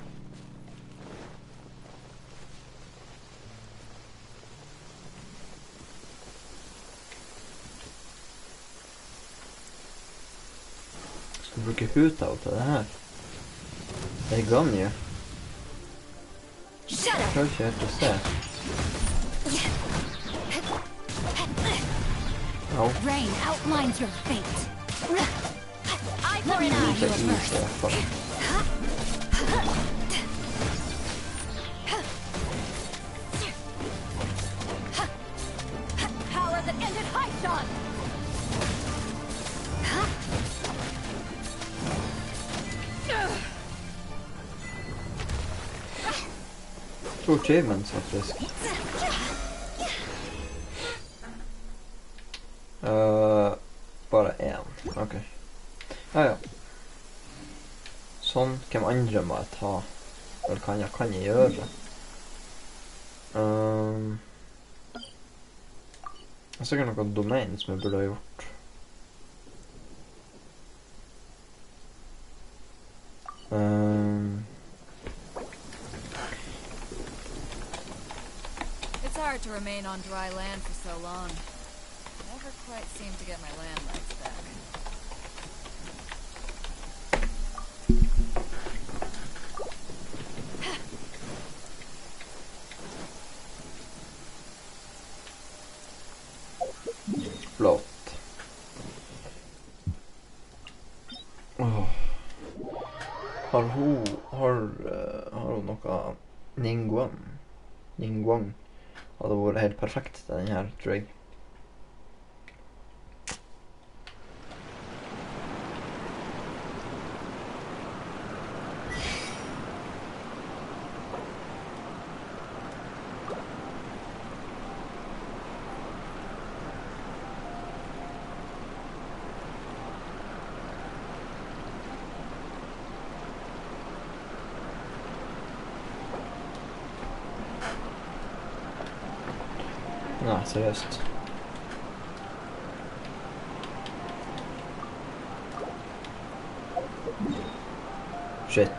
Skal vi bruke huta til det her? Det er Ganje. Jeg klarer ikke helt å se. Oh. Rain outlines your fate. Eye for an eye. Det er easy, i hvert fall. Power that ended Haishan. To achievements, faktisk. Bare én. Ok. Ja, ja. Sånn. Hvem andre må jeg ta? Eller kan jeg gjøre? Det er sikkert noen domain som jeg burde ha gjort. It's hard to remain on dry land for so long. Never quite seem to get my land rights back. Flott. Har hun noe Ningguang hadde vært helt perfekt til den her, tror jeg. Nei, seriøst. Shit.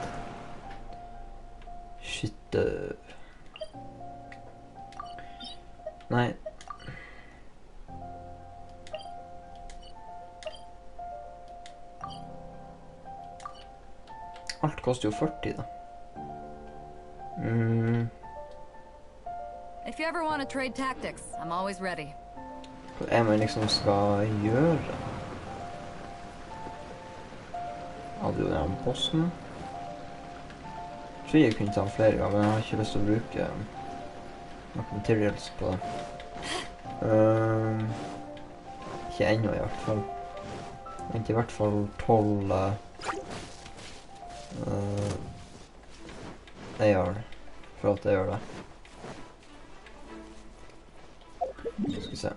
Nei. Alt koster jo 40 da. If you ever want to trade tactics, I'm always ready. Hva er man liksom skal gjøre? Hadde jo den bossen. Jeg tror jeg kunne ta den flere ganger, men jeg har ikke lyst til å bruke noen materials på det. Ikke ennå i hvert fall. Ikke i hvert fall 12 jeg gjør det. For at jeg gjør det. Skal vi se.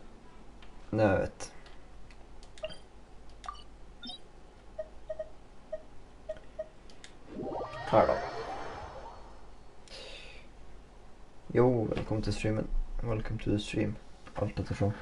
Det jeg vet. Her da. Jo, velkommen til streamen. Welcome to the stream. Alt ettersom.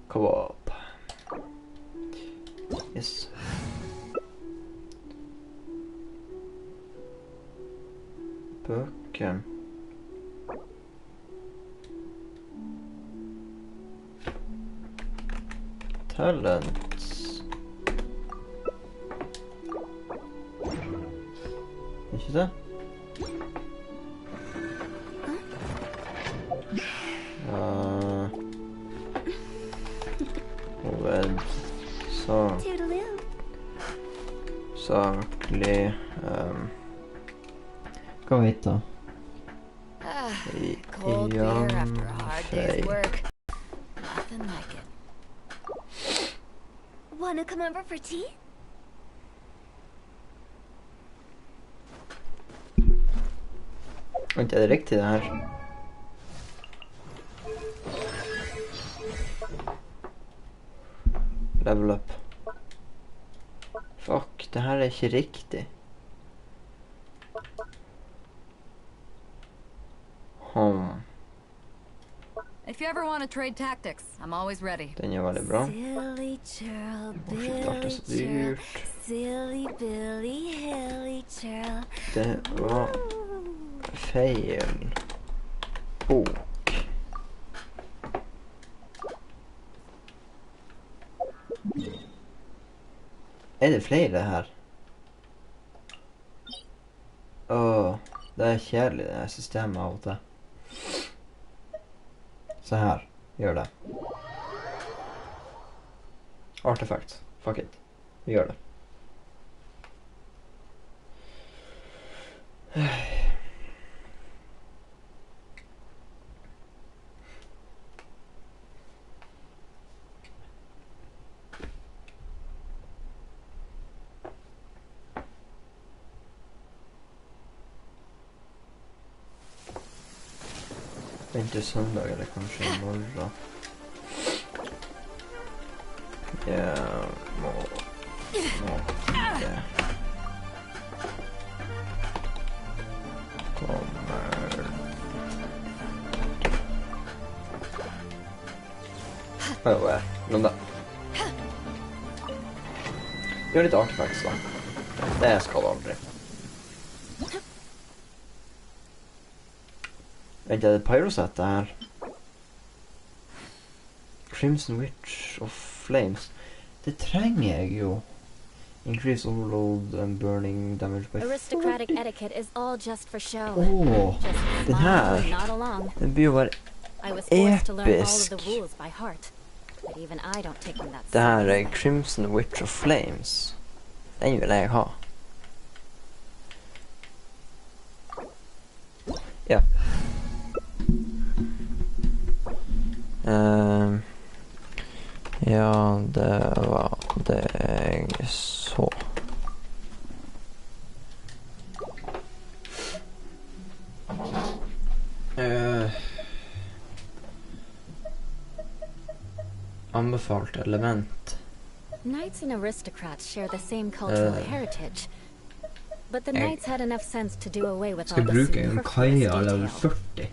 Co-op. Yes. Bøker. Talents. Ikke det? Så Toodaloo. saklig. Gå hit da. Cold beer after a hard day's work. Nothing like it. Wanna come over for tea? Vent, er det riktig det her? Level up. Fuck, det her er ikke riktig. If you ever want to trade tactics, I'm always ready. Den er veldig bra. Silly churl, Shit, alt er så dyrt. silly Billy, hilly churl. Det var feil bok. Er det flere her? Åh, det er kjedelig det her systemet av og til. Se her, gjør det. Artefakt, fuck it. Vi gjør det. Vent til søndag, eller kanskje i morgen. Jeg må det kommer men da gjør litt artifacts da. Det skal du aldri. Vent, er det Pyroset det her? Crimson Witch of Flames. Det trenger jeg jo. Increase overload and burning damage by 40. Aristocratic etiquette is all just for show. Åh, Just den smile her. and nod along. Den blir jo bare I was forced to learn all of episk. the rules by heart. But even I don't take them that Det her seriously. er Crimson Witch of Flames. Den vil jeg ha. Ja. Ja, det var det jeg så. Anbefalt element. Knights and aristocrats share the same cultural heritage. But the knights had enough sense to do away with all Skal the bruke en superfluous kaja level detail. 40.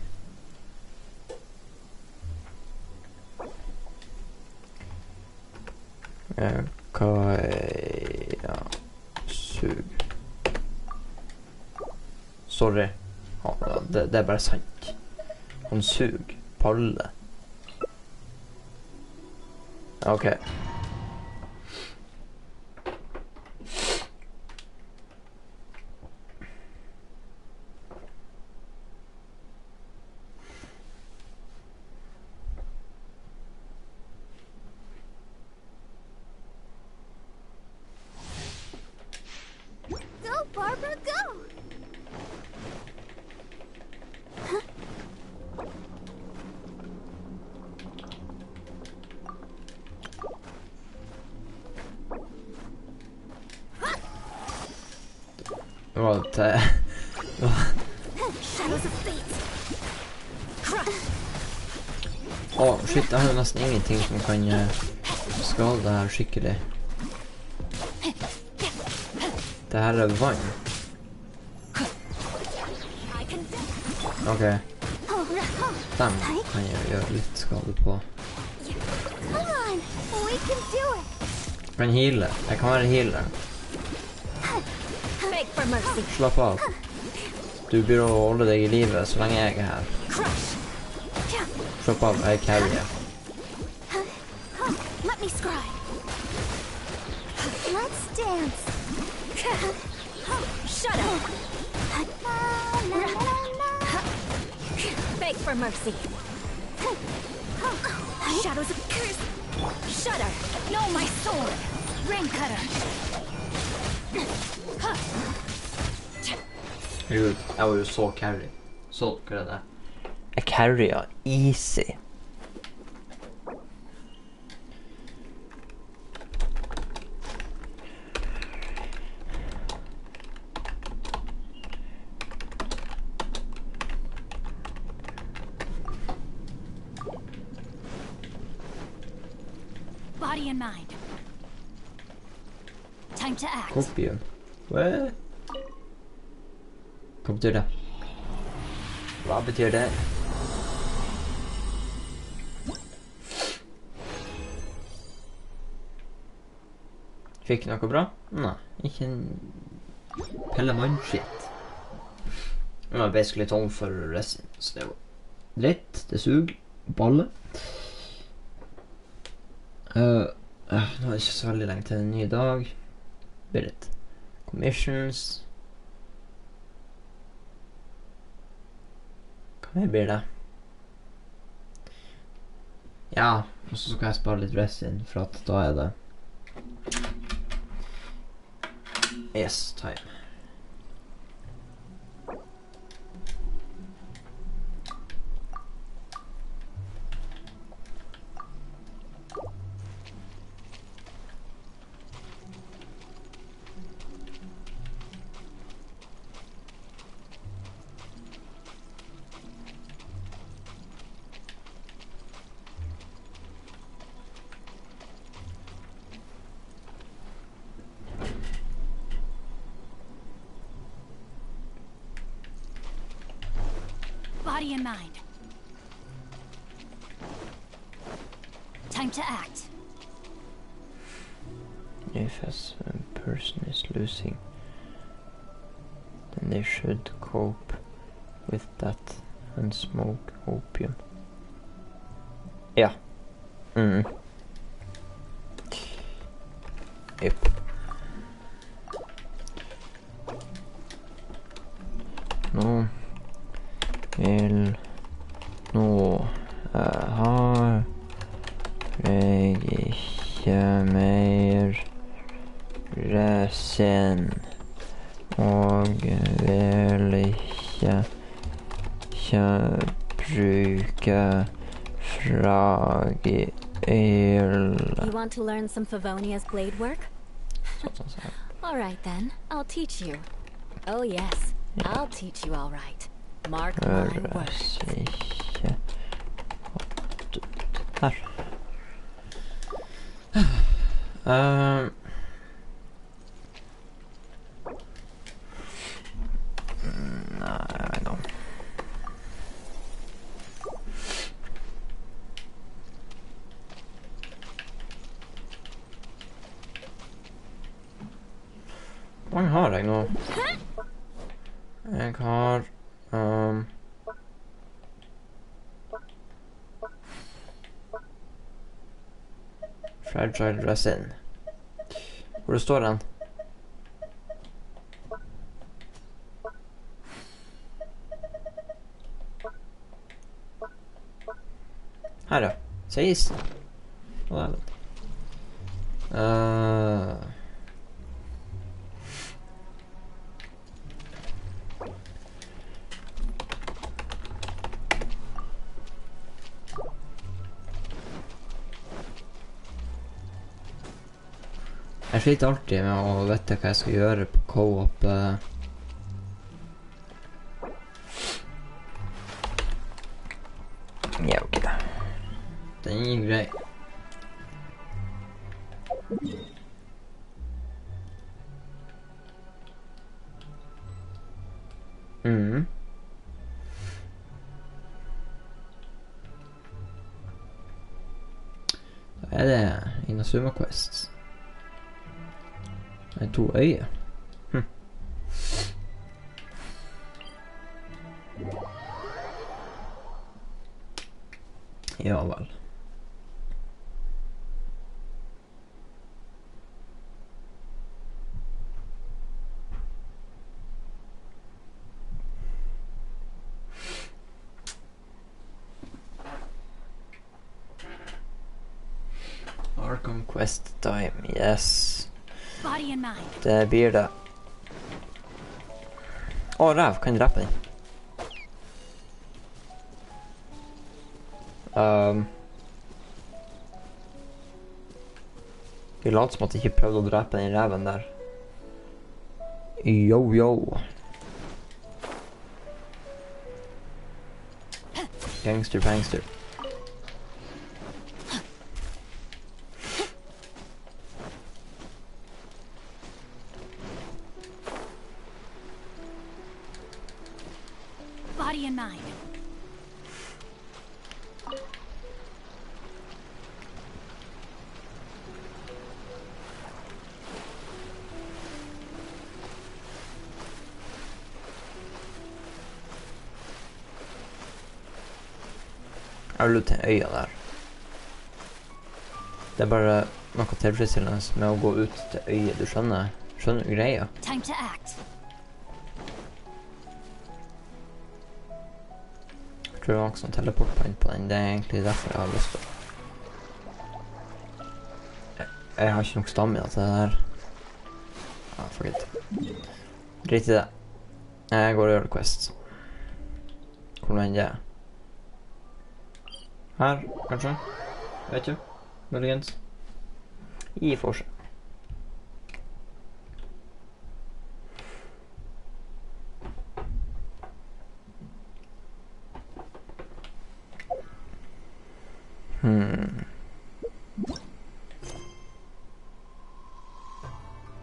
Kaja sug. Sorry. Ja, det er bare sant. Han sug. Palle. Ok. Go, Barbara, go! What? Shadows of fate. Åh, shit, jeg har jo nesten ingenting som kan skade det her skikkelig. Det her er vann. Ok. Dem kan jeg gjøre litt skade på. Come on, we can do it. Jeg kan heale. Jeg kan være healer. Beg for mercy. Slapp av. Du blir å holde deg i livet så lenge jeg er her. Crush. Slapp av, jeg carrier. Let me scry. Let's dance. Shut up. Beg for mercy. Shadows of curse. Shudder. Know my sword. Rain cutter. Herregud, jeg var jo så carry. Så dere det? Jeg carrya easy. Body and mind. Time to act. Kopium. What? Hva betyr det? Hva betyr det? Fikk noe bra? Nei, ikke en pellemann-shit. Nå er jeg basically tom for resin, så det var dritt, det suger, balle. Nå er det ikke så veldig lenge til en ny dag. Det blir litt commissions. Hva mer blir det? Ja, og så skal jeg spare litt resin, for at da er det yes, time. Body and mind. Time to act. If as a person is losing, then they should cope with that and smoke opium. Ja. Yep. Nå har jeg ikke mer resin og vil ikke bruke fragil. You want to learn some Favonia's blade work? Sånn. All right then, I'll teach you. Oh yes, I'll teach you all right. Mark my words. Ikke her. Nei, jeg vet ikke. Hvor mange har jeg nå? Jeg har fragile resin. Hvor det står den? Her ja. 16. Hva er det? Jeg sliter alltid med å vite hva jeg skal gjøre på co-op. Ja, ok da. Den er grei. Da er det Inazuma Quest. Det er 2 øyer. Ja vel. Arkham Quest time, yes. Body in mind. Det blir det. Å, ræv, kan jeg drepe den? Vi later som at jeg ikke prøvde å drepe den ræven der. Yo, yo. Gangster, pangster. Body in mind. Jeg vil ut til øya der. Det er bare noe tilfredsstillende med å gå ut til øya, du skjønner? Skjønner du greia? Time to act. Jeg tror det var noe sånn teleportpoint på den, det er egentlig derfor jeg har lyst til. Jeg har ikke nok stamina til det her. Ja, fuck it. Drit i det. Jeg går og gjør Quest. Hvor enn det er. Her, kanskje? Vet ikke. Muligens. I forse.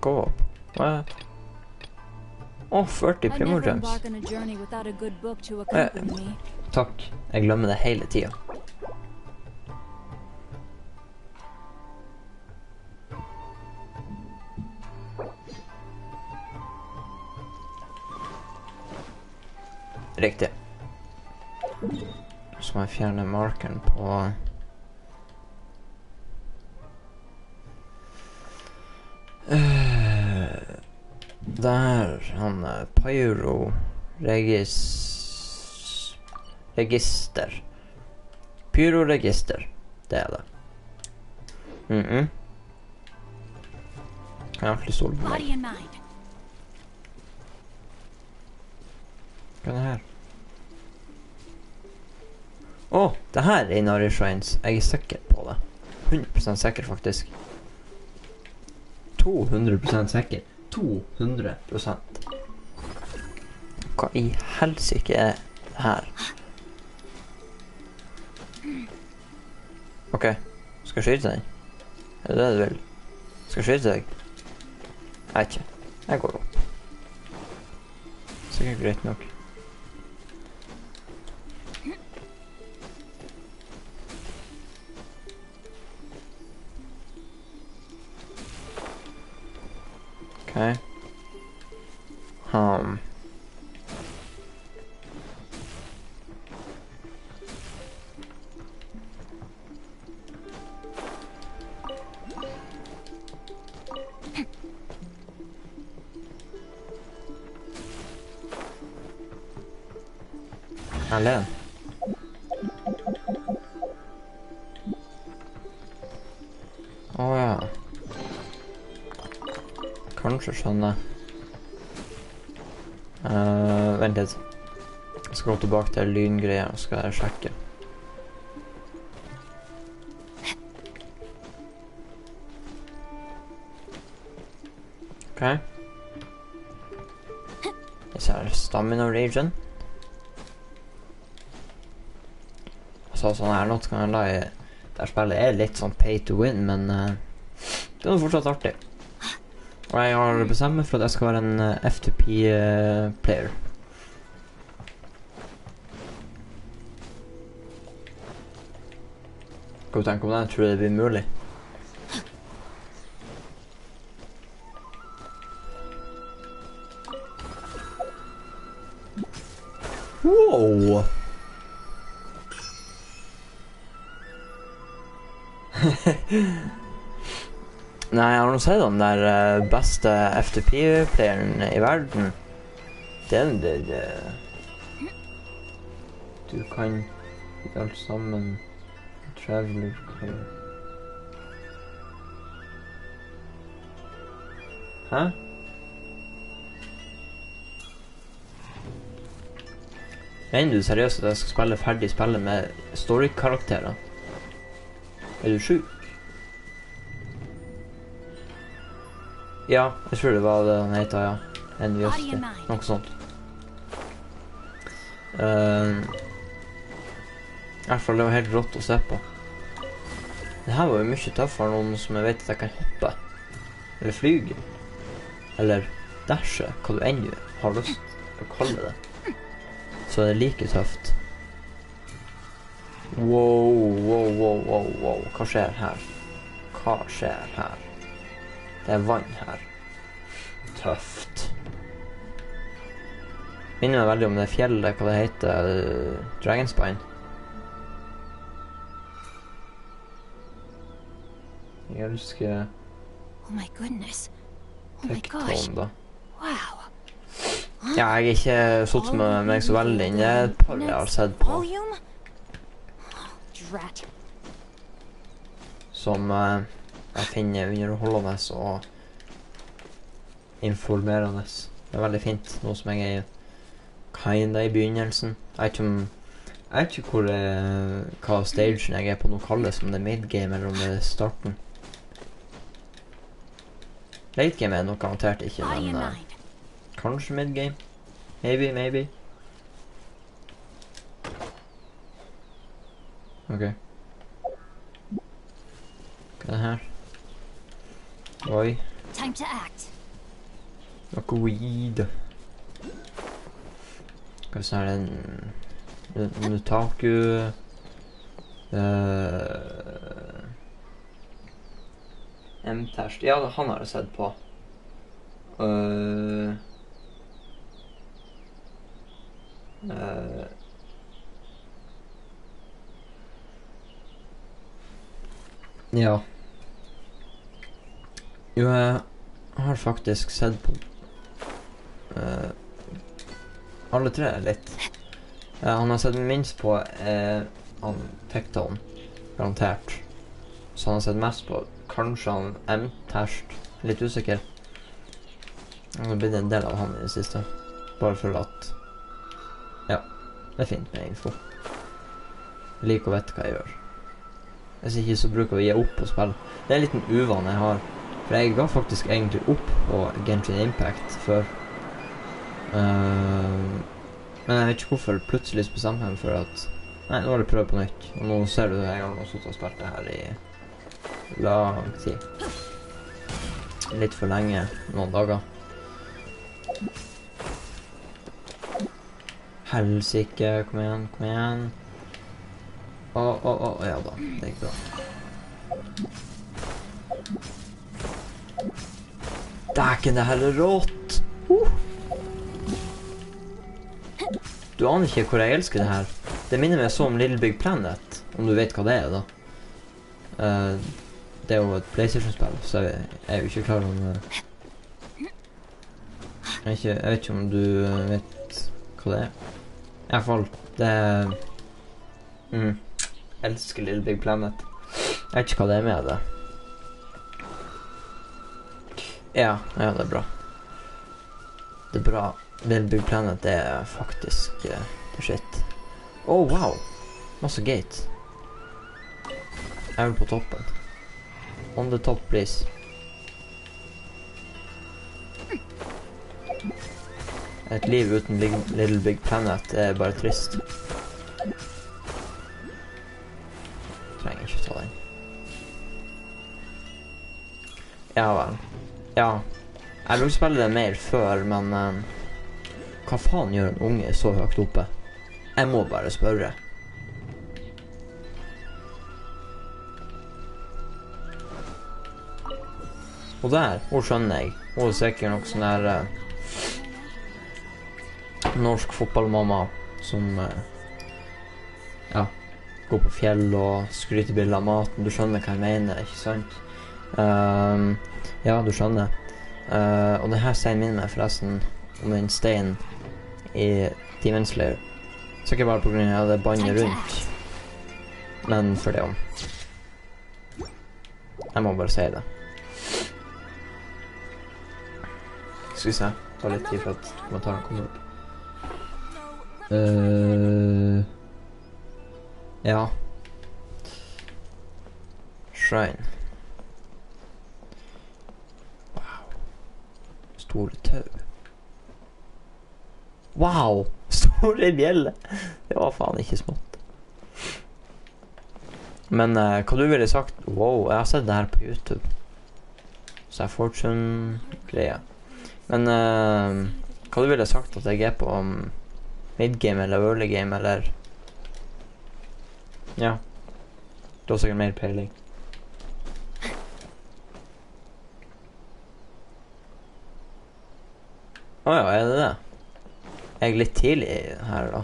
Gå opp. What? Åh, 40 Primogems. Takk. Jeg glemmer det hele tiden. Riktig. Så må jeg fjerne markeren på... Der, han Pyro Register. Pyro-register, det er det. Kan jeg alltid stole på meg. Hva er det her? Åh, det her er Inari Shrines. Jeg er sikker på det. 100% sikker, faktisk. 200% sikker. 200%. Hva i helsike er det her? Ok, skal jeg skyte deg? Er det det du vil? Skal jeg skyte deg? Jeg vet ikke. Jeg går opp. Sikkert greit nok. Okay. Alene. Åh ja. Kanskje skjønner. Vent litt. Jeg skal gå tilbake til lyngreier og skal jeg sjekke. Ok. Jeg ser stamina region. Så sånn her nåt kan jeg la i det spillet er litt sånn pay to win, men det er fortsatt artig. Og jeg har bestemt meg for at jeg skal være en F2P-player. Hva du tenker om det? Jeg tror det blir mulig. Wow! Nei, jeg har nå sett den der beste F2P-playeren i verden. Den der... Du kan alt sammen. Traveler... Hæ? Mener du seriøst at jeg skal spille ferdig spillet med story-karakterer? Er du sjuk? Ja, jeg tror det var det han heter, ja. Enviosity. Noe sånt. I hvert fall, det var helt rått å se på. Det her var jo mye tøffere noen som jeg vet at jeg kan hoppe. Eller flyge. Eller dashe, hva du enn har lyst til å kalle det. Så det er like tøft. Wow. Hva skjer her? Hva skjer her? Det er vann her. Tøft. Minner meg veldig om det fjellet, hva det heter, Dragonspine. Jeg elsker Oh my goodness. Oh my gosh. tekton da. Wow. Ja, jeg er ikke satt med meg så veldig inn. Det er et par jeg har sett på. Volume? Drat. Som jeg finner underholdende og informerende. Det er veldig fint, noe som jeg er kinda i begynnelsen. Jeg vet ikke hva stagen jeg er på nå kalles, om det er midgame eller om det er starten. Late game er nok garantert ikke, men kanskje midgame. Maybe. Ok. Hva er det her? Oi. Time to act. Noe weed. Hva er det en Nutaku M-terst. Ja, han har jeg sett på. Ja. Jo, jeg har faktisk sett på alle tre litt. Han har sett minst på han Tekton, garantert. Så han har sett mest på kanskje han M-terst. Litt usikker. Han har blitt en del av han i det siste. Bare for at ja, det er fint med info. Jeg liker å vite hva jeg gjør. Hvis ikke så bruker jeg å gi opp på spill. Det er en liten uvane jeg har. For jeg ga faktisk egentlig opp på Genshin Impact før. Men jeg vet ikke hvorfor plutselig bestemte jeg meg for at nei, nå har jeg prøvd på nytt. Og nå ser du jeg har suttet og spilt det her i lang tid. Litt for lenge, noen dager. Helsike, kom igjen. Ja da, det gikk bra. Dæken, det her er rått! Du aner ikke hvor jeg elsker det her. Det minner meg så om Little Big Planet, om du vet hva det er da. Det er jo et PlayStation-spill, så jeg er jo ikke klar om... Jeg vet ikke om du vet hva det er. I hvert fall, det er... Jeg elsker Little Big Planet. Jeg vet ikke hva det er med det. Ja, det er bra. Det er bra. Little Big Planet, det er faktisk det er shit. Oh, wow! Masse gate. Jeg er vel på toppen. On the top, please. Et liv uten Little Big Planet er bare trist. Trenger ikke ta den. Ja vel. Ja. Jeg vil spille det mer før, men hva faen gjør en unge så høyt oppe? Jeg må bare spørre. Og der, hvor skjønner jeg? Hun er sikkert nok sånn der norsk fotballmamma som ja, går på fjell og skryter bilder av maten. Du skjønner hva jeg mener, ikke sant? Ja, du skjønner. Og det her steinen minner meg forresten om den steinen i Demon Slayer. Sikkert bare på grunn av det bandet rundt. Men for det om. Jeg må bare si det. Skal vi se. Ta litt tid for at kommentaren kommer opp. Ja. Shrine. Wow. Store tau. Wow! Store bjelle. Det var faen ikke smått. Men hva du ville sagt? Wow, jeg har sett det her på YouTube. Så er Fortune-greia. Men hva du ville sagt at jeg er på midgame eller early game eller... Ja. Du har sikkert mer peiling. Åja, er det det? Jeg er litt tidlig her da.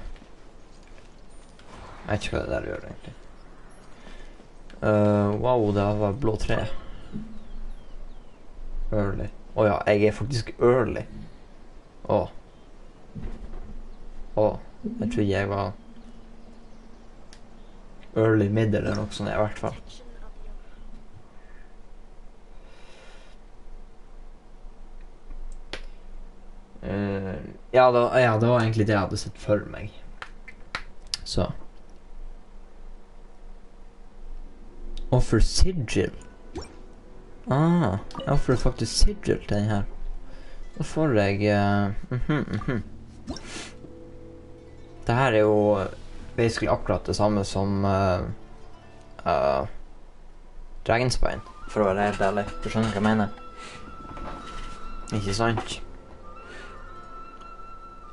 Jeg vet ikke hva det der gjør egentlig. Wow, det var blå 3. Early. Åja, jeg er faktisk early. Åh. Jeg trodde jeg var early middle eller noe sånt i hvert fall. Ja, det var egentlig det jeg hadde sett for meg. Så. Offer sigil. Jeg offer faktisk sigil til den her. Da får jeg... Det her er jo basically akkurat det samme som Dragonspine, for å være helt ærlig. Du skjønner hva jeg mener? Ikke sant?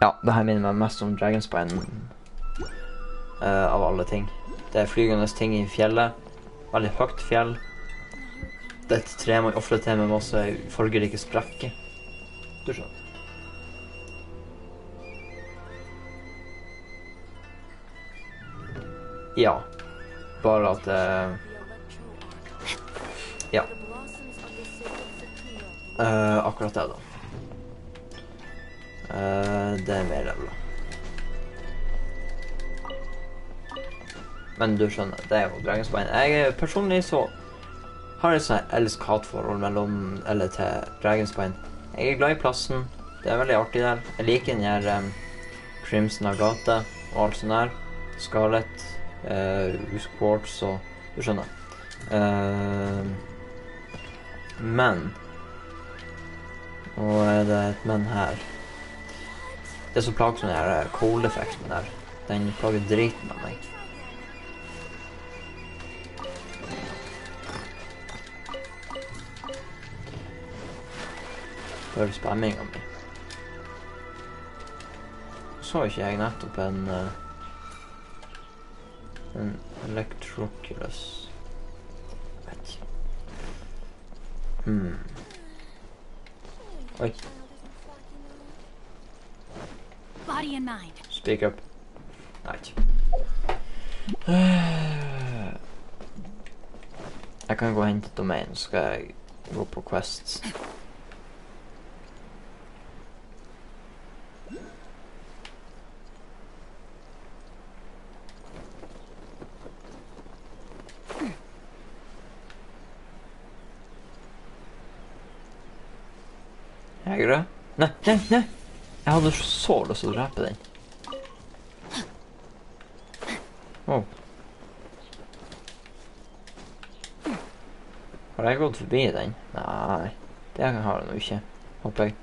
Ja, det her minner meg mest om Dragonspine av alle ting. Det er flygende ting i fjellet. Veldig høyt fjell. Det er et tre man offrer til med masse fargerike sprekker. Du skjønner. Ja. Bare at ja. Akkurat det da. Det er mer level. Men du skjønner, det er jo Dragonspine. Jeg personlig så har jeg sånn elsk-hat-forhold mellom eller til Dragonspine. Jeg er glad i plassen. Det er veldig artig der. Jeg liker den her Crimson Agate og alt sånt der. Scarlet, Quartz og du skjønner. Men og er det et men her. Det er så plagsomt den her cold-effekten der. Den plager driten av meg. For spamminga mi. Så ikke jeg nettopp en Electroculus. Vet ikke. Oi. Body and mind. Speak up. Nei. Jeg kan gå og hente domain, så skal jeg gå på quests. Jeg det? Nei! Jeg hadde så lyst til å drepe den. Har jeg gått forbi den? Nei, det har jeg nå ikke, håper jeg.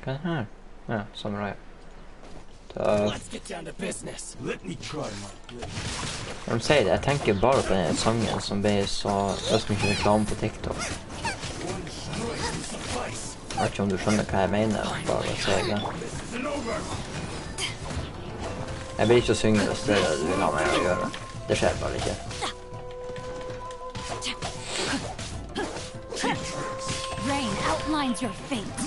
Hva er det her? Ja, samurai. Let's get down to business. Let me try my blade. Når de sier det, jeg tenker bare på den sangen som ble så mye reklame på TikTok. Jeg vet ikke om du skjønner hva jeg mener, bare å si det. Jeg blir ikke å synge hvis det er det du vil ha meg å gjøre. Det skjer bare ikke. Rain outlines your fate.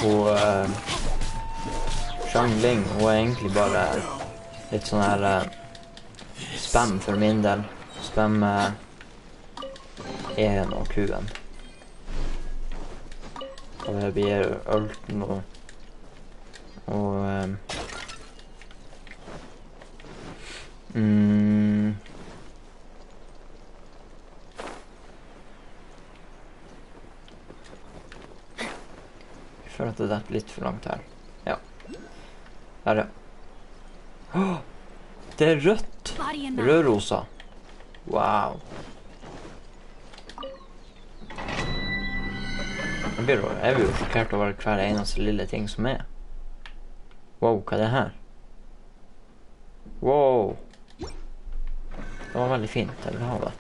Og Shangling, hun er egentlig bare litt sånn her spam for min del. Spam E-en og Q-en. Og det blir ulten og at det er litt for langt her. Ja. Her, ja. Åh! Det er rødt! Rødrosa. Wow. Jeg blir jo sjokkert over hver eneste lille ting som er. Wow, hva er det her? Wow. Det var veldig fint, jeg vil ha det.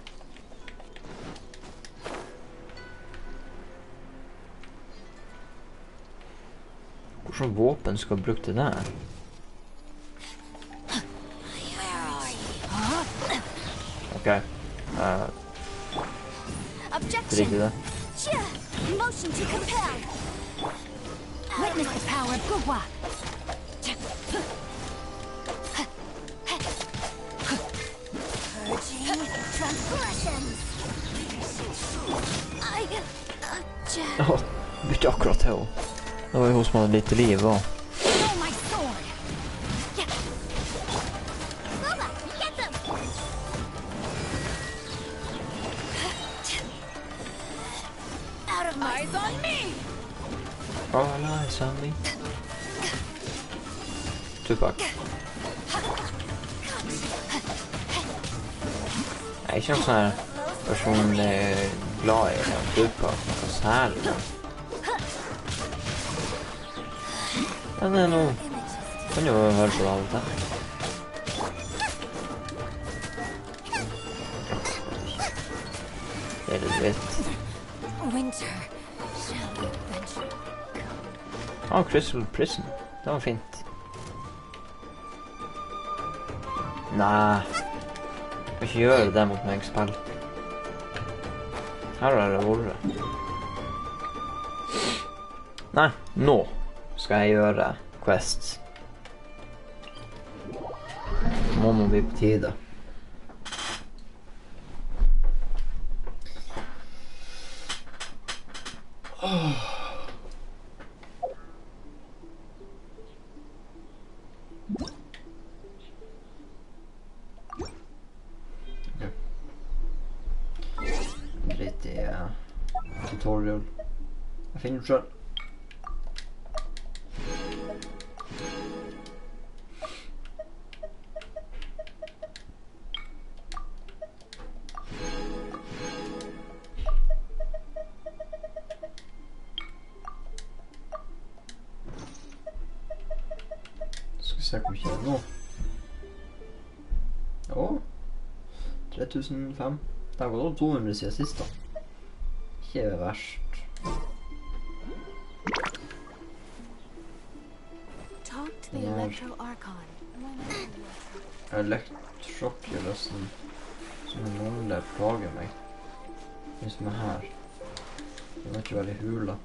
Hvordan våpen skal jeg bruke til det her? Ok. Drit i det. Motion to compel. Witness the power of Gugwa. Purging transgressions. Åh, bytte akkurat til henne. Det var jo hun som hadde lite liv også. Throw my sword. Lola, get them. Out of my eyes on me. All eyes on me. Tupac. Jeg er ikke noen sånn her person glad i Tupac, noe særlig. Men det er noe... Kan jo høre på det av og til. Det er litt vitt. Winter shall adventure. Crystal Prison. Det var fint. Nei. Jeg kan ikke gjøre det mot meg spill. Her har det vært. Nei, nå skal jeg gjøre quests. Må bli på tide. Drit i tutorial. Jeg finner det selv. Se hvor mye det er nå. Åh, 3005. Det har gått 200 siden sist da. Ikke verst. Talk to the Electro Archon. Elektrosjokkjøløsen som mangler plager meg. Den som er her. Den er ikke veldig hula.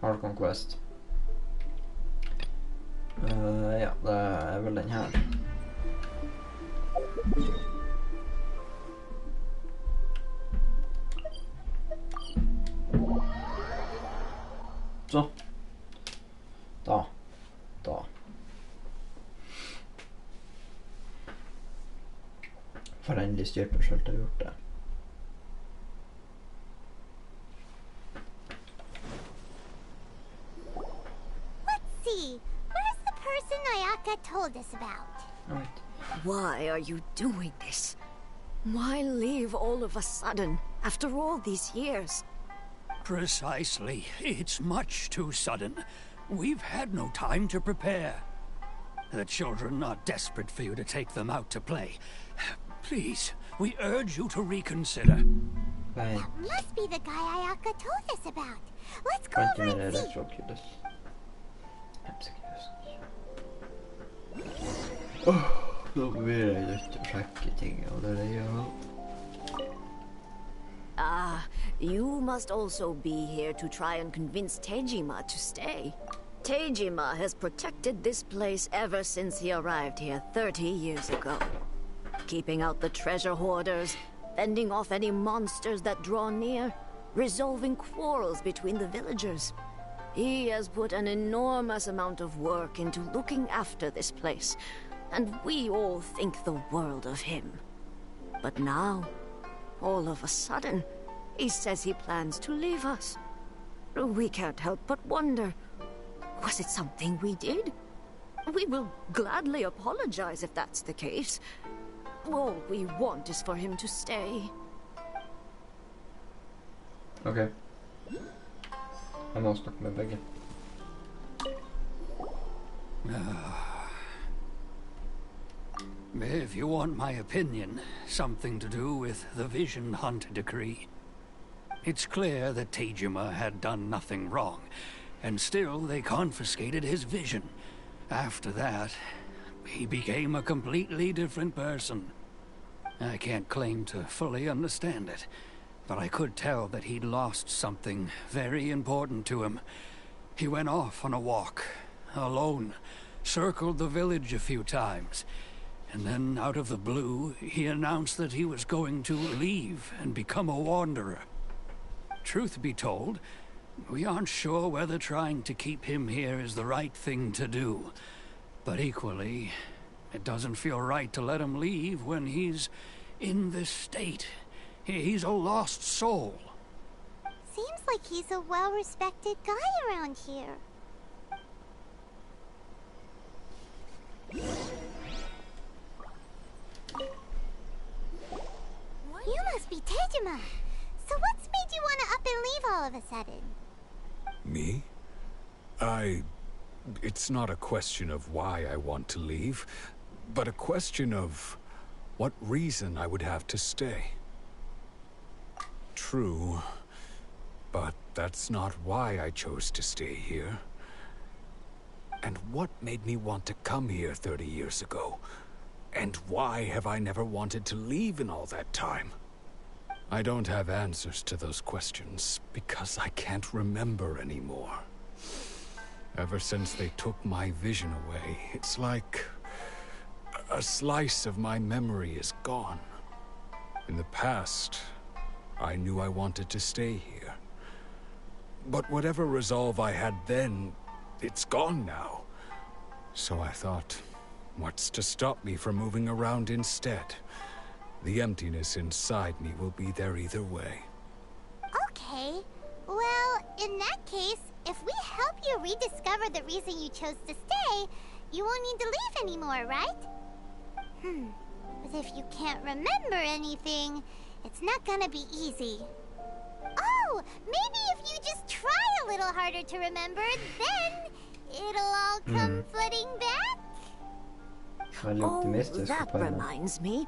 Archon Quest. Ja, det er vel den her. Så. Da. For endelig styrt meg selv til å ha gjort det. Where's the person Ayaka told us about? Right. Why are you doing this? Why leave all of a sudden, after all these years? Precisely. It's much too sudden. We've had no time to prepare. The children are desperate for you to take them out to play. Please, we urge you to reconsider. Right. That must be the guy Ayaka told us about. Let's go over and see. Nå blir jeg nødt til å sjekke ting og det gjør. Ah, you must also be here to try and convince Tejima to stay. Tejima has protected this place ever since he arrived here 30 years ago. keeping out the treasure hoarders, fending off any monsters that draw near, resolving quarrels between the villagers. He has put an enormous amount of work into looking after this place, and we all think the world of him. But now, all of a sudden, he says he plans to leave us. We can't help but wonder, was it something we did? We will gladly apologize if that's the case. All we want is for him to stay. Okej. Jag måste snacka med bägge. If you want my opinion, something to do with the Vision Hunt decree. It's clear that Tejima had done nothing wrong, and still they confiscated his vision. After that, he became a completely different person. I can't claim to fully understand it, but I could tell that he'd lost something very important to him. He went off on a walk, alone, circled the village a few times, and then out of the blue, he announced that he was going to leave and become a wanderer. Truth be told, we aren't sure whether trying to keep him here is the right thing to do. But equally, it doesn't feel right to let him leave when he's in this state. He's a lost soul. Seems like he's a well-respected guy around here. You must be Tejima. So what's made you want to up and leave all of a sudden? Me? It's not a question of why I want to leave, but a question of what reason I would have to stay. True, but that's not why I chose to stay here. And what made me want to come here 30 years ago? And why have I never wanted to leave in all that time? I don't have answers to those questions because I can't remember anymore. Ever since they took my vision away, it's like a slice of my memory is gone. In the past, I knew I wanted to stay here. But whatever resolve I had then, it's gone now. So I thought, what's to stop me from moving around instead? The emptiness inside me will be there either way. Okay. Well, in that case, if we help you rediscover the reason you chose to stay, you won't need to leave anymore, right? But if you can't remember anything, it's not gonna be easy. Oh, maybe if you just try a little harder to remember, then it'll all come flooding back? Oh, that reminds me.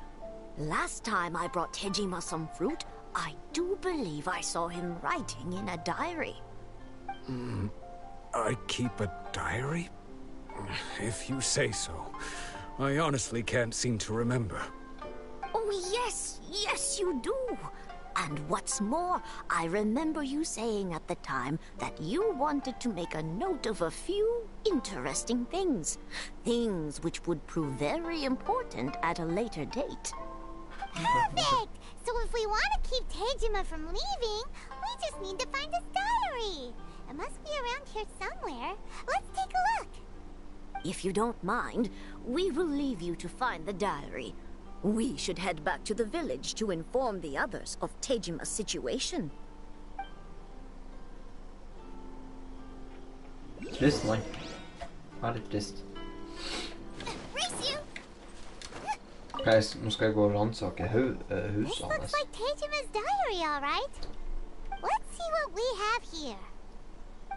Last time I brought Tejima some fruit, I do believe I saw him writing in a diary. I keep a diary? If you say so. I honestly can't seem to remember. Oh, yes, you do. And what's more, I remember you saying at the time that you wanted to make a note of a few interesting things. Things which would prove very important at a later date. Perfect! So if we want to keep Tejima from leaving, we just need to find his diary. It must be around here somewhere. Let's take a look. If you don't mind, we will leave you to find the diary. We should head back to the village to inform the others of Tejima's situation. Trist, man. Väldigt trist. Race you! Guys, nu ska jag gå och rannsaka This huset looks hans. like Tejima's diary, all right. Let's see what we have here.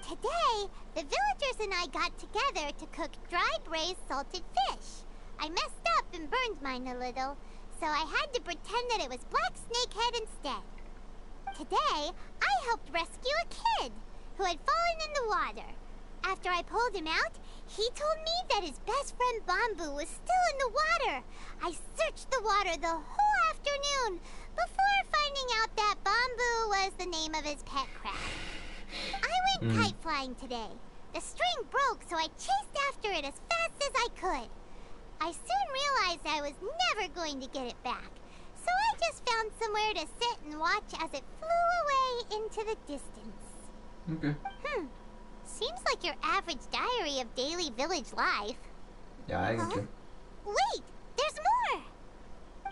Today, the villagers and I got together to cook dry braised salted fish. I messed up and burned mine a little, so I had to pretend that it was black snakehead instead. Today, I helped rescue a kid who had fallen in the water. After I pulled him out, he told me that his best friend Bamboo was still in the water. I searched the water the whole afternoon before finding out that Bamboo was the name of his pet crab. I went kite flying today. The string broke, so I chased after it as fast as I could. I soon realized I was never going to get it back. So I just found somewhere to sit and watch as it flew away into the distance. Okay. Seems like your average diary of daily village life. Ja, egentlig. Wait! There's more!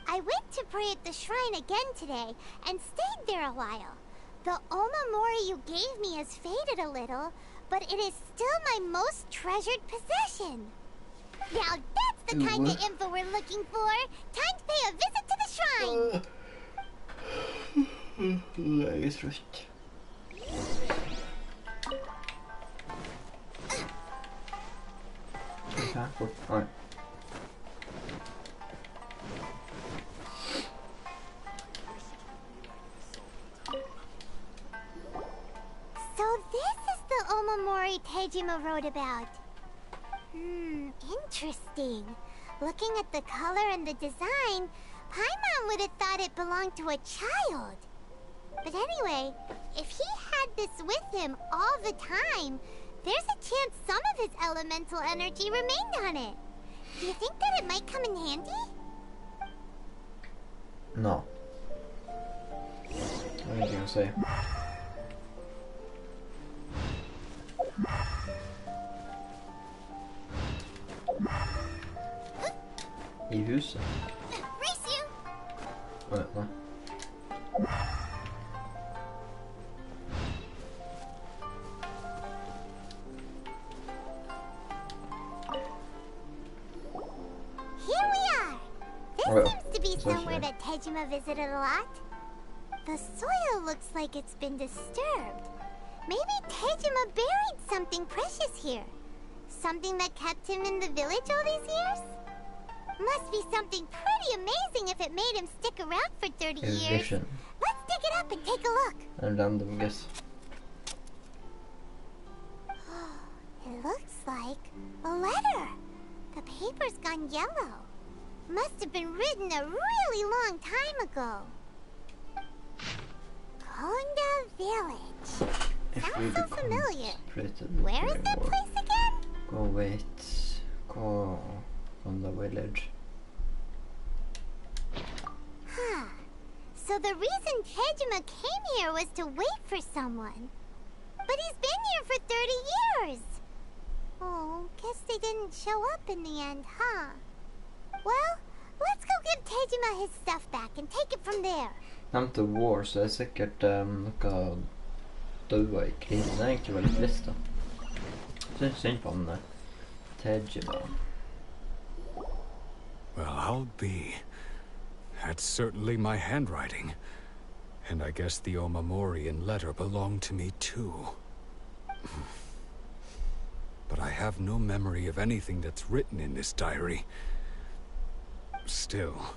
I went to pray at the shrine again today and stayed there a while. The Omamori you gave me has faded a little, but it is still my most treasured possession. Now that's the kind of info we're looking for. Time to pay a visit to the shrine. Jag är trött. Oj. So this is the Omamori Tejima wrote about. Interesting. Looking at the color and the design, Paimon would have thought it belonged to a child. But anyway, if he had this with him all the time, there's a chance some of his elemental energy remained on it. Do you think that it might come in handy? No. Vad är det jag säger? I huset? Race you! Vänta. Here we are! This Well, seems to be so somewhere sorry. that Tejima visited a lot. The soil looks like it's been disturbed. Maybe Tejima buried something precious here. Something that kept him in the village all these years? Must be something pretty amazing if it made him stick around for 30 His years. vision. Let's dig it up and take a look. En random guess. It looks like a letter. The paper's gone yellow. Must have been written a really long time ago. Konda Village. Sounds so familiar. Where is that place again? Go wait. Go on the village. Huh. So the reason Tejima came here was to wait for someone. But he's been here for 30 years. Oh, guess they didn't show up in the end, huh? Well, let's go give Tejima his stuff back and take it from there. Nämnde War så är säkert några döda i krig. Det är egentligen väldigt lista. Syns synd på honom där. Tejima. Well, I'll be. That's certainly my handwriting. And I guess the Omamorian letter belonged to me too. But I have no memory of anything that's written in this diary. Still,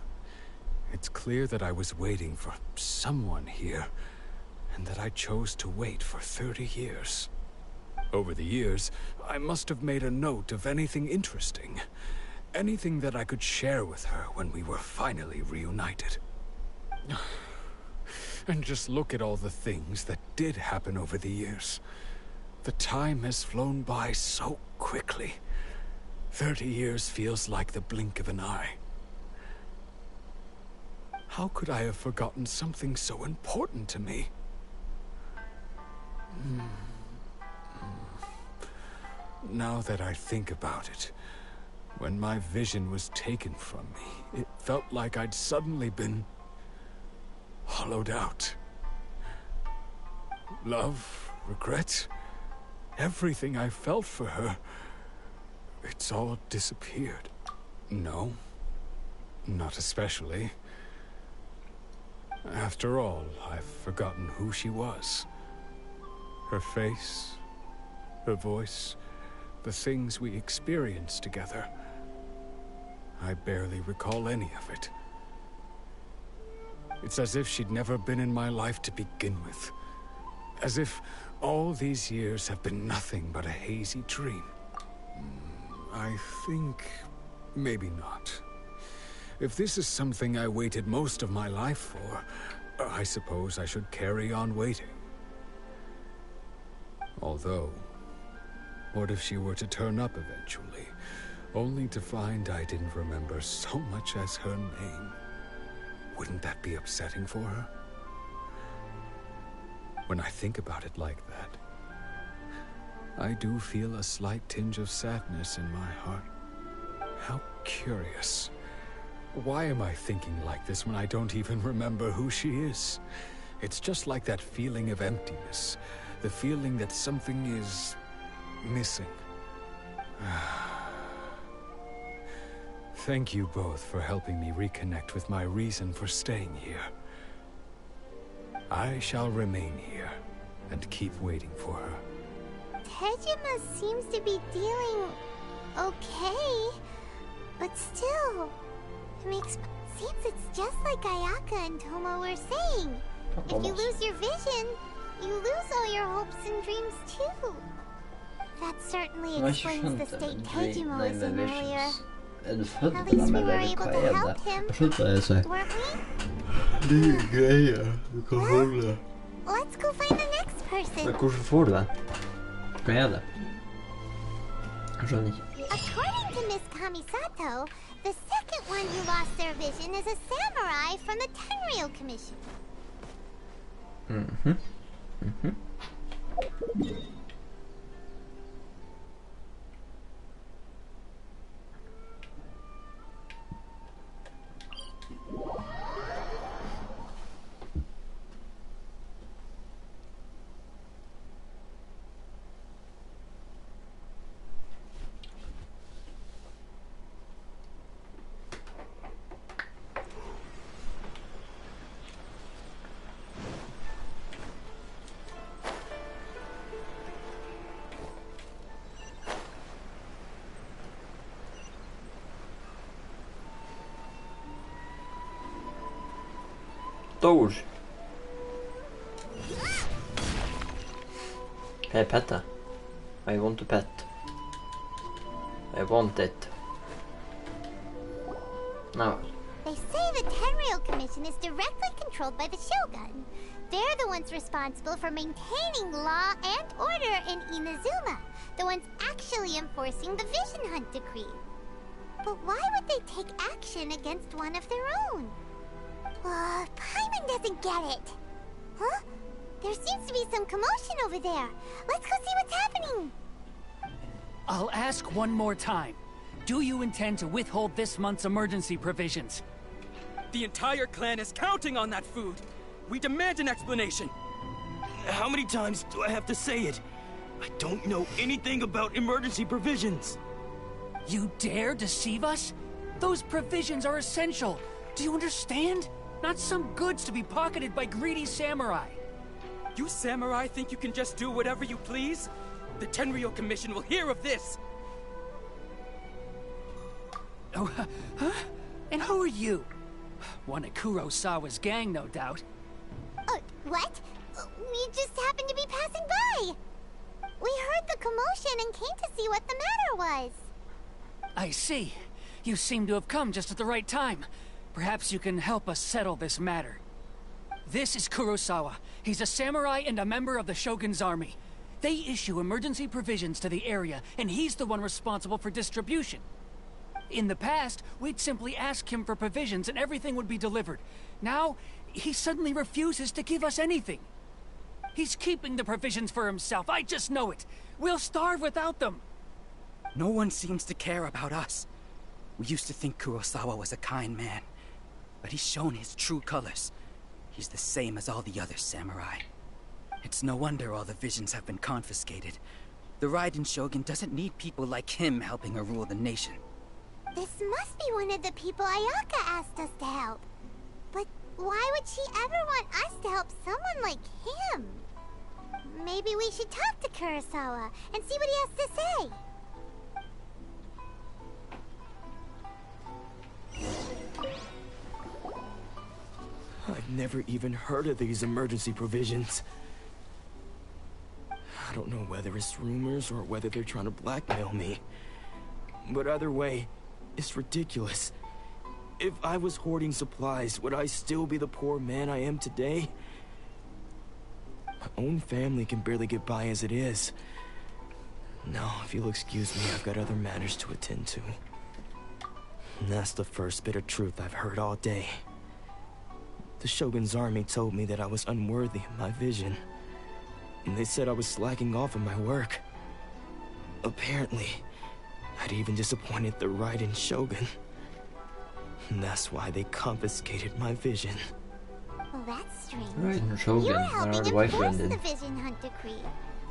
it's clear that I was waiting for someone here, and that I chose to wait for 30 years. Over the years, I must have made a note of anything interesting. Anything that I could share with her when we were finally reunited. And just look at all the things that did happen over the years. The time has flown by so quickly. 30 years feels like the blink of an eye. How could I have forgotten something so important to me? Now that I think about it, when my vision was taken from me, it felt like I'd suddenly been hollowed out. Love, regret, everything I felt for her, it's all disappeared. No, not especially. After all, I've forgotten who she was. Her face, her voice, the things we experienced together. I barely recall any of it. It's as if she'd never been in my life to begin with. As if all these years have been nothing but a hazy dream. I think maybe not. If this is something I waited most of my life for, I suppose I should carry on waiting. Although, what if she were to turn up eventually? only to find I didn't remember so much as her name. Wouldn't that be upsetting for her? When I think about it like that, I do feel a slight tinge of sadness in my heart. How curious. Why am I thinking like this when I don't even remember who she is? It's just like that feeling of emptiness. The feeling that something is missing. Thank you both for helping me reconnect with my reason for staying here. I shall remain here and keep waiting for her. Tejima seems to be dealing okay, but still, seems it's just like Ayaka and Toma were saying. If you lose your vision, you lose all your hopes and dreams too. That certainly explains the state Tejima was in earlier. Är du född At med least we den were eller able vad to är help det? him, Jag skjuter vad jag säger. weren't we? Det är ju grejer. Du kan hålla. Let's go find the next person. Men hur får du den? Vad är det? Jag skjønner ikke. According to Miss Kamisato, the second one who lost their vision is a samurai from the Tenryou Commission. Mhm. Mhm. Doge. Hey, Petta. I want a pet. I want it. No. They say the Tenryou Commission is directly controlled by the Shogun. They're the ones responsible for maintaining law and order in Inazuma. The ones actually enforcing the Vision Hunt Decree. But why would they take action against one of their own? Paimon doesn't get it. Huh? There seems to be some commotion over there. Let's go see what's happening. I'll ask one more time. Do you intend to withhold this month's emergency provisions? The entire clan is counting on that food. We demand an explanation. How many times do I have to say it? I don't know anything about emergency provisions. You dare deceive us? Those provisions are essential. Do you understand? Not some goods to be pocketed by greedy samurai. You samurai think you can just do whatever you please? The Tenryou Commission will hear of this! Oh, huh? And who are you? One of Kurosawa's gang, no doubt. What? We just happened to be passing by. We heard the commotion and came to see what the matter was. I see. You seem to have come just at the right time. Perhaps you can help us settle this matter. This is Kurosawa. He's a samurai and a member of the Shogun's army. They issue emergency provisions to the area, and he's the one responsible for distribution. In the past, we'd simply ask him for provisions and everything would be delivered. Now, he suddenly refuses to give us anything. He's keeping the provisions for himself, I just know it. We'll starve without them. No one seems to care about us. We used to think Kurosawa was a kind man, but he's shown his true colors. He's the same as all the other samurai. It's no wonder all the visions have been confiscated. The Raiden Shogun doesn't need people like him helping her rule the nation. This must be one of the people Ayaka asked us to help. But why would she ever want us to help someone like him? Maybe we should talk to Kurosawa and see what he has to say. I've never even heard of these emergency provisions. I don't know whether it's rumors or whether they're trying to blackmail me. But either way, it's ridiculous. If I was hoarding supplies, would I still be the poor man I am today? My own family can barely get by as it is. Now, if you'll excuse me, I've got other matters to attend to. And that's the first bit of truth I've heard all day. The Shogun's army told me that I was unworthy of my vision. And they said I was slacking off on my work. Apparently, I'd even disappointed the Raiden Shogun. And that's why they confiscated my vision. Well, that's strange. Right, Shogun, You're där helping har du enforce boyfrienden. the Vision Hunt Decree.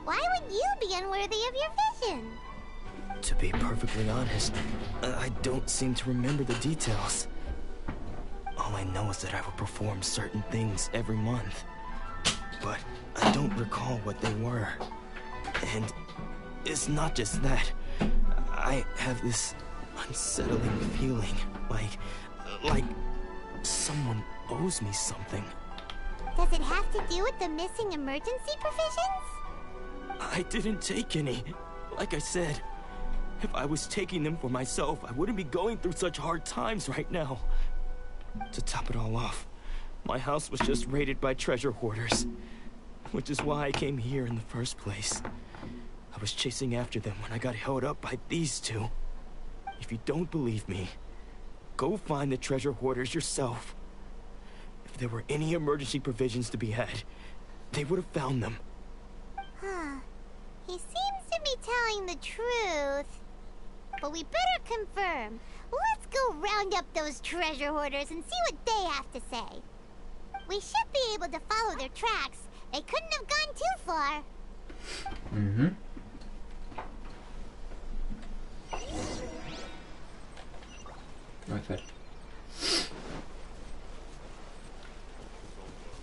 Why would you be unworthy of your vision? To be perfectly honest, I don't seem to remember the details. All I know is that I would perform certain things every month. But I don't recall what they were. And it's not just that. I have this unsettling feeling, like someone owes me something. Does it have to do with the missing emergency provisions? I didn't take any. Like I said, if I was taking them for myself, I wouldn't be going through such hard times right now. To top it all off, my house was just raided by treasure hoarders, which is why I came here in the first place. I was chasing after them when I got held up by these two. If you don't believe me, go find the treasure hoarders yourself. If there were any emergency provisions to be had, they would have found them. Huh. He seems to be telling the truth. But we better confirm. Let's go round up those treasure hoarders and see what they have to say. We should be able to follow their tracks. They couldn't have gone too far. Mm-hmm. Right.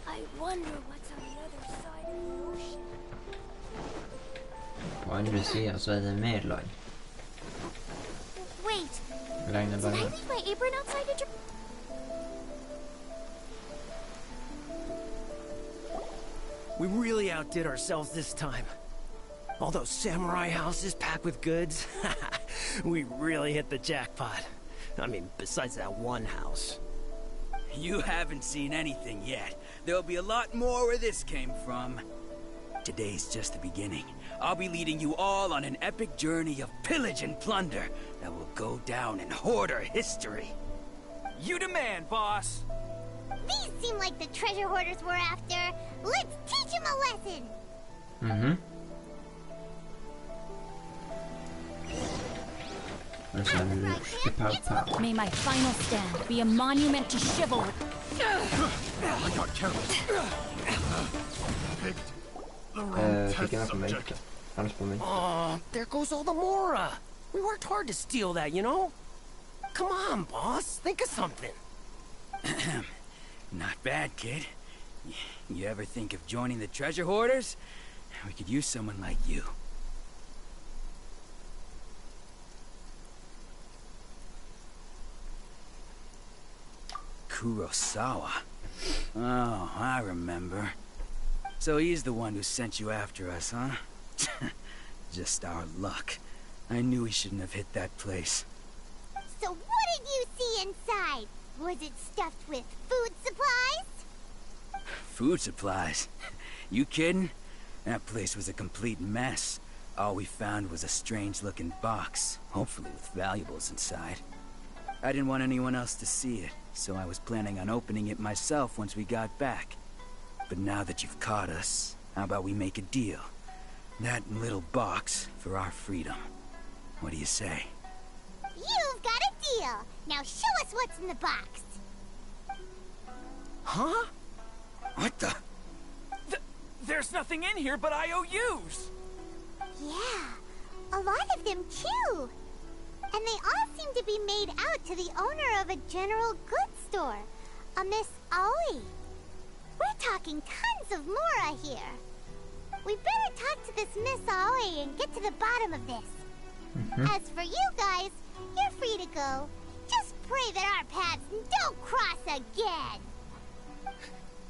I wonder what's on the other side of the ocean. På andra sidan så är det mer lag. Wait, Regnar did I bara. leave my apron outside to dry? We really outdid ourselves this time. All those samurai houses packed with goods. We really hit the jackpot. I mean, besides that one house. You haven't seen anything yet. There'll be a lot more where this came from. Today's just the beginning. I'll be leading you all on an epic journey of pillage and plunder that will go down in hoarder history. You demand, boss! These seem like the treasure hoarders we're after. Let's teach them a lesson. Mm-hmm. May my final stand be a monument to chivalry. I got careless. Picked the wrong Fick test jag på mig? subject. Annars på mig. Oh, there goes all the Mora. We worked hard to steal that, you know? Come on, boss. Think of something. Not bad, kid. You ever think of joining the treasure hoarders? We could use someone like you. Kurosawa. Oh, I remember. So he's the one who sent you after us, huh? Just our luck. I knew he shouldn't have hit that place. So what did you see inside? Was it stuffed with food supplies? Food supplies? You kidding? That place was a complete mess. All we found was a strange-looking box, hopefully with valuables inside. I didn't want anyone else to see it, so I was planning on opening it myself once we got back. But now that you've caught us, how about we make a deal? That little box for our freedom. What do you say? You've got a deal. Now show us what's in the box. Huh? What the? There's nothing in here but IOUs! Yeah, a lot of them too. And they all seem to be made out to the owner of a general goods store, a Miss Aoi. We're talking tons of Mora here. We better talk to this Miss Aoi and get to the bottom of this. As for you guys, you're free to go. Just pray that our paths don't cross again.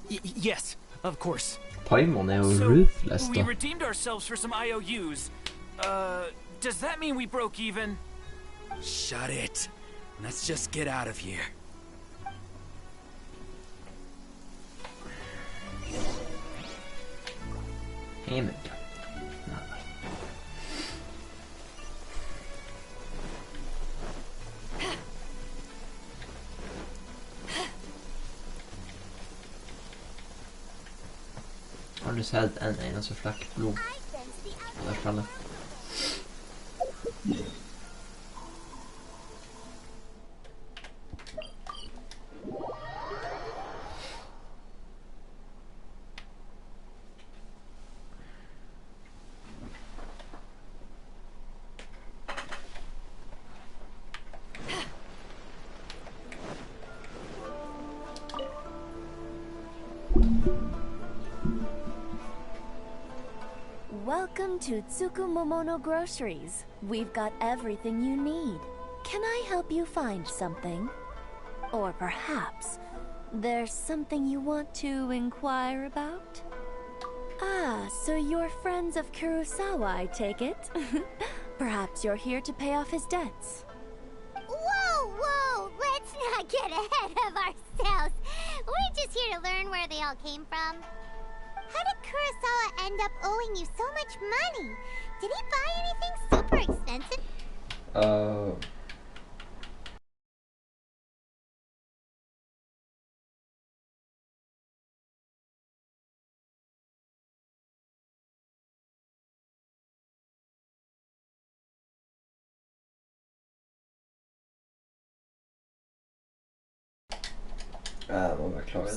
Yes, of course. Paimon är ju So, ruthless we då. redeemed ourselves for some IOUs. Does that mean we broke even? Shut it. Let's just get out of here. Hem. Har du sett en eneste flekk blod? Det er spennende. Welcome to Tsukumomono Groceries. We've got everything you need. Can I help you find something? Or perhaps there's something you want to inquire about? Ah, so you're friends of Kurosawa, I take it? Perhaps you're here to pay off his debts. Whoa! Let's not get ahead of ourselves. We're just here to learn where they all came from. How did Kurosawa end up owing you so much money? Did he buy anything super expensive?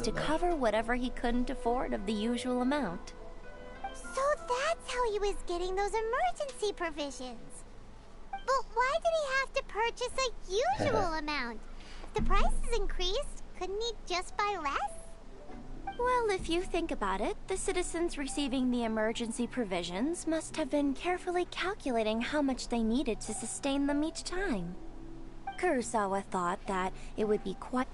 To cover whatever he couldn't afford of the usual amount. So that's how he was getting those emergency provisions. But why did he have to purchase a usual amount? If the prices increased, couldn't he just buy less? Well, if you think about it, the citizens receiving the emergency provisions must have been carefully calculating how much they needed to sustain them each time. Kurosawa thought that it would be quite...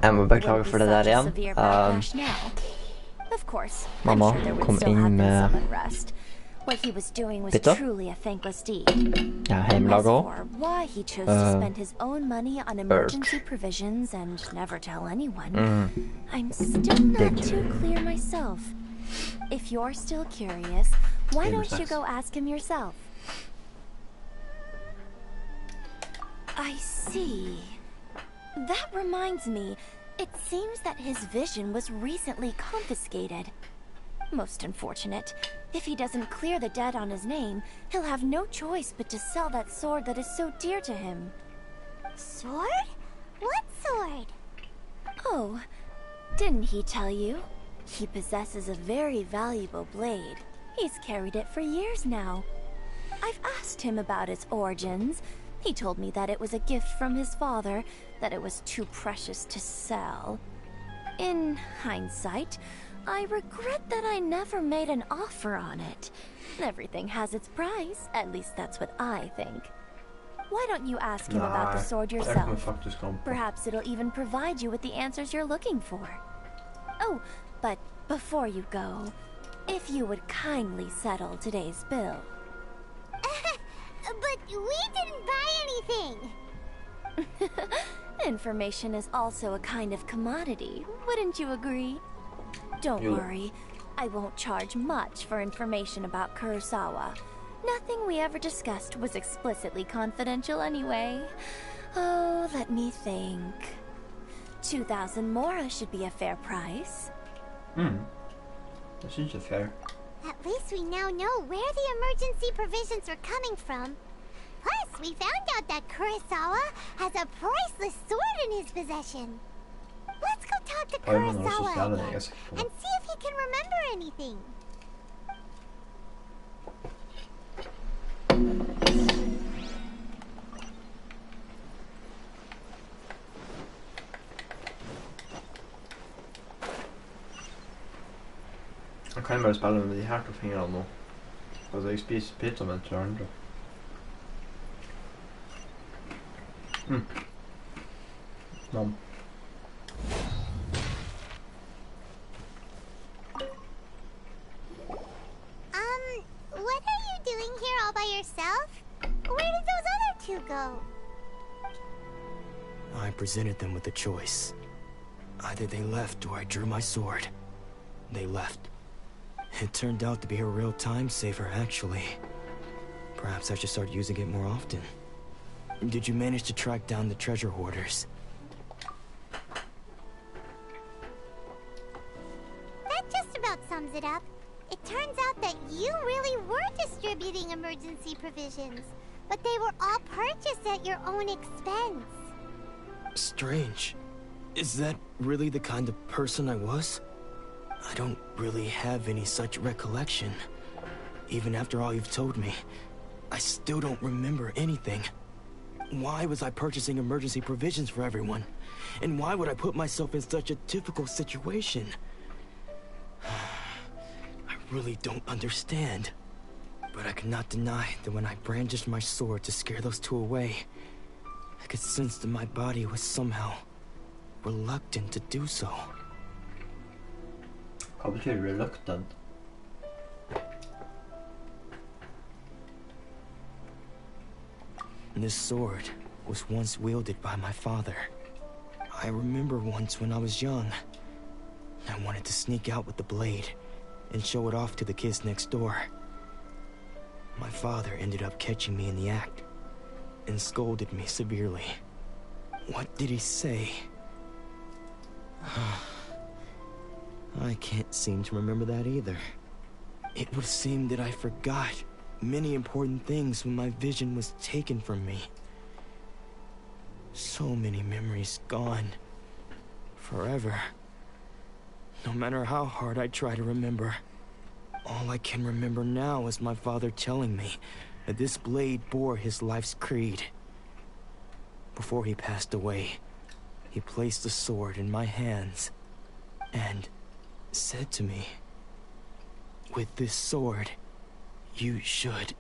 Jeg må beklage for det der igjen. Mamma kom inn med pizza. Jeg har hjemmelaget også. I'm still not too clear myself. If you're still curious, why don't you go ask him yourself? I see. That reminds me, it seems that his vision was recently confiscated. Most unfortunate. If he doesn't clear the debt on his name, he'll have no choice but to sell that sword that is so dear to him. Sword? What sword? Oh, didn't he tell you? He possesses a very valuable blade. He's carried it for years now. I've asked him about its origins. He told me that it was a gift from his father, that it was too precious to sell. In hindsight, I regret that I never made an offer on it. Everything has its price, at least that's what I think. Why don't you ask him about the sword yourself? Perhaps it'll even provide you with the answers you're looking for. Oh, but before you go, if you would kindly settle today's bill. But we didn't buy anything! Information is also a kind of commodity, wouldn't you agree? Don't worry, I won't charge much for information about Kurosawa. Nothing we ever discussed was explicitly confidential anyway. Oh, let me think. 2,000 mora should be a fair price. Det synes jeg er fair. At least we now know where the emergency provisions were coming from. Plus, we found out that Kurosawa has a priceless sword in his possession. Let's go talk to Kurosawa again and see if he can remember anything. Jeg kan bare spille med de her to fingrene nå. Altså, jeg spiser pizza med 300. Nam. What are you doing here all by yourself? Where did those other two go? I presented them with a choice. Either they left or I drew my sword. They left. It turned out to be a real time saver, actually. Perhaps I should start using it more often. Did you manage to track down the treasure hoarders? That just about sums it up. It turns out that you really were distributing emergency provisions, but they were all purchased at your own expense. Strange. Is that really the kind of person I was? I don't really have any such recollection. Even after all you've told me, I still don't remember anything. Why was I purchasing emergency provisions for everyone? And why would I put myself in such a difficult situation? I really don't understand. But I cannot deny that when I brandished my sword to scare those two away, I could sense that my body was somehow reluctant to do so. Hva betyr reluctant? This sword was once wielded by my father. I remember once when I was young, I wanted to sneak out with the blade and show it off to the kids next door. My father ended up catching me in the act and scolded me severely. What did he say? I can't seem to remember that either. It would seem that I forgot many important things when my vision was taken from me. So many memories gone. Forever. No matter how hard I try to remember, all I can remember now is my father telling me that this blade bore his life's creed. Before he passed away, he placed the sword in my hands and said to me, "With this sword, you should..."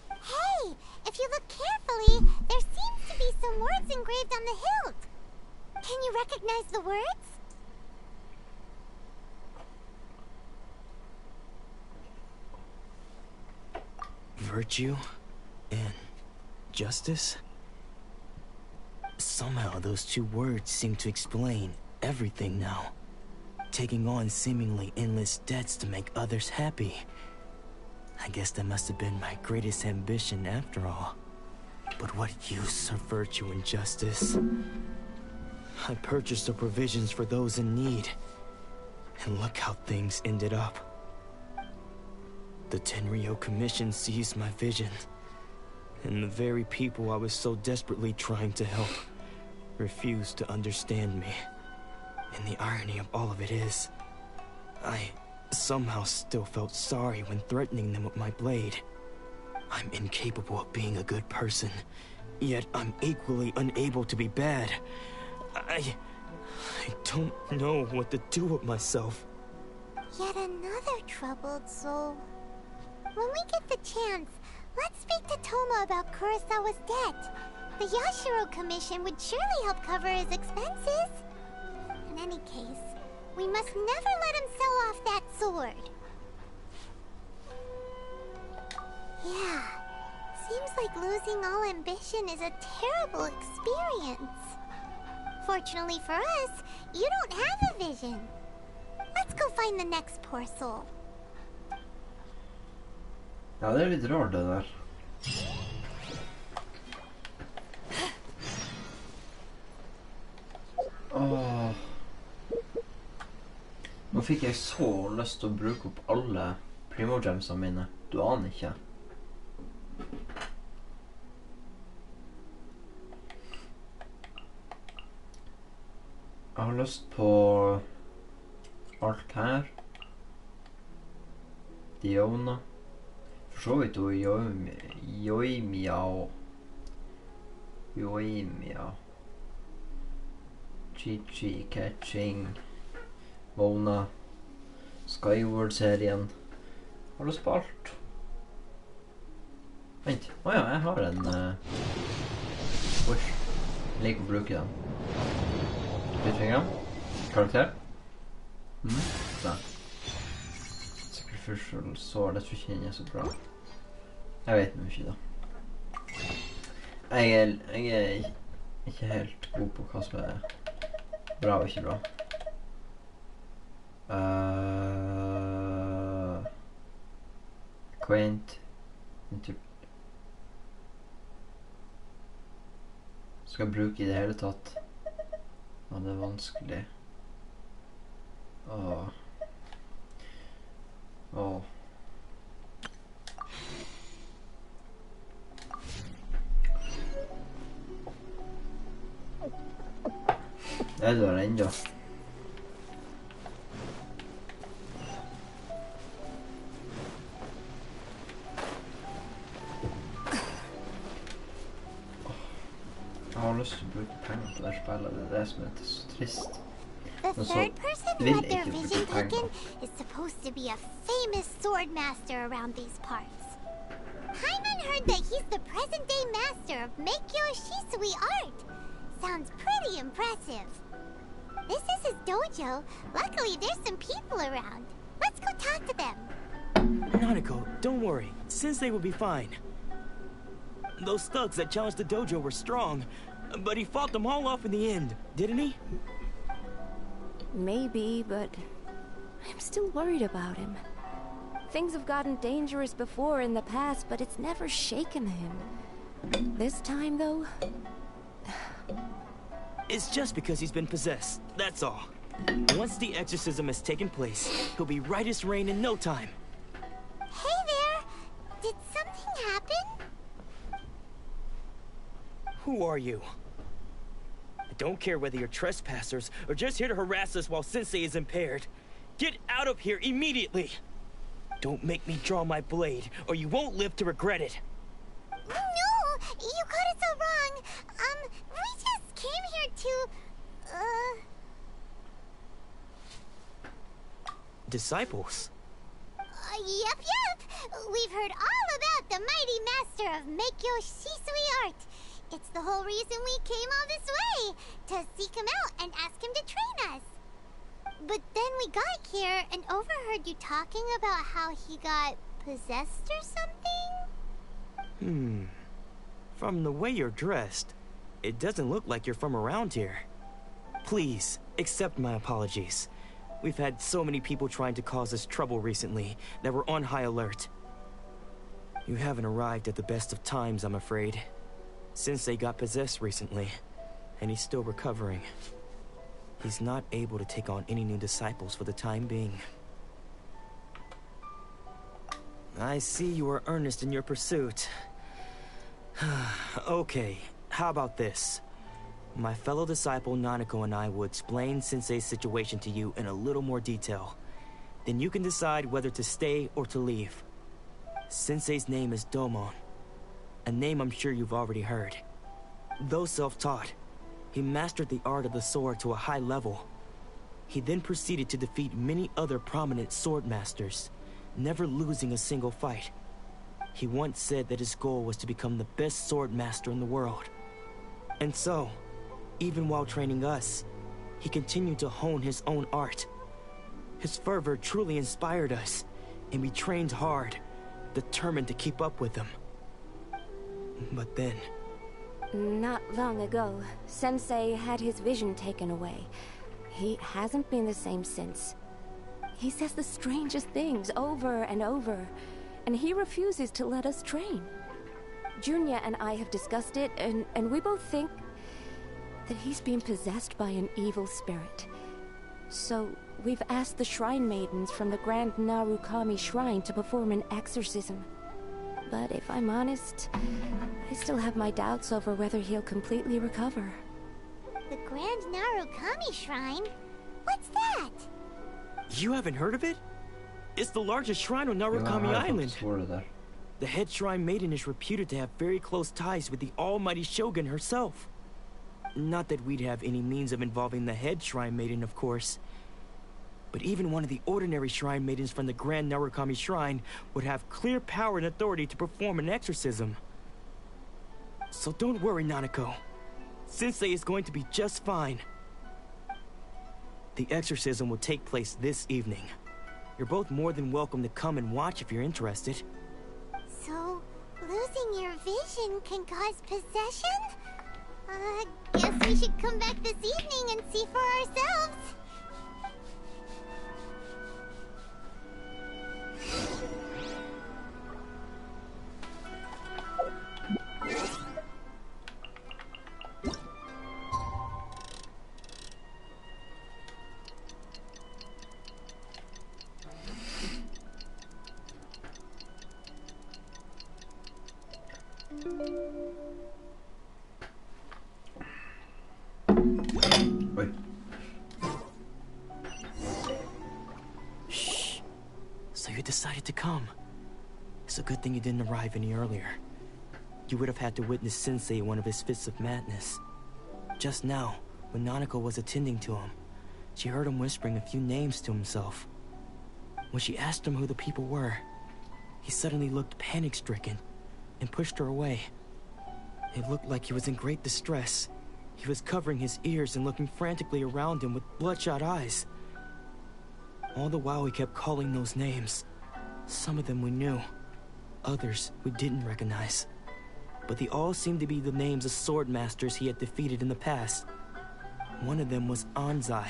Hey, if you look carefully, there seems to be some words engraved on the hilt. Can you recognize the words? Virtue and justice? Somehow those two words seem to explain everything now. Taking on seemingly endless debts to make others happy. I guess that must have been my greatest ambition after all. But what use are virtue and justice? I purchased the provisions for those in need. And look how things ended up. The Tenryo Commission seized my vision. And the very people I was so desperately trying to help refused to understand me. And the irony of all of it is, I somehow still felt sorry when threatening them with my blade. I'm incapable of being a good person, yet I'm equally unable to be bad. I don't know what to do with myself. Yet another troubled soul. When we get the chance, let's speak to Toma about Kurosawa's debt. The Yashiro Commission would surely help cover his expenses. In any case, we must never let him sell off that sword. Yeah, seems like losing all ambition is a terrible experience. Fortunately for us, you don't have a vision. Let's go find the next poor soul. Ja, det litt rart det der. Åh. Nå fikk jeg så lyst til å bruke opp alle primogemsene mine. Du aner ikke. Jeg har lyst på alt her. Diona. For så vidt og Yoimia. Chi-Chi, Catching, Mona, Skyward-serien. Har du spalt? Vent. Åja, jeg har en... Oi. Jeg liker å bruke den. Utvinger. Karakter. Sånn. Sacrificial sword, jeg tror ikke den er så bra. Jeg vet nå ikke da. Jeg er ikke helt god på hva som er bra og ikke bra. Quaint. Skal jeg bruke i det hele tatt? Ja, det er vanskelig. Åh. Jeg dør enda. Jeg har lyst til å bruke penger på det spillet. Det er det som er så trist. The third person who had their vision taken is supposed to be a famous sword master around these parts. Paimon heard that he's the present-day master of Meikyo Shisui art. Sounds pretty impressive. This is his dojo. Luckily, there's some people around. Let's go talk to them. Nanako, don't worry. Sensei will be fine. Those thugs that challenged the dojo were strong, but he fought them all off in the end, didn't he? Maybe, but I'm still worried about him. Things have gotten dangerous before in the past, but it's never shaken him. This time, though... It's just because he's been possessed, that's all. Once the exorcism has taken place, he'll be right as rain in no time. Hey there! Did something happen? Who are you? I don't care whether you're trespassers or just here to harass us while Sensei is impaired. Get out of here immediately! Don't make me draw my blade, or you won't live to regret it. No! You got it so wrong! We just came here to... Disciples? Yep. We've heard all about the mighty master of Meikyo Shisui art. It's the whole reason we came all this way, to seek him out and ask him to train us. But then we got here and overheard you talking about how he got possessed or something? From the way you're dressed, it doesn't look like you're from around here. Please, accept my apologies. We've had so many people trying to cause us trouble recently that we're on high alert. You haven't arrived at the best of times, I'm afraid. Sensei got possessed recently, and he's still recovering. He's not able to take on any new disciples for the time being. I see you are earnest in your pursuit. Okay, how about this? My fellow disciple Nanako and I will explain Sensei's situation to you in a little more detail. Then you can decide whether to stay or to leave. Sensei's name is Domon, a name I'm sure you've already heard. Though self-taught, he mastered the art of the sword to a high level. He then proceeded to defeat many other prominent sword masters, never losing a single fight. He once said that his goal was to become the best sword master in the world. And so, even while training us, he continued to hone his own art. His fervor truly inspired us, and we trained hard, determined to keep up with him. But then... Not long ago, Sensei had his vision taken away. He hasn't been the same since. He says the strangest things over and over, and he refuses to let us train. Junya and I have discussed it, and we both think that he's been possessed by an evil spirit. So, we've asked the shrine maidens from the Grand Narukami Shrine to perform an exorcism. But if I'm honest, I still have my doubts over whether he'll completely recover. The Grand Narukami Shrine? What's that? You haven't heard of it? It's the largest shrine on Narukami Island. The head shrine maiden is reputed to have very close ties with the almighty Shogun herself. Not that we'd have any means of involving the head shrine maiden, of course. But even one of the ordinary shrine maidens from the Grand Narukami Shrine would have clear power and authority to perform an exorcism. So don't worry, Nanako. Sensei is going to be just fine. The exorcism will take place this evening. You're both more than welcome to come and watch if you're interested. So, losing your vision can cause possession? Guess we should come back this evening and see for ourselves. Oj. Shh. So you decided to come. It's a good thing you didn't arrive any earlier. You would have had to witness Sensei in one of his fits of madness. Just now, when Nanako was attending to him, she heard him whispering a few names to himself. When she asked him who the people were, he suddenly looked panic-stricken and pushed her away. It looked like he was in great distress. He was covering his ears and looking frantically around him with bloodshot eyes. All the while he kept calling those names. Some of them we knew, others we didn't recognize. But they all seemed to be the names of sword masters he had defeated in the past. One of them was Anzai.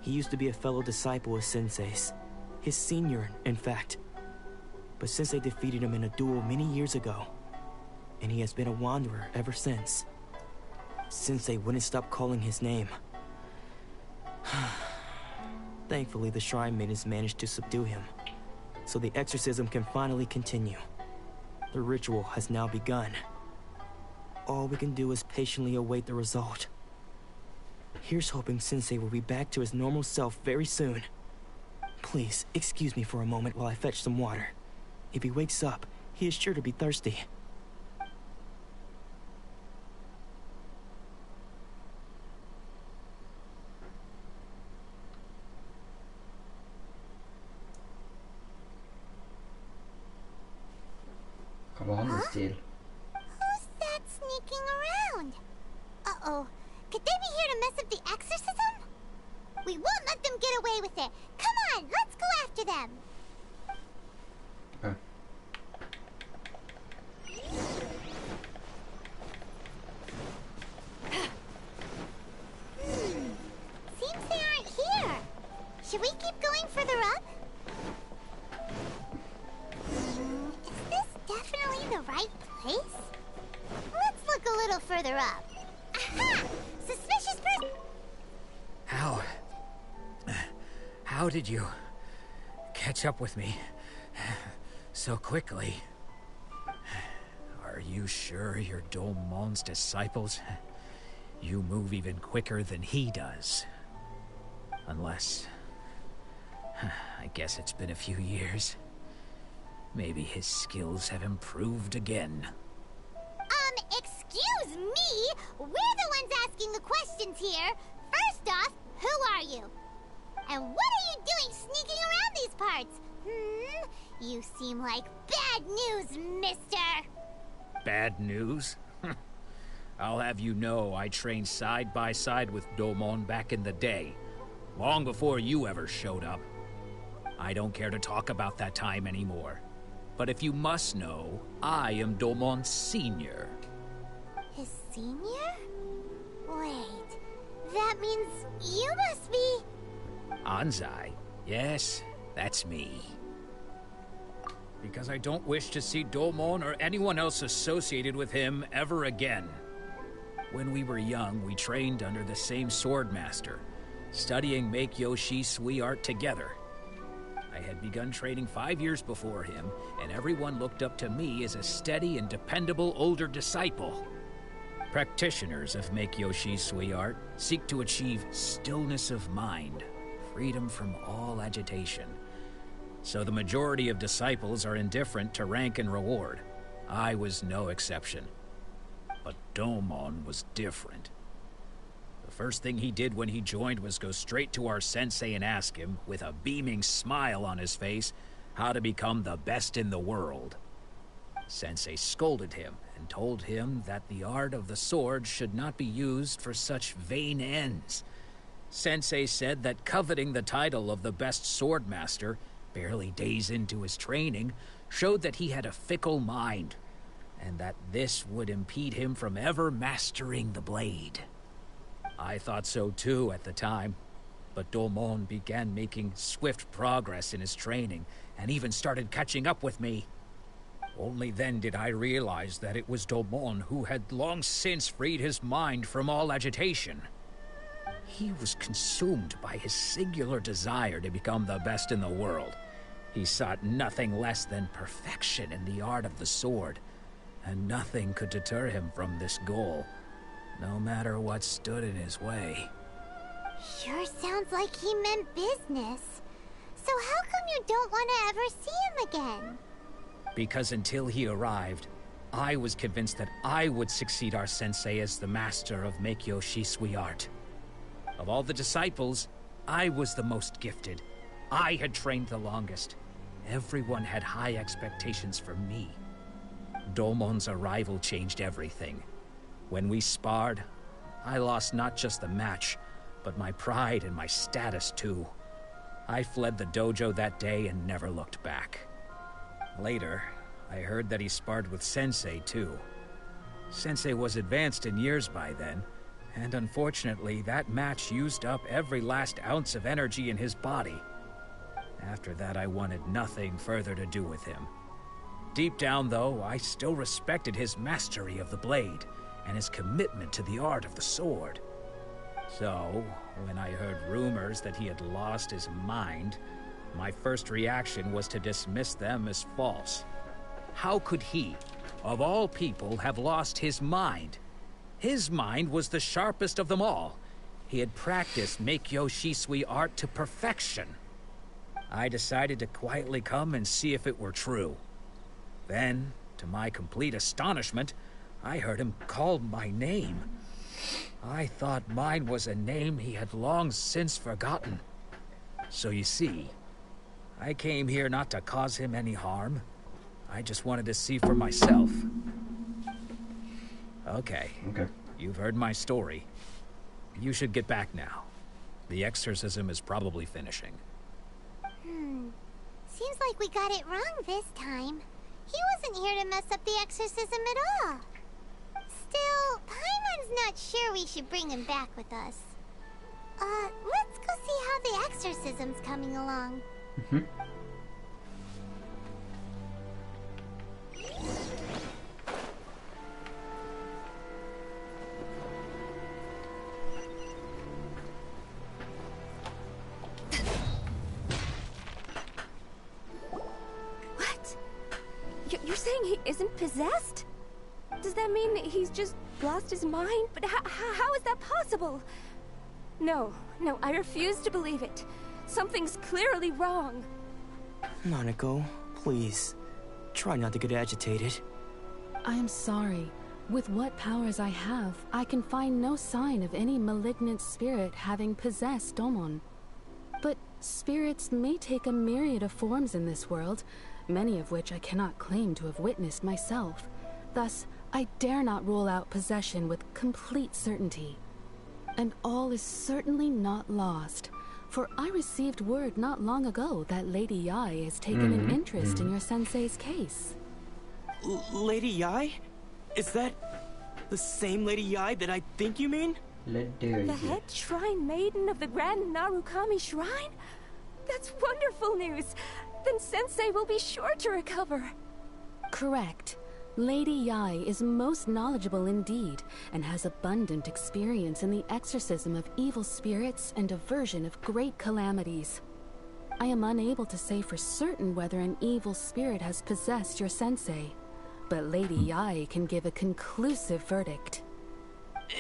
He used to be a fellow disciple of Sensei's. His senior, in fact. But Sensei defeated him in a duel many years ago, and he has been a wanderer ever since. Sensei wouldn't stop calling his name. Thankfully, the shrine maidens managed to subdue him, so the exorcism can finally continue. The ritual has now begun. All we can do is patiently await the result. Here's hoping Sensei will be back to his normal self very soon. Please, excuse me for a moment while I fetch some water. If he wakes up, he is sure to be thirsty. Kan vara hans stil. Who's that sneaking around? Uh-oh. Could they be here to mess up the exorcism? We won't let them get away with it. Come on, let's go after them. Okay. Seems they aren't here. Should we keep going further up? Is this definitely the right place? Let's look a little further up. Aha! Suspicious person! How did you catch up with me so quickly? Are you sure you're Domon's disciples? You move even quicker than he does. Unless... I guess it's been a few years. Maybe his skills have improved again. Excuse me? We're the ones asking the questions here. First off, who are you? And what are you doing sneaking around these parts? You seem like bad news, mister. Bad news? I'll have you know I trained side by side with Domon back in the day, long before you ever showed up. I don't care to talk about that time anymore. But if you must know, I am Domon's senior. His senior? Wait, that means you must be... Anzai? Yes, that's me. Because I don't wish to see Domon or anyone else associated with him ever again. When we were young, we trained under the same swordmaster, studying Make-Yoshi Sui art together. I had begun training 5 years before him, and everyone looked up to me as a steady and dependable older disciple. Practitioners of Make-Yoshi Sui art seek to achieve stillness of mind, freedom from all agitation. So the majority of disciples are indifferent to rank and reward. I was no exception. But Domon was different. The First thing he did when he joined was go straight to our sensei and ask him, with a beaming smile on his face, how to become the best in the world. Sensei scolded him and told him that the art of the sword should not be used for such vain ends. Sensei said that coveting the title of the best sword master, barely days into his training, showed that he had a fickle mind, and that this would impede him from ever mastering the blade. I thought so too at the time, but Domon began making swift progress in his training, and even started catching up with me. Only then did I realize that it was Domon who had long since freed his mind from all agitation. He was consumed by his singular desire to become the best in the world. He sought nothing less than perfection in the art of the sword, and nothing could deter him from this goal, no matter what stood in his way. Sure sounds like he meant business. So how come you don't want to ever see him again? Because until he arrived, I was convinced that I would succeed our sensei as the master of Meikyo Shisui art. Of all the disciples, I was the most gifted. I had trained the longest. Everyone had high expectations for me. Domon's arrival changed everything. When we sparred, I lost not just the match, but my pride and my status too. I fled the dojo that day and never looked back. Later, I heard that he sparred with Sensei too. Sensei was advanced in years by then, and unfortunately that match used up every last ounce of energy in his body. After that, I wanted nothing further to do with him. Deep down, though, I still respected his mastery of the blade and his commitment to the art of the sword. So, when I heard rumors that he had lost his mind, my first reaction was to dismiss them as false. How could he, of all people, have lost his mind? His mind was the sharpest of them all. He had practiced Meikyo Shisui art to perfection. I decided to quietly come and see if it were true. Then, to my complete astonishment, I heard him call my name. I thought mine was a name he had long since forgotten. So you see, I came here not to cause him any harm. I just wanted to see for myself. Okay. You've heard my story. You should get back now. The exorcism is probably finishing. Seems like we got it wrong this time. He wasn't here to mess up the exorcism at all. Still, Paimon's not sure we should bring him back with us. Let's go see how the exorcism's coming along. What? You're saying he isn't possessed? Does that mean that he's just lost his mind? But how is that possible? No, I refuse to believe it. Something's clearly wrong. Nanako, please. Try not to get agitated. I am sorry. With what powers I have, I can find no sign of any malignant spirit having possessed Domon. But spirits may take a myriad of forms in this world, many of which I cannot claim to have witnessed myself. Thus, I dare not rule out possession with complete certainty. And all is certainly not lost, for I received word not long ago that Lady Yai has taken an interest in your sensei's case. Lady Yai? Is that the same Lady Yai that I think you mean? The head shrine maiden of the Grand Narukami Shrine? That's wonderful news! Then Sensei will be sure to recover. Correct. Lady Yai is most knowledgeable indeed, and has abundant experience in the exorcism of evil spirits and aversion of great calamities. I am unable to say for certain whether an evil spirit has possessed your sensei, but Lady Yai can give a conclusive verdict.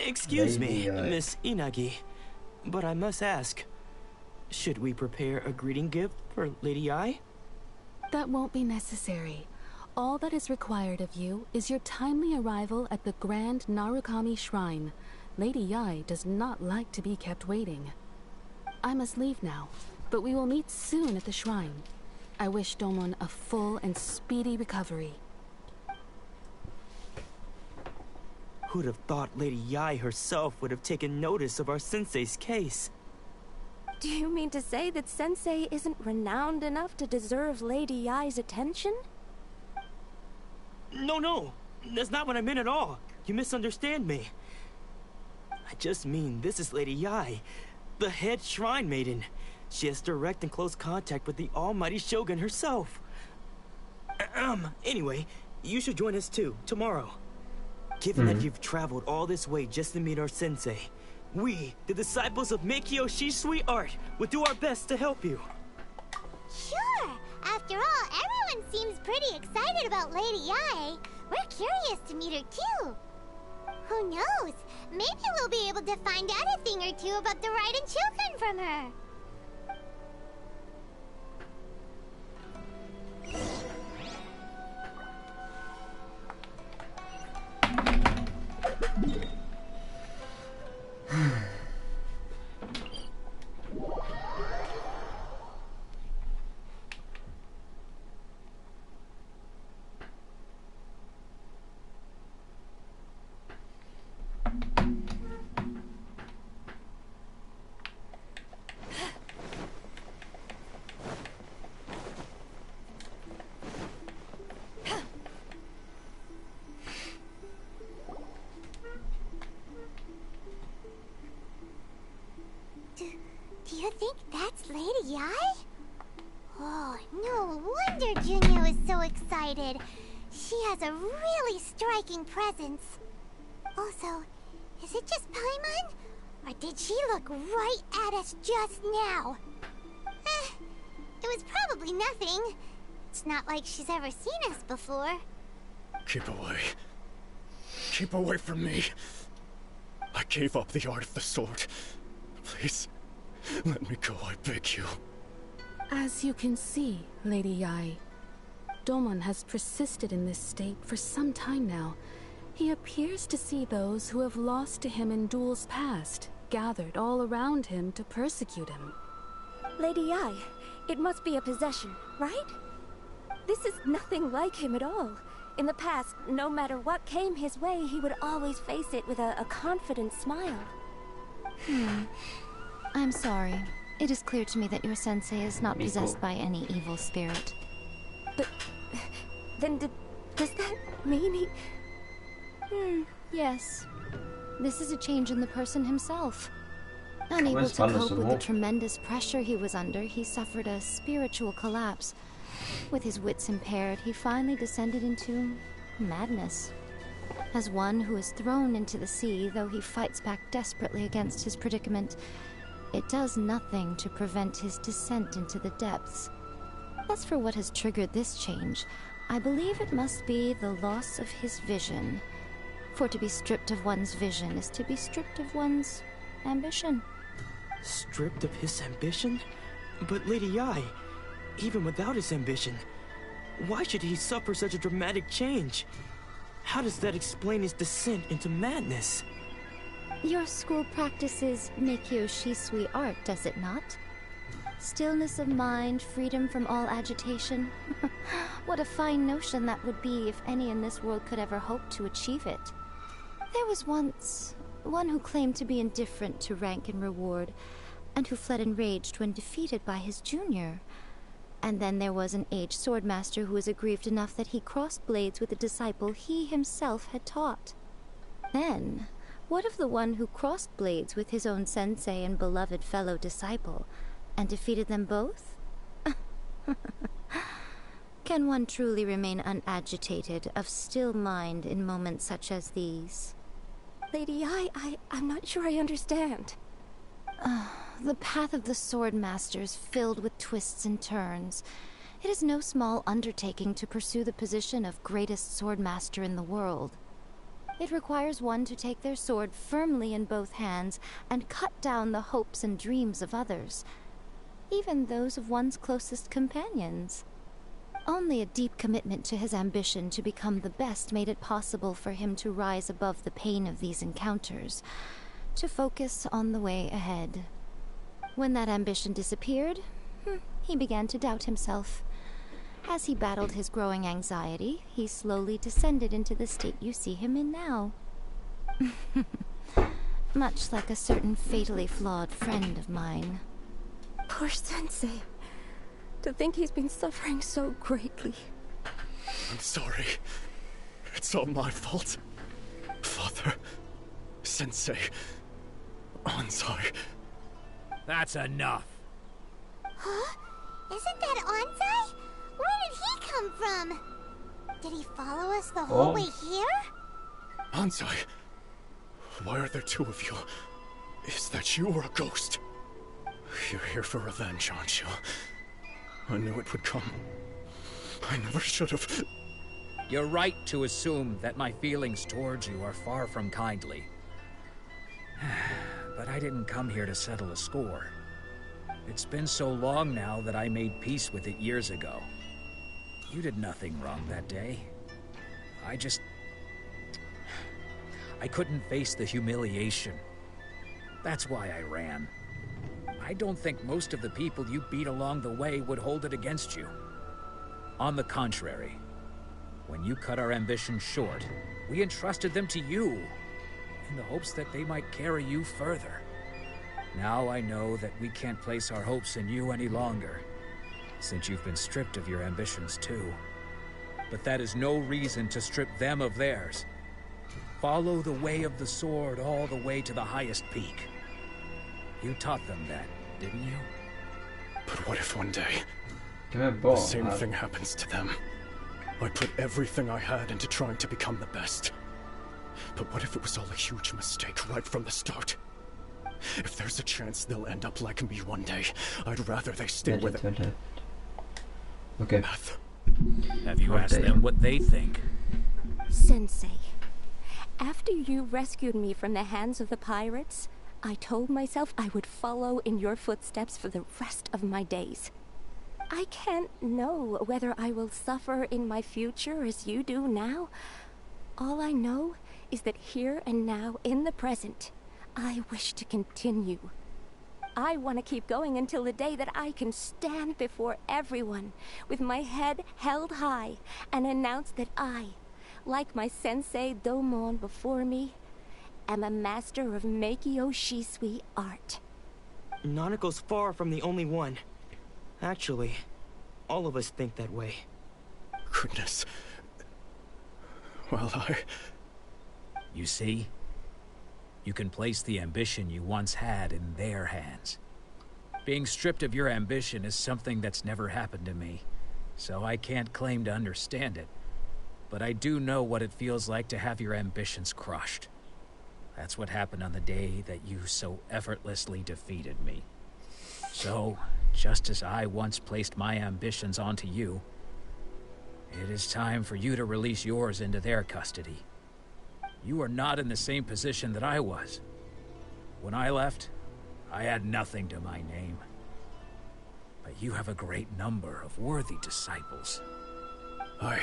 Excuse me, Miss Inagi, but I must ask, should we prepare a greeting gift for Lady Yai? That won't be necessary. All that is required of you is your timely arrival at the Grand Narukami Shrine. Lady Yai does not like to be kept waiting. I must leave now, but we will meet soon at the shrine. I wish Domon a full and speedy recovery. Who'd have thought Lady Yai herself would have taken notice of our sensei's case? Do you mean to say that Sensei isn't renowned enough to deserve Lady Yai's attention? No, that's not what I meant at all. You misunderstand me. I just mean this is Lady Yai, the head shrine maiden. She has direct and close contact with the almighty Shogun herself. Anyway, you should join us too, tomorrow. Given that you've traveled all this way just to meet our sensei, we, the disciples of Meikyo Shisui Art, will do our best to help you. Sure! After all, everyone seems pretty excited about Lady Yai. We're curious to meet her too. Who knows? Maybe we'll be able to find out a thing or two about the Raiden children from her. Do you think that's Lady Yai? Oh, no wonder Junyo is so excited. She has a really striking presence. Also, is it just Paimon? Or did she look right at us just now? It was probably nothing. It's not like she's ever seen us before. Keep away. Keep away from me. I gave up the art of the sword. Please, let me go, I beg you. As you can see, Lady Yai, Domon has persisted in this state for some time now. He appears to see those who have lost to him in duels past, gathered all around him to persecute him. Lady Yai, it must be a possession, right? This is nothing like him at all. In the past, no matter what came his way, he would always face it with a confident smile. I'm sorry. It is clear to me that your sensei is not possessed by any evil spirit. But then does that mean he... Yes. This is a change in the person himself. Unable to cope with the tremendous pressure he was under, he suffered a spiritual collapse. With his wits impaired, he finally descended into madness. As one who is thrown into the sea, though he fights back desperately against his predicament, it does nothing to prevent his descent into the depths. As for what has triggered this change, I believe it must be the loss of his vision. For to be stripped of one's vision is to be stripped of one's ambition. Stripped of his ambition? But Lady Yai, even without his ambition, why should he suffer such a dramatic change? How does that explain his descent into madness? Your school practices Meikyo Shisui art, does it not? Stillness of mind, freedom from all agitation. What a fine notion that would be if any in this world could ever hope to achieve it. There was once one who claimed to be indifferent to rank and reward, and who fled enraged when defeated by his junior. And then there was an aged swordmaster who was aggrieved enough that he crossed blades with a disciple he himself had taught. Then, what of the one who crossed blades with his own sensei and beloved fellow disciple, and defeated them both? Can one truly remain unagitated, of still mind in moments such as these? Lady Yai, I'm not sure I understand. The path of the sword master is filled with twists and turns. It is no small undertaking to pursue the position of greatest sword master in the world. It requires one to take their sword firmly in both hands and cut down the hopes and dreams of others, even those of one's closest companions. Only a deep commitment to his ambition to become the best made it possible for him to rise above the pain of these encounters. to focus on the way ahead. When that ambition disappeared, he began to doubt himself. As he battled his growing anxiety, he slowly descended into the state you see him in now. Much like a certain fatally flawed friend of mine. Poor Sensei. To think he's been suffering so greatly. I'm sorry. It's all my fault. Father, Sensei, Ansai. That's enough. Huh? Isn't that Ansai? Where did he come from? Did he follow us the whole way here? Ansai, why are there two of you? Is that you or a ghost? You're here for revenge, aren't you? I knew it would come. I never should have. You're right to assume that my feelings towards you are far from kindly. But I didn't come here to settle a score. It's been so long now that I made peace with it years ago. You did nothing wrong that day. I couldn't face the humiliation. That's why I ran. I don't think most of the people you beat along the way would hold it against you. On the contrary, when you cut our ambitions short, we entrusted them to you, in the hopes that they might carry you further. Now I know that we can't place our hopes in you any longer, since you've been stripped of your ambitions too. But that is no reason to strip them of theirs. Follow the way of the sword all the way to the highest peak. You taught them that, didn't you? But what if one day, the same thing happens to them? I put everything I had into trying to become the best. But what if it was all a huge mistake right from the start? If there's a chance they'll end up like me one day, I'd rather they stay with it. Okay. Have you asked them what they think? Sensei, after you rescued me from the hands of the pirates, I told myself I would follow in your footsteps for the rest of my days. I can't know whether I will suffer in my future as you do now. All I know is that here and now, in the present, I wish to continue. I want to keep going until the day that I can stand before everyone with my head held high and announce that I, like my sensei Domon before me, am a master of Meikyo Shisui art. Nanako's far from the only one. Actually, all of us think that way. Goodness. Well, You see? You can place the ambition you once had in their hands. Being stripped of your ambition is something that's never happened to me, so I can't claim to understand it. But I do know what it feels like to have your ambitions crushed. That's what happened on the day that you so effortlessly defeated me. So, just as I once placed my ambitions onto you, it is time for you to release yours into their custody. You are not in the same position that I was. When I left, I had nothing to my name. But you have a great number of worthy disciples. I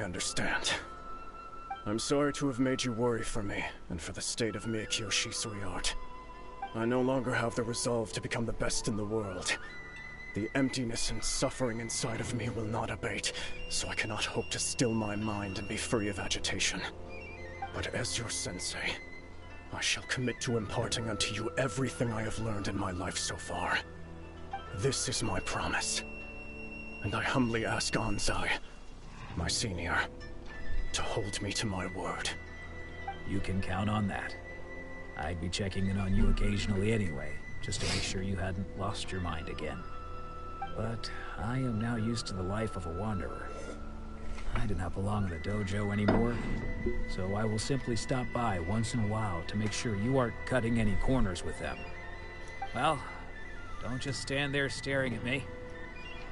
understand. I'm sorry to have made you worry for me, and for the state of Meikyo Shisui art. I no longer have the resolve to become the best in the world. The emptiness and suffering inside of me will not abate, so I cannot hope to still my mind and be free of agitation. But as your sensei, I shall commit to imparting unto you everything I have learned in my life so far. This is my promise. And I humbly ask Ansai, my senior, to hold me to my word. You can count on that. I'd be checking in on you occasionally anyway, just to make sure you hadn't lost your mind again. But I am now used to the life of a wanderer. I do not belong in the dojo anymore, so I will simply stop by once in a while to make sure you aren't cutting any corners with them. Well, don't just stand there staring at me.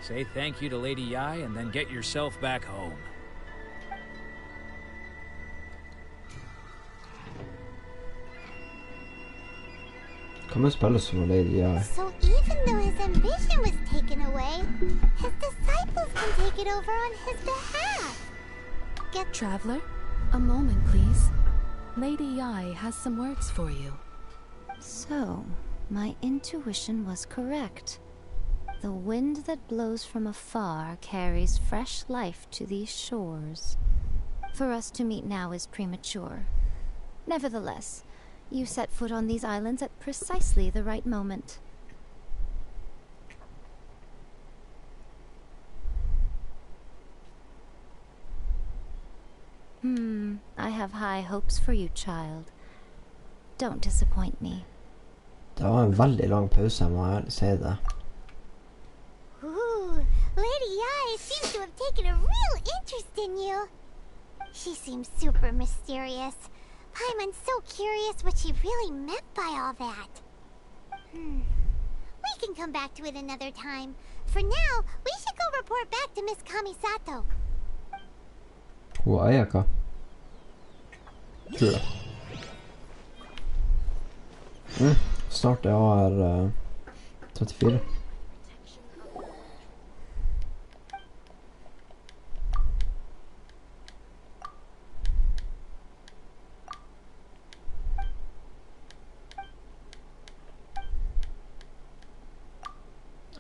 Say thank you to Lady Yai and then get yourself back home. Kommer spela som Lady Yai. So even though his ambition was taken away, his disciples can take it over on his behalf. Traveler, a moment, please. Lady Yai has some words for you. So, my intuition was correct. The wind that blows from afar carries fresh life to these shores. For us to meet now is premature. Nevertheless, you set foot on these islands at precisely the right moment. I have high hopes for you, child. Don't disappoint me. Det var en veldig lang pause, jeg må ærlig si det. Ooh, Lady Yai seems to have taken a real interest in you. She seems super mysterious. I'm so curious what she really meant by all that. We can come back to it another time. For now, we should go report back to Miss Kamisato. Hun eier hva? Tror jeg. Snart er AR 34.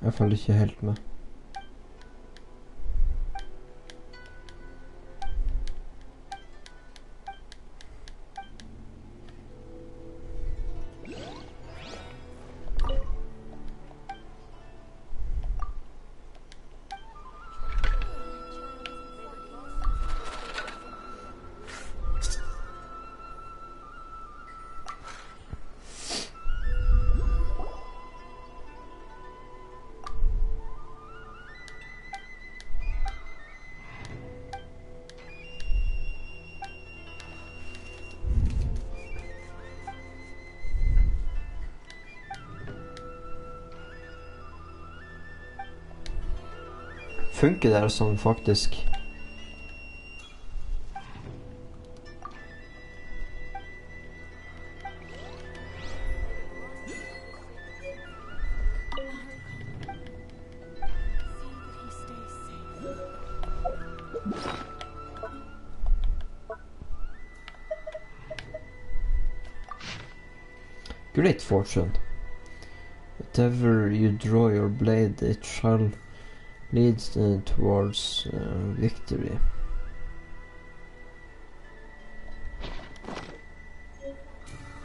Jeg følger ikke helt med. Funker det sånn faktisk? Great fortune. Whatever you draw your blade, it shall leads towards victory.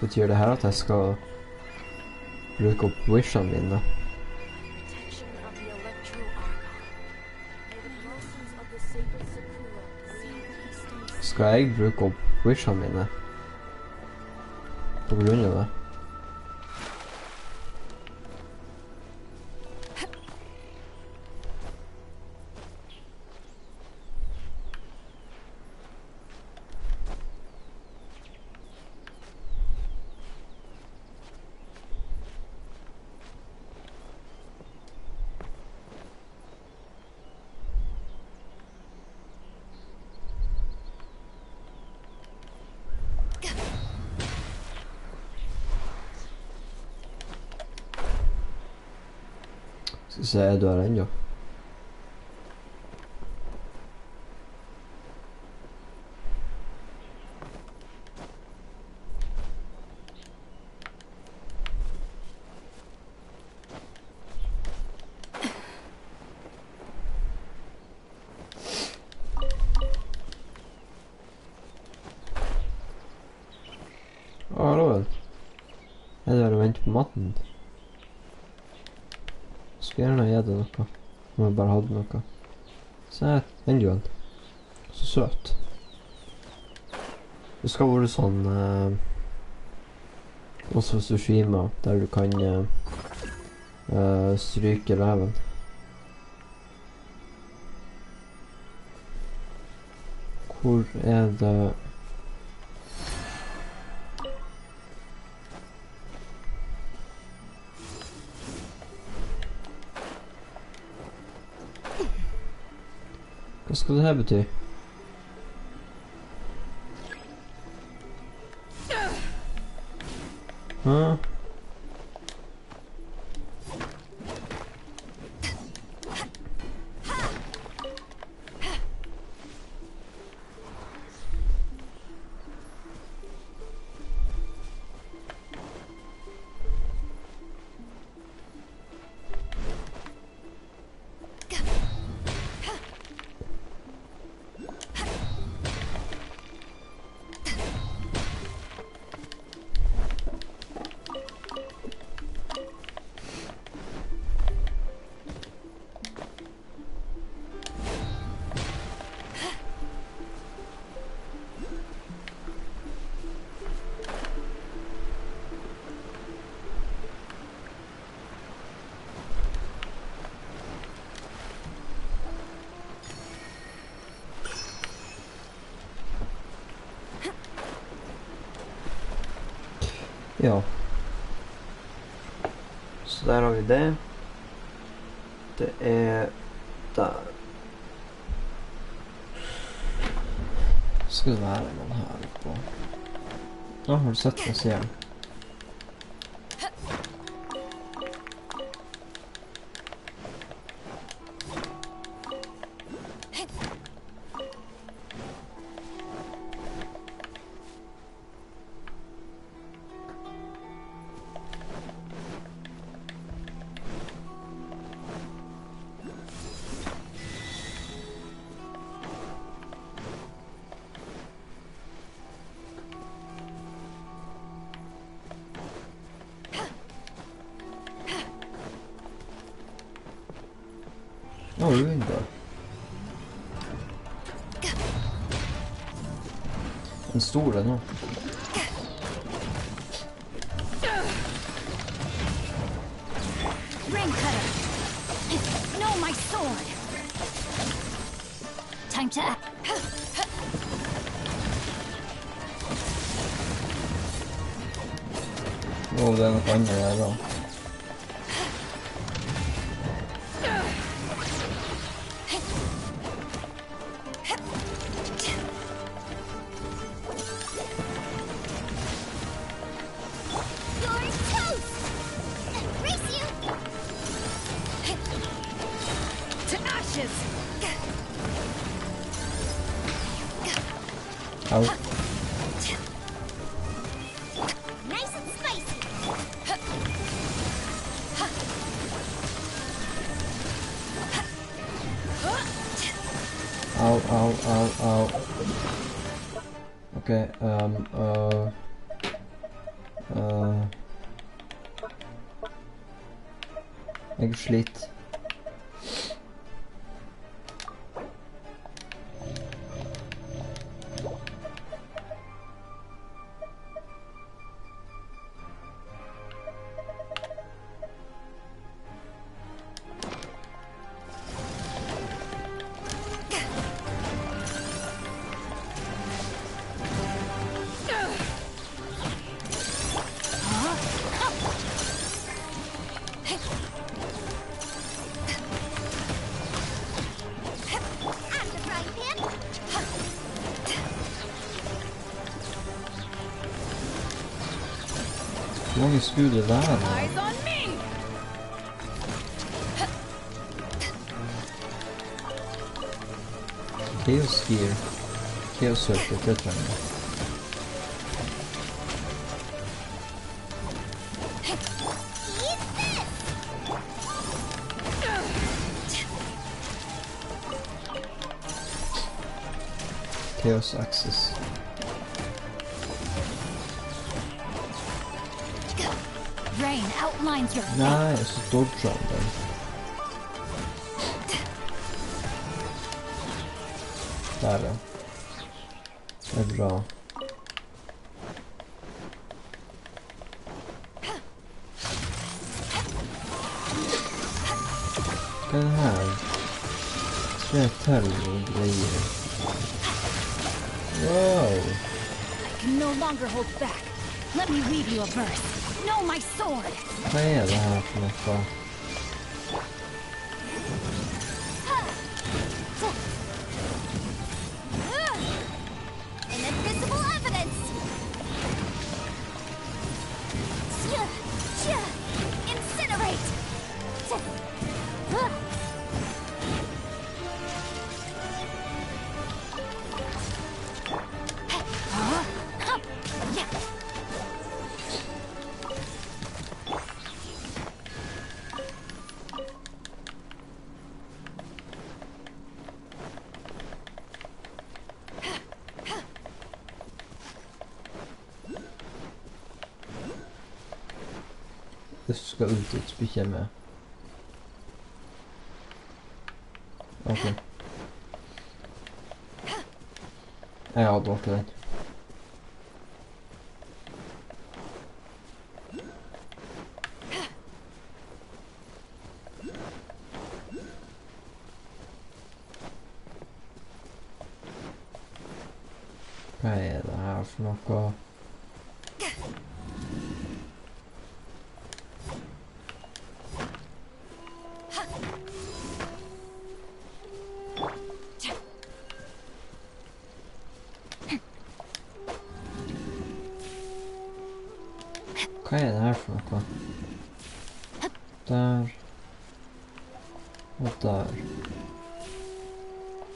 Betyr det her at jeg skal bruke opp wishene mine? Skal jeg bruke opp wishene mine på grunn av det? Skal se, er du her ennå? Hallo vel. Er du her og venter på maten? Skulle gjerne gi det noe. Om jeg bare hadde noe. Se her, enda en. Så søt. Det skal være sånn også Tsushima, der du kan stryke leven. Hvor er det... Hva skal det her bety? Hæ? Ja. Så där har vi det. Det är där. Ska det vara någon här på. Ja, har du sett den serien? Ja, det är inte. En stor den här. Ring cutter. No, my sword. Time to act. Åh, den är fan där då. Au. Nice and spicy. Au, au, au, au. Okej, jag är slit. Hur många skud är det här? Chaos gear. Chaos circuit, det tror jag. Chaos axis. Rain outlines your Nej, så dodgar han den. Där då. Det är bra. Den här. Trätell och grejer. Wow. I can no longer hold back. Let me read you a verse. No, my sword. Vad är det här för något då? Invisible evidence. Incinerate. Det ska ut ett spicka med. Okej. Ja, då åker det. Vad är det här för något? för något? Där. Och där.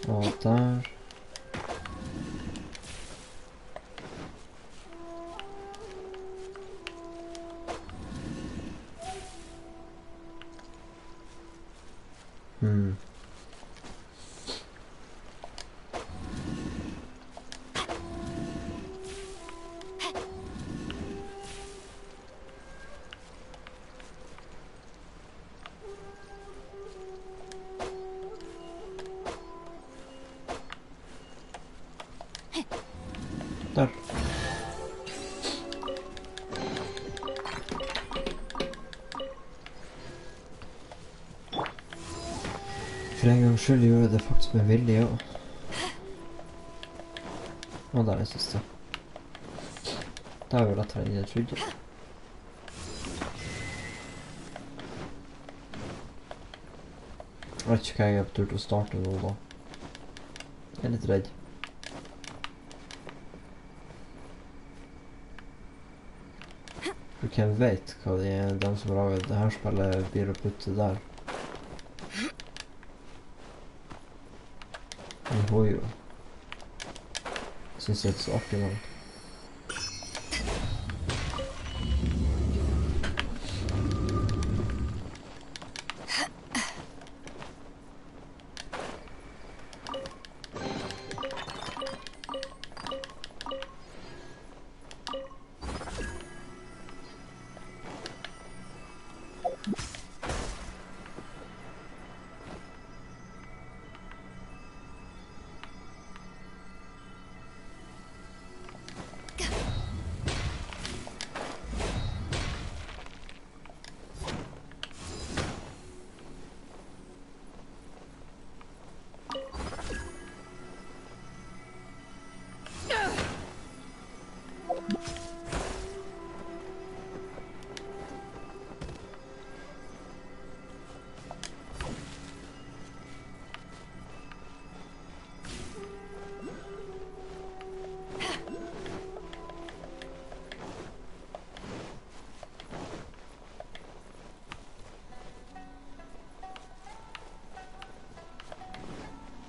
Och där. Mm. Där. För en gång skulle gjorde det faktiskt med vilja. Och där är sista. Där var det att ta in det trodde. Jag vet inte vad jag har tur att starta då då. Jag är lite rädd. Du kan vet vad det är den som har det här spelet blir att putta där. En hojo. Syns det så artigt man.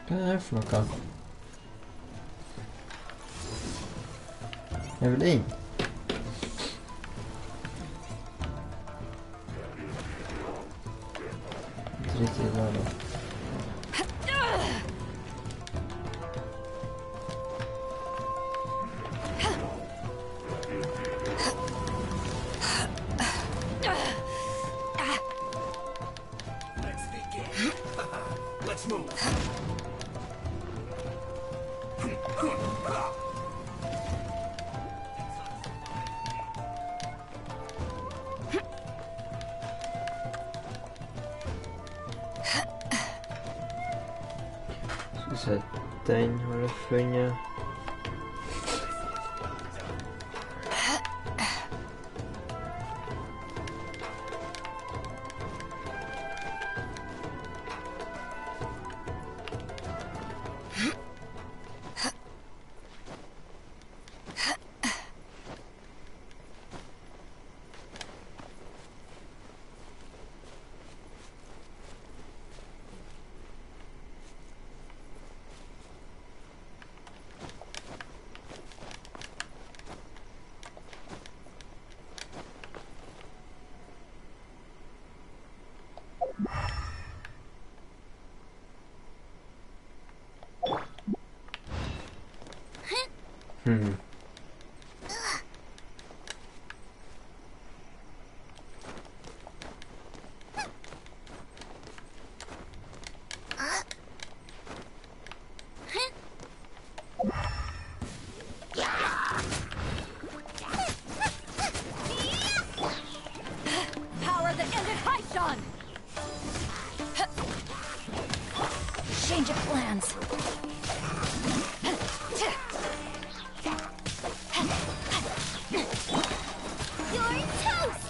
Vad är det här för något? Jag vill in. Inte riktigt där då. Let's move. Så den har det funnit. Power that ended Haishan! Change of plans. You're toast!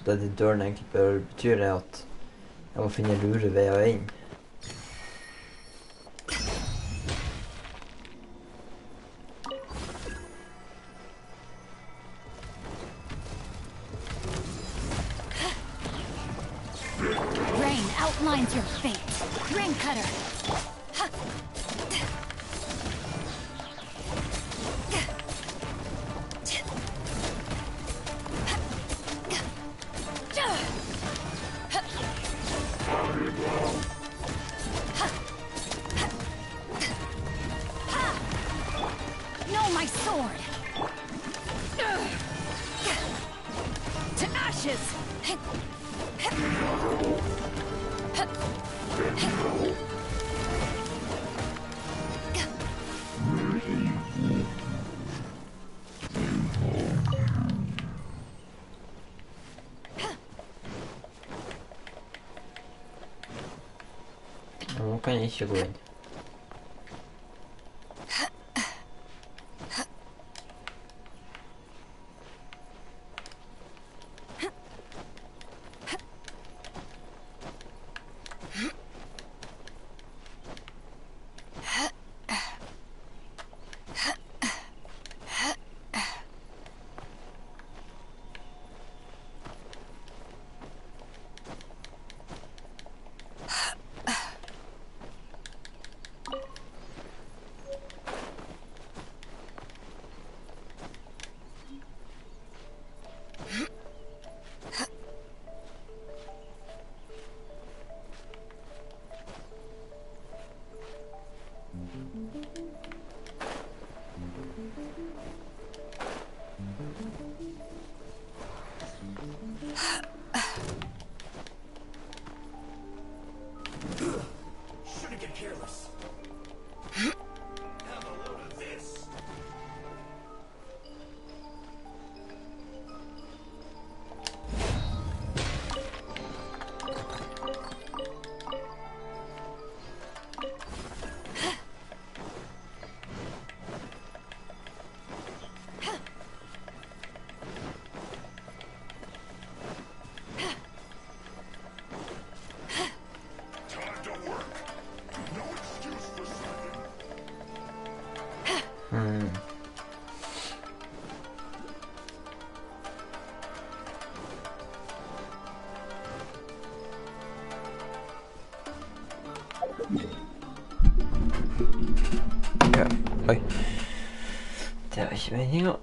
Så det de døren egentlig betyr det at jeg må finne lure veier inn. Rain outlines your fate. Rain cutter. No, my sword. To ashes. Nå kan jeg ikke gå inn. Shouldn't get careless. Have a load of this. Time to work. No excuse for slacking. Ja, oi. Det var ikke meningen.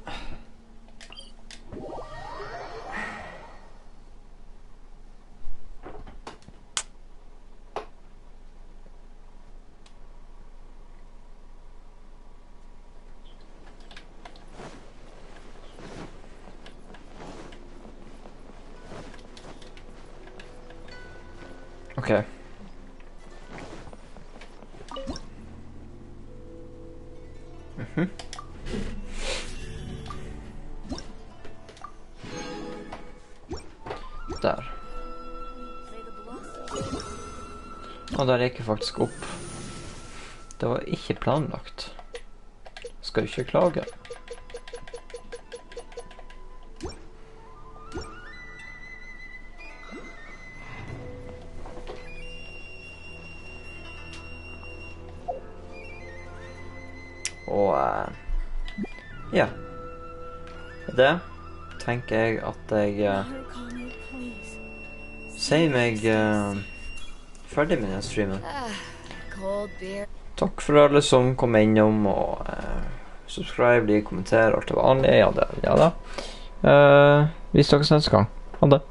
Okay. Der. Og der gikk jeg faktisk opp. Det var ikke planlagt. Skal ikke klage. Og ja. Det tenker jeg at jeg sier meg ferdig med denne streamen. Takk for alle som kom innom og subscribe, like, kommentere, alt det vanlige. Ja da. Vi snakkes neste gang. Ha det.